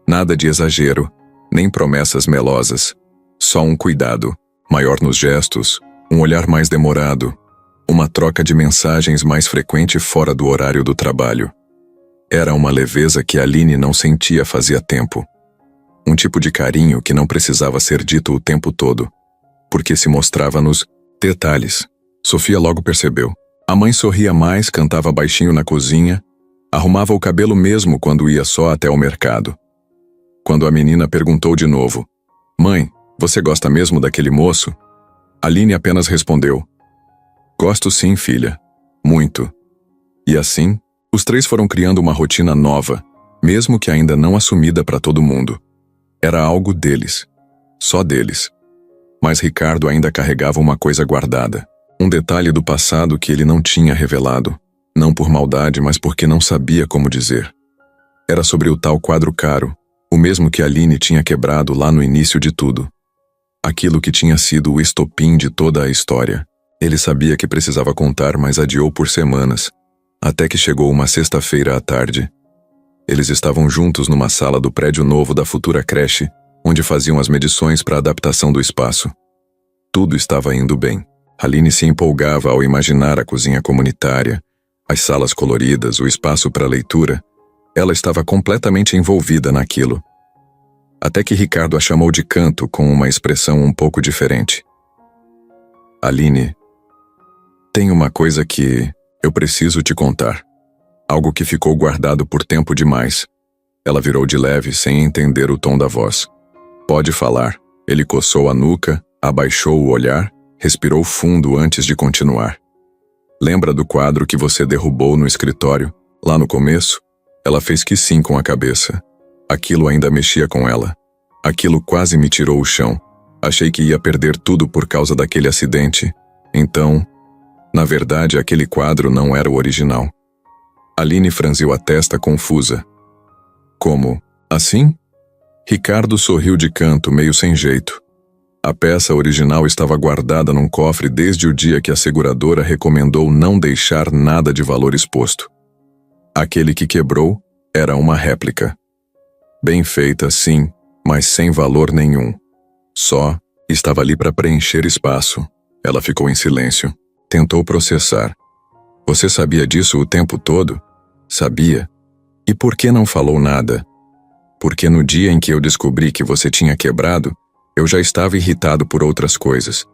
Nada de exagero, nem promessas melosas. Só um cuidado, maior nos gestos, um olhar mais demorado, uma troca de mensagens mais frequente fora do horário do trabalho. Era uma leveza que Aline não sentia fazia tempo. Um tipo de carinho que não precisava ser dito o tempo todo, porque se mostrava nos detalhes. Sofia logo percebeu. A mãe sorria mais, cantava baixinho na cozinha, arrumava o cabelo mesmo quando ia só até o mercado. Quando a menina perguntou de novo: mãe, você gosta mesmo daquele moço? Aline apenas respondeu: gosto sim, filha. Muito. E assim, os três foram criando uma rotina nova, mesmo que ainda não assumida para todo mundo. Era algo deles. Só deles. Mas Ricardo ainda carregava uma coisa guardada. Um detalhe do passado que ele não tinha revelado. Não por maldade, mas porque não sabia como dizer. Era sobre o tal quadro caro, o mesmo que Aline tinha quebrado lá no início de tudo. Aquilo que tinha sido o estopim de toda a história. Ele sabia que precisava contar, mas adiou por semanas, até que chegou uma sexta-feira à tarde. Eles estavam juntos numa sala do prédio novo da futura creche, onde faziam as medições para a adaptação do espaço. Tudo estava indo bem. Aline se empolgava ao imaginar a cozinha comunitária, as salas coloridas, o espaço para leitura. Ela estava completamente envolvida naquilo. Até que Ricardo a chamou de canto com uma expressão um pouco diferente. Aline, tem uma coisa que eu preciso te contar. Algo que ficou guardado por tempo demais. Ela virou de leve, sem entender o tom da voz. Pode falar. Ele coçou a nuca, abaixou o olhar, respirou fundo antes de continuar. Lembra do quadro que você derrubou no escritório, lá no começo? Ela fez que sim com a cabeça. Aquilo ainda mexia com ela. Aquilo quase me tirou o chão. Achei que ia perder tudo por causa daquele acidente. Então, na verdade, aquele quadro não era o original. Aline franziu a testa confusa. Como? Assim? Ricardo sorriu de canto, meio sem jeito. A peça original estava guardada num cofre desde o dia que a seguradora recomendou não deixar nada de valor exposto. Aquele que quebrou era uma réplica. Bem feita, sim, mas sem valor nenhum. Só estava ali para preencher espaço. Ela ficou em silêncio. Tentou processar. Você sabia disso o tempo todo? Sabia. E por que não falou nada? Porque no dia em que eu descobri que você tinha quebrado, eu já estava irritado por outras coisas.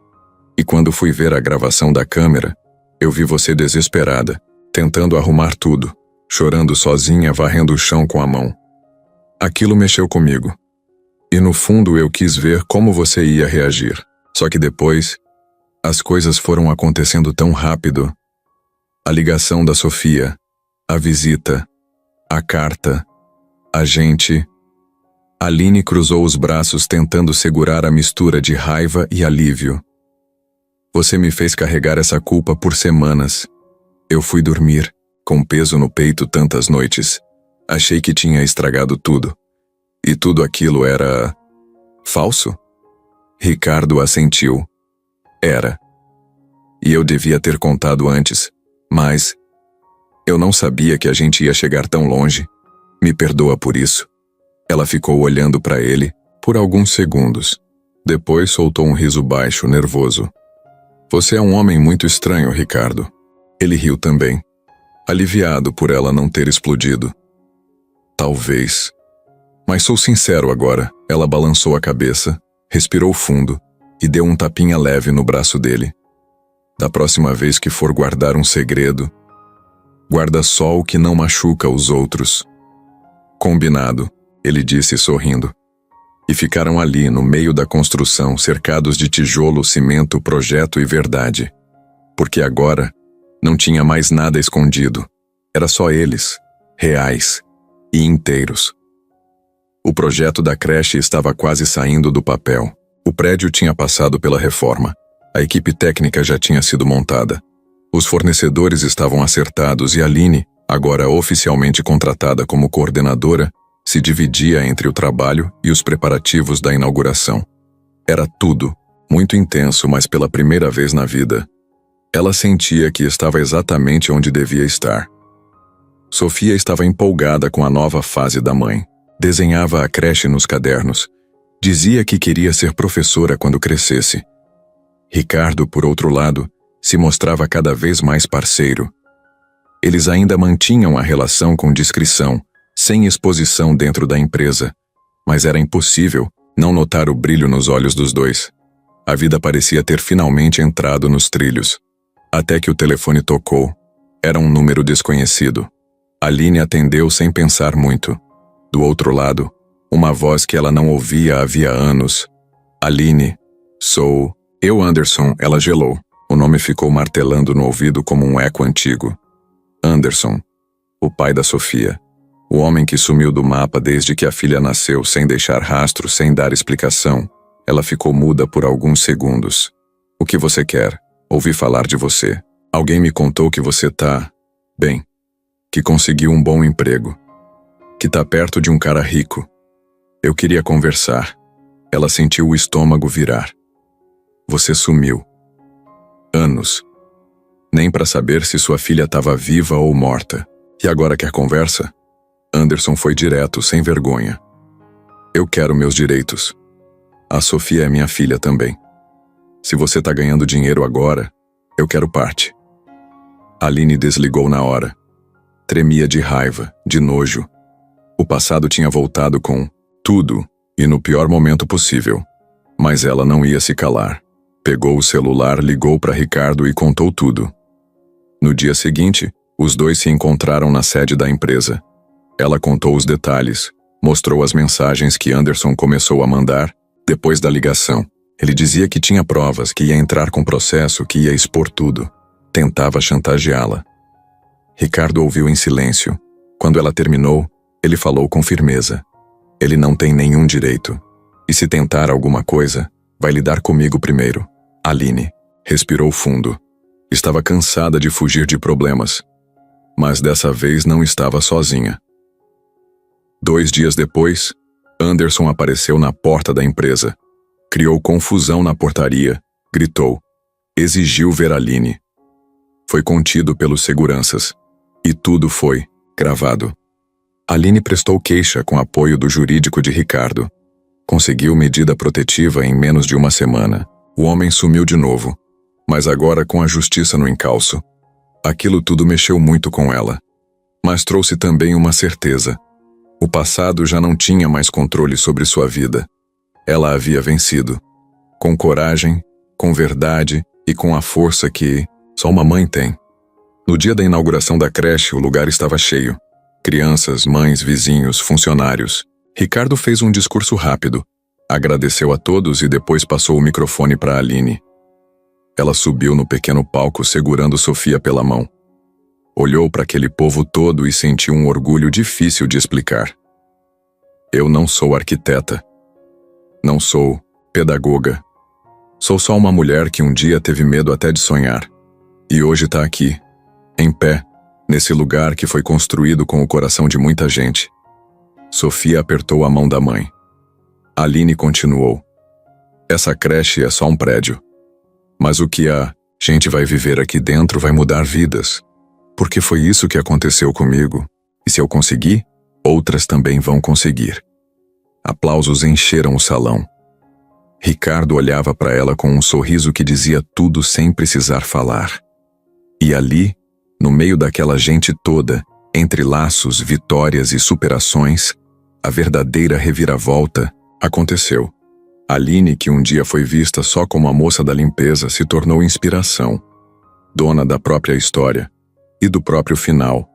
E quando fui ver a gravação da câmera, eu vi você desesperada, tentando arrumar tudo, chorando sozinha, varrendo o chão com a mão. Aquilo mexeu comigo. E no fundo eu quis ver como você ia reagir. Só que depois, as coisas foram acontecendo tão rápido. A ligação da Sofia, a visita, a carta, a gente... Aline cruzou os braços tentando segurar a mistura de raiva e alívio. Você me fez carregar essa culpa por semanas. Eu fui dormir, com peso no peito tantas noites. Achei que tinha estragado tudo. E tudo aquilo era... falso? Ricardo assentiu. Era. E eu devia ter contado antes, mas... eu não sabia que a gente ia chegar tão longe. Me perdoa por isso. Ela ficou olhando para ele por alguns segundos. Depois soltou um riso baixo, nervoso. Você é um homem muito estranho, Ricardo. Ele riu também, aliviado por ela não ter explodido. Talvez. Mas sou sincero agora. Ela balançou a cabeça, respirou fundo, e deu um tapinha leve no braço dele. Da próxima vez que for guardar um segredo, guarda só o que não machuca os outros. Combinado, ele disse sorrindo. E ficaram ali, no meio da construção, cercados de tijolo, cimento, projeto e verdade. Porque agora não tinha mais nada escondido. Era só eles, reais e inteiros. O projeto da creche estava quase saindo do papel. O prédio tinha passado pela reforma. A equipe técnica já tinha sido montada. Os fornecedores estavam acertados e Aline, agora oficialmente contratada como coordenadora, se dividia entre o trabalho e os preparativos da inauguração. Era tudo, muito intenso, mas pela primeira vez na vida, ela sentia que estava exatamente onde devia estar. Sofia estava empolgada com a nova fase da mãe. Desenhava a creche nos cadernos. Dizia que queria ser professora quando crescesse. Ricardo, por outro lado, se mostrava cada vez mais parceiro. Eles ainda mantinham a relação com discrição, sem exposição dentro da empresa, mas era impossível não notar o brilho nos olhos dos dois. A vida parecia ter finalmente entrado nos trilhos. Até que o telefone tocou. Era um número desconhecido. Aline atendeu sem pensar muito. Do outro lado, uma voz que ela não ouvia havia anos. Aline, sou eu, Anderson. Ela gelou. O nome ficou martelando no ouvido como um eco antigo. Anderson, o pai da Sofia. O homem que sumiu do mapa desde que a filha nasceu, sem deixar rastro, sem dar explicação. Ela ficou muda por alguns segundos. O que você quer? Ouvi falar de você. Alguém me contou que você tá bem, que conseguiu um bom emprego, que tá perto de um cara rico. Eu queria conversar. Ela sentiu o estômago virar. Você sumiu. Anos. Nem para saber se sua filha estava viva ou morta. E agora quer conversa? Anderson foi direto, sem vergonha. Eu quero meus direitos. A Sofia é minha filha também. Se você tá ganhando dinheiro agora, eu quero parte. Aline desligou na hora. Tremia de raiva, de nojo. O passado tinha voltado com tudo, e no pior momento possível. Mas ela não ia se calar. Pegou o celular, ligou para Ricardo e contou tudo. No dia seguinte, os dois se encontraram na sede da empresa. Ela contou os detalhes, mostrou as mensagens que Anderson começou a mandar depois da ligação. Ele dizia que tinha provas, que ia entrar com processo, que ia expor tudo. Tentava chantageá-la. Ricardo ouviu em silêncio. Quando ela terminou, ele falou com firmeza. Ele não tem nenhum direito. E se tentar alguma coisa, vai lidar comigo primeiro. Aline respirou fundo. Estava cansada de fugir de problemas. Mas dessa vez não estava sozinha. 2 dias depois, Anderson apareceu na porta da empresa. Criou confusão na portaria, gritou, exigiu ver Aline. Foi contido pelos seguranças. E tudo foi gravado. Aline prestou queixa com apoio do jurídico de Ricardo. Conseguiu medida protetiva em menos de uma semana. O homem sumiu de novo, mas agora com a justiça no encalço. Aquilo tudo mexeu muito com ela, mas trouxe também uma certeza. O passado já não tinha mais controle sobre sua vida. Ela havia vencido. Com coragem, com verdade e com a força que só uma mãe tem. No dia da inauguração da creche, o lugar estava cheio. Crianças, mães, vizinhos, funcionários. Ricardo fez um discurso rápido. Agradeceu a todos e depois passou o microfone para Aline. Ela subiu no pequeno palco segurando Sofia pela mão. Olhou para aquele povo todo e sentiu um orgulho difícil de explicar. Eu não sou arquiteta. Não sou pedagoga. Sou só uma mulher que um dia teve medo até de sonhar. E hoje está aqui, em pé, nesse lugar que foi construído com o coração de muita gente. Sofia apertou a mão da mãe. Aline continuou. Essa creche é só um prédio. Mas o que a gente vai viver aqui dentro vai mudar vidas. Porque foi isso que aconteceu comigo. E se eu conseguir, outras também vão conseguir. Aplausos encheram o salão. Ricardo olhava para ela com um sorriso que dizia tudo sem precisar falar. E ali, no meio daquela gente toda, entre laços, vitórias e superações, a verdadeira reviravolta aconteceu. Aline, que um dia foi vista só como a moça da limpeza, se tornou inspiração, dona da própria história e do próprio final.